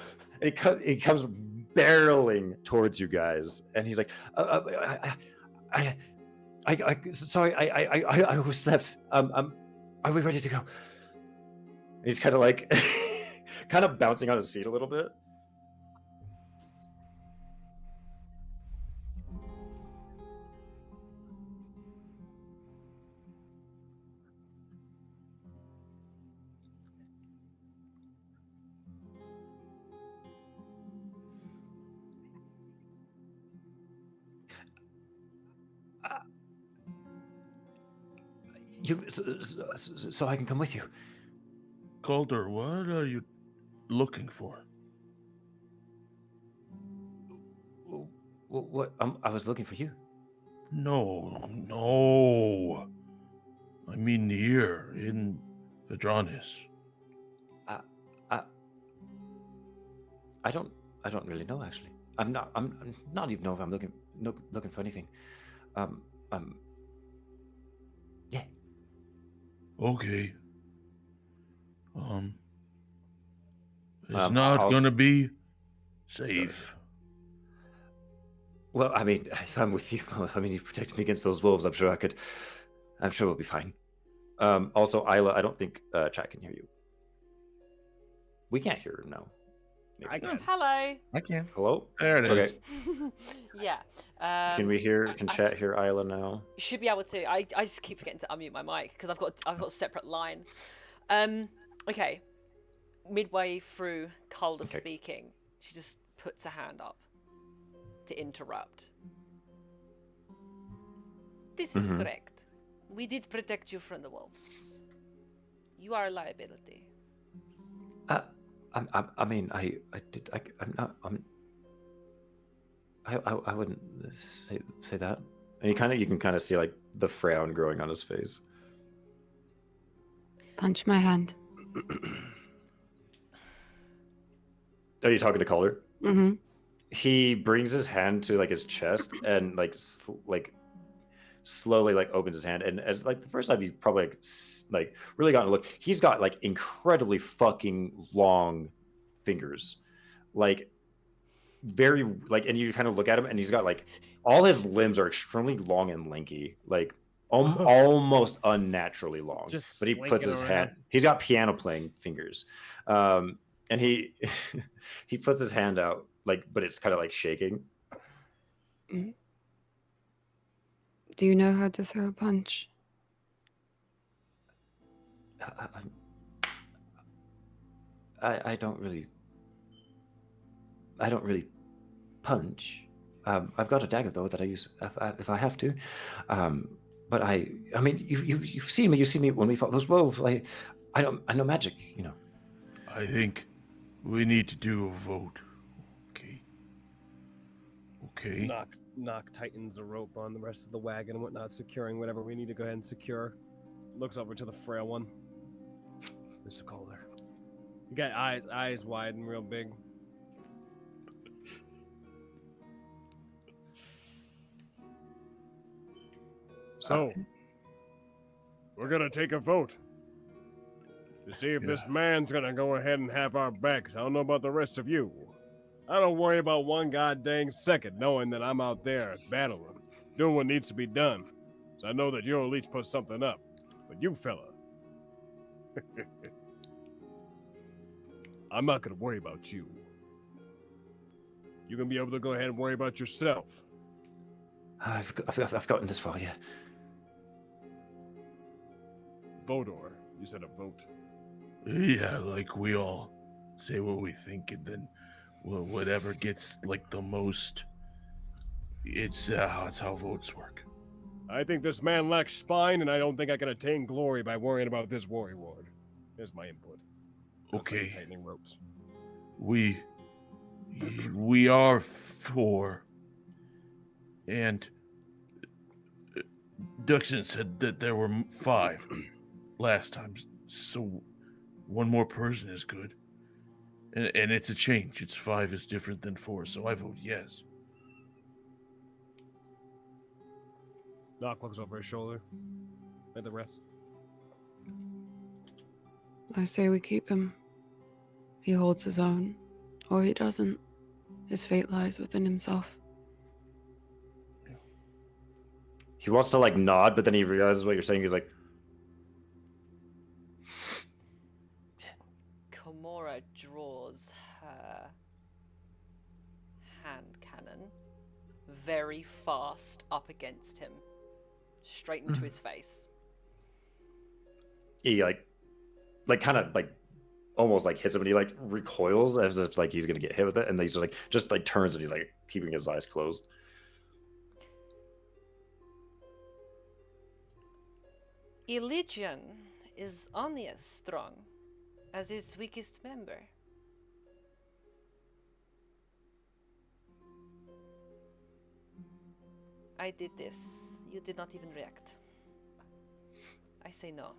he comes barreling towards you guys, and he's like, sorry, I overslept. Are we ready to go? And he's kind of like kind of bouncing on his feet a little bit. So I can come with you. Calder, what are you looking for? What? I was looking for you. No. I mean here in Vedranis. I don't really know, actually. I'm not even know if I'm looking for anything. Yeah. Okay. It's not gonna be safe. Well, I mean, if I'm with you, I mean, you protect me against those wolves. I'm sure we'll be fine. Also, Isla, I don't think chat can hear you. We can't hear her now. I can. Hello. I can. Hello? There it is. Yeah. Can chat hear Isla now? Should be able to. I just keep forgetting to unmute my mic because I've got a separate line. Okay. Midway through Calder speaking, she just puts a hand up to interrupt. This is correct. We did protect you from the wolves. You are a liability. I mean, I wouldn't say that. And you can kind of see like the frown growing on his face. Punch my hand. Are you talking to Calder? Mm-hmm. He brings his hand to like his chest and like slowly like opens his hand, and as like the first time you probably like really got a look, he's got like incredibly fucking long fingers, like very like, and you kind of look at him and he's got like all his limbs are extremely long and lanky, like almost unnaturally long. Just but he puts his around. hand, he's got piano playing fingers, and he he puts his hand out like, but it's kind of like shaking. Do you know how to throw a punch? I don't really punch. I've got a dagger though that I use if I have to. But I mean, you've seen me. You've seen me when we fought those wolves. I know magic. You know. I think we need to do a vote. Okay. Knock tightens the rope on the rest of the wagon and whatnot, securing whatever we need to go ahead and secure. Looks over to the frail one. Mr. Calder. You got eyes wide and real big. So, we're gonna take a vote to see if this man's gonna go ahead and have our backs. I don't know about the rest of you. I don't worry about one goddamn second knowing that I'm out there battling, doing what needs to be done. So I know that you'll at least put something up. But you fella, I'm not gonna worry about you. You're gonna be able to go ahead and worry about yourself. I've gotten this far, yeah. Vodor, you said a vote. Yeah, like we all say what we think, and then whatever gets like the most. It's how votes work. I think this man lacks spine, and I don't think I can attain glory by worrying about this worry ward. Here's my input. Okay. Tightening ropes. We are 4, and Duxon said that there were 5 last time, so one more person is good. And it's a change. It's 5 is different than 4, so I vote yes. Doc looks over his shoulder at the rest. I say we keep him. He holds his own, or he doesn't. His fate lies within himself. He wants to like nod, but then he realizes what you're saying. He's like, Kimura draws her hand cannon very fast up against him, straight into his face. he like kind of like almost like hits him, and he like recoils as if like he's gonna get hit with it, and then he's just like turns, and he's like keeping his eyes closed. Elysian is only as strong as his weakest member. I did this. You did not even react. I say no.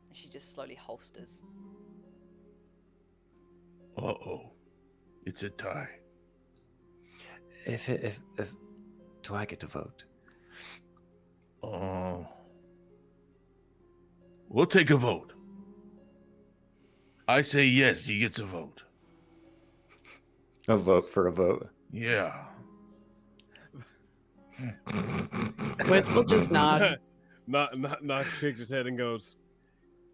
And she just slowly holsters. Uh-oh. It's a tie. If do I get to vote? We'll take a vote. I say yes, he gets a vote. A vote for a vote. Yeah. Wisp will just nod. Knock shakes his head and goes,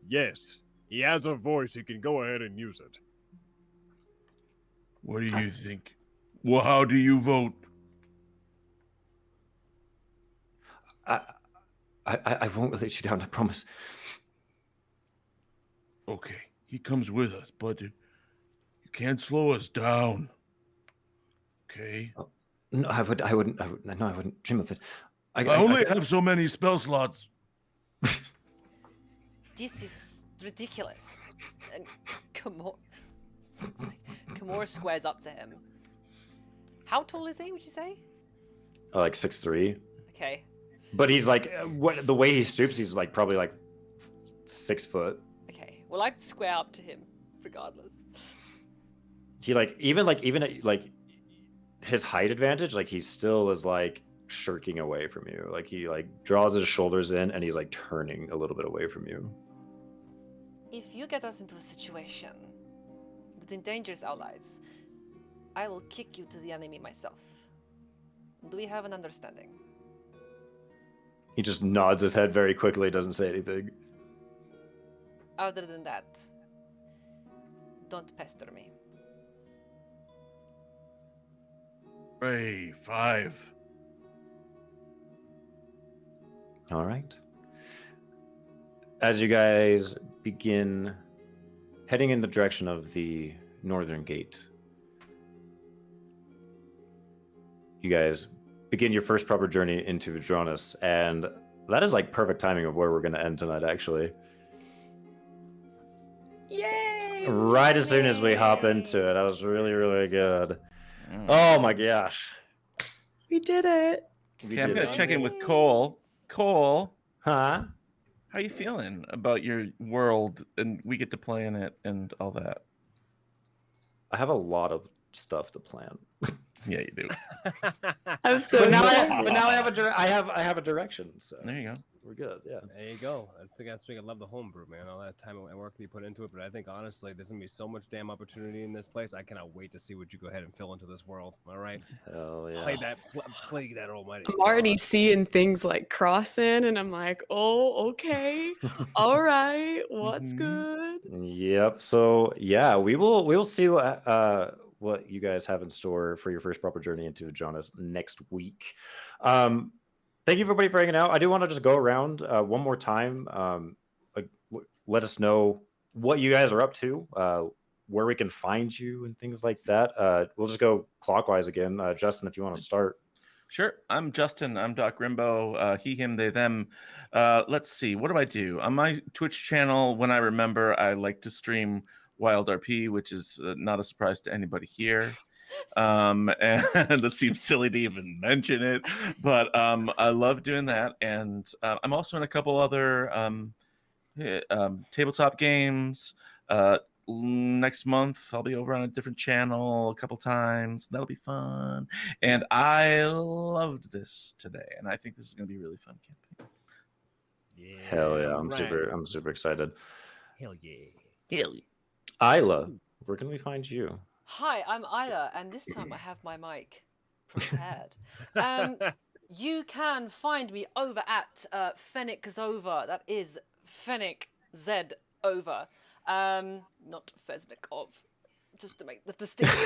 yes, he has a voice. He can go ahead and use it. What do you think? Well, how do you vote? I won't let you down, I promise. Okay, he comes with us, but you can't slow us down. Okay? No, I wouldn't dream of it. I only have so many spell slots. This is ridiculous. And Kimura squares up to him. How tall is he, would you say? Like 6'3". Okay. But he's like, the way he stoops, he's like probably like 6 foot. Okay. Well, I'd square up to him, regardless. He even his height advantage, like he still is like shirking away from you. Like he like draws his shoulders in, and he's like turning a little bit away from you. If you get us into a situation that endangers our lives, I will kick you to the enemy myself. Do we have an understanding? He just nods his head very quickly, doesn't say anything. Other than that, don't pester me. Ray, 5. All right. As you guys begin heading in the direction of the northern gate, you guys begin your first proper journey into Vedranis, and that is like perfect timing of where we're going to end tonight, actually. Yay! Right as soon as we hop into it. That was really, really good. Oh my gosh. We did it. Okay, I'm going to check in with Cole. Cole, Huh? How you feeling about your world, and we get to play in it and all that? I have a lot of stuff to plan. Yeah, you do. I'm so But now, excited. I have a direction. So There you go. we're good. Yeah. There you go. I think I love the homebrew, man. All that time and work that you put into it. But I think honestly, there's gonna be so much damn opportunity in this place. I cannot wait to see what you go ahead and fill into this world. All right, Hell yeah. play that almighty. I'm already seeing things like crossing, and I'm like, oh, okay, all right, what's good? Yep. So yeah, we'll see what you guys have in store for your first proper journey into Vedranis next week. Thank you everybody for hanging out. I do want to just go around one more time. Let us know what you guys are up to, where we can find you, and things like that. We'll just go clockwise again. Justin, if you want to start. Sure. I'm Justin. I'm Doc Rimbo. He, him, they, them. Let's see. What do I do? On my Twitch channel, when I remember, I like to stream Wild RP, which is not a surprise to anybody here. And it seems silly to even mention it, but I love doing that. And I'm also in a couple other tabletop games. Next month I'll be over on a different channel a couple times. That'll be fun. And I loved this today, and I think this is going to be a really fun campaign. Yeah, Hell yeah, I'm right. super excited. Hell yeah. Hell yeah. Isla, where can we find you? Hi, I'm Isla, and this time I have my mic prepared. You can find me over at Fennec Zova. That is Fennec Z over. Not Fesnikov, just to make the distinction.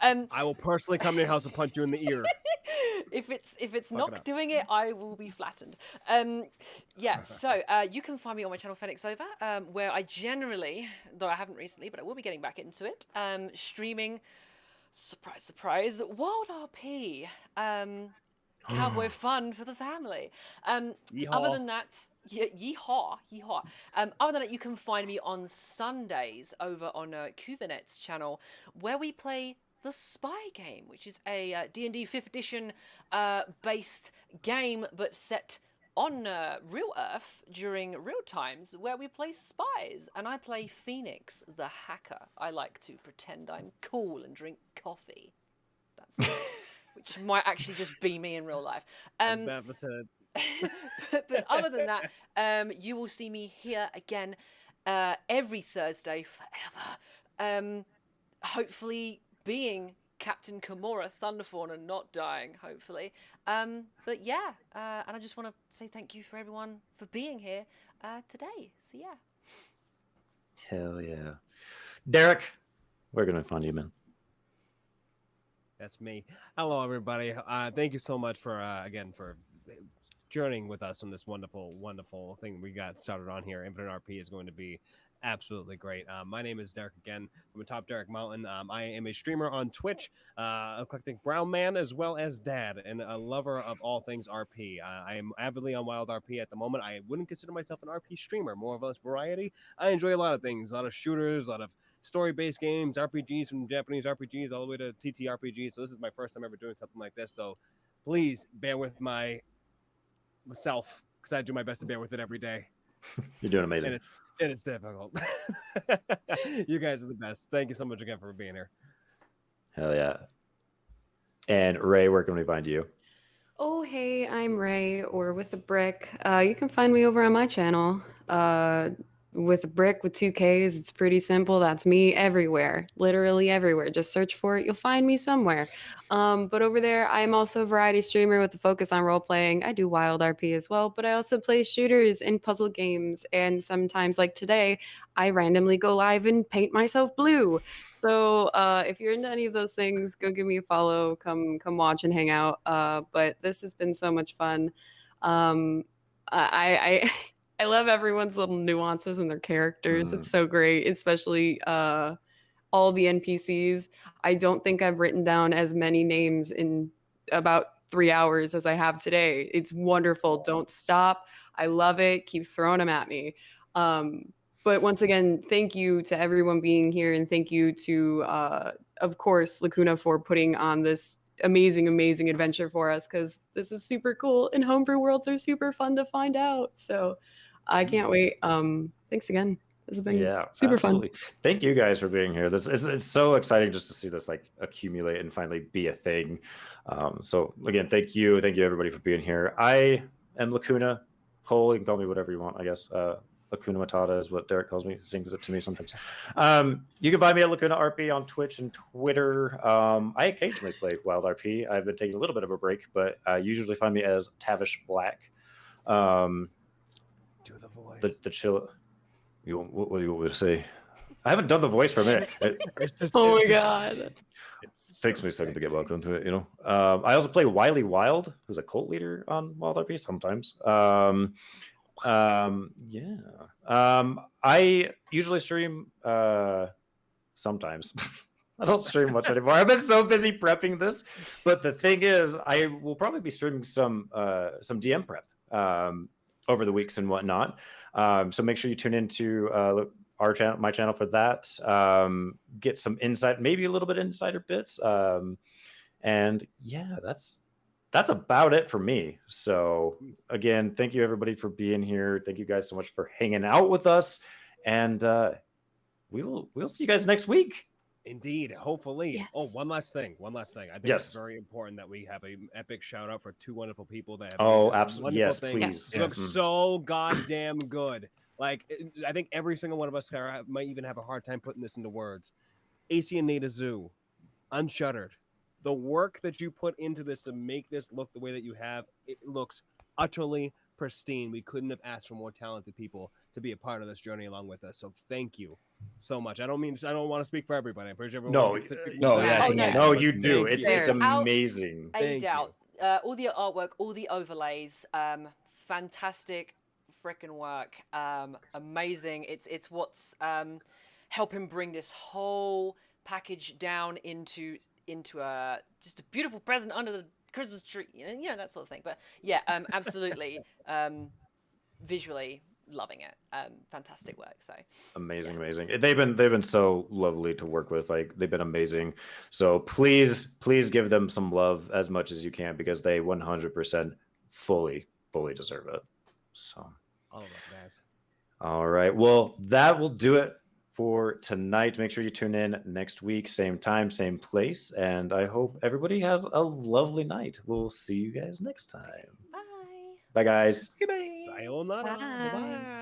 I will personally come to your house and punch you in the ear. If it's not doing it, I will be flattened. Yeah, so you can find me on my channel Fennec Zova, where I generally, though I haven't recently, but I will be getting back into it, streaming, surprise, surprise, Wild RP. Cowboy fun for the family. Other than that, yeehaw. Other than that, you can find me on Sundays over on Kuvanet's channel, where we play the Spy Game, which is a D&D 5th edition based game, but set on real Earth during real times, where we play spies, and I play Phoenix, the hacker. I like to pretend I'm cool and drink coffee. That's which might actually just be me in real life. But other than that, you will see me here again every Thursday forever. Hopefully being Captain Kimura Thunderfawn and not dying, hopefully. But yeah, and I just want to say thank you for everyone for being here today. So yeah. Hell yeah. Derek, where can I find you, man? That's me. Hello, everybody. Thank you so much for again for journeying with us on this wonderful thing we got started on here. InfiniteRP is going to be absolutely great. My name is Derek again from atop Derek Mountain. I am a streamer on Twitch, eclectic brown man as well as dad, and a lover of all things RP. I am avidly on Wild RP at the moment. I wouldn't consider myself an RP streamer, more or less variety. I enjoy a lot of things, a lot of shooters, a lot of story-based games, RPGs from Japanese RPGs all the way to TTRPGs. So this is my first time ever doing something like this. So please bear with myself because I do my best to bear with it every day. You're doing amazing. And it's difficult. You guys are the best. Thank you so much again for being here. Hell yeah. And Ray, where can we find you? Oh, hey, I'm Ray, or With a Brick. You can find me over on my channel. With a Brick with 2 Ks. It's pretty simple. That's me everywhere, literally everywhere. Just search for it. You'll find me somewhere. But over there, I'm also a variety streamer with a focus on role playing. I do Wild RP as well, but I also play shooters and puzzle games. And sometimes, like today, I randomly go live and paint myself blue. So if you're into any of those things, go give me a follow. Come watch and hang out. But this has been so much fun. I love everyone's little nuances and their characters. It's so great, especially all the NPCs. I don't think I've written down as many names in about 3 hours as I have today. It's wonderful. Don't stop. I love it. Keep throwing them at me. But once again, thank you to everyone being here, and thank you to, of course, Lacuna for putting on this amazing adventure for us, because this is super cool, and homebrew worlds are super fun to find out. So I can't wait. Thanks again. This has been super absolutely. fun. Thank you guys for being here. It's so exciting just to see this like accumulate and finally be a thing. So again, thank you everybody for being here. I am Lacuna. Cole, you can call me whatever you want, I guess. Lacuna Matata is what Derek calls me, sings it to me sometimes. You can find me at Lacuna RP on Twitch and Twitter. I occasionally play Wild RP. I've been taking a little bit of a break, but you usually find me as Tavish Black. Do the voice. The chill. What do you want me to say? I haven't done the voice for a minute. Oh my god. It takes me a second to get welcome to it, you know. I also play Wiley Wild, who's a cult leader on Wild RP sometimes. I usually stream sometimes. I don't stream much anymore. I've been so busy prepping this, but the thing is, I will probably be streaming some DM prep over the weeks and whatnot. So make sure you tune into our channel, my channel for that. Get some insight, maybe a little bit insider bits. And yeah, that's about it for me. So again, thank you everybody for being here. Thank you guys so much for hanging out with us, and we'll see you guys next week. Indeed, hopefully. Yes. Oh, one last thing. I think it's very important that we have an epic shout out for two wonderful people that have Oh, made this absolutely. wonderful Yes, thing please. look so goddamn good. Like, I think every single one of us might even have a hard time putting this into words. AC and Nada Zoo, Unshuttered. The work that you put into this to make this look the way that you have, it looks utterly pristine. We couldn't have asked for more talented people to be a part of this journey along with us. So thank you so much. I don't want to speak for everybody. I'm pretty sure everyone gets to speak no, for yeah, themselves. No, you do. Thank It's you. amazing. A Thank doubt. All the artwork, all the overlays, fantastic freaking work. Amazing. It's what's helping bring this whole package down into a just a beautiful present under the Christmas tree, you know, that sort of thing. But yeah, absolutely, visually loving it. Fantastic work. So amazing. They've been so lovely to work with. Like, they've been amazing. So please give them some love as much as you can, because they 100% fully deserve it. So All of it, guys. all right, well, that will do it for tonight. Make sure you tune in next week, same time, same place, and I hope everybody has a lovely night. We'll see you guys next time. bye. Bye, guys. Goodbye. Sayonara. Bye. Bye-bye.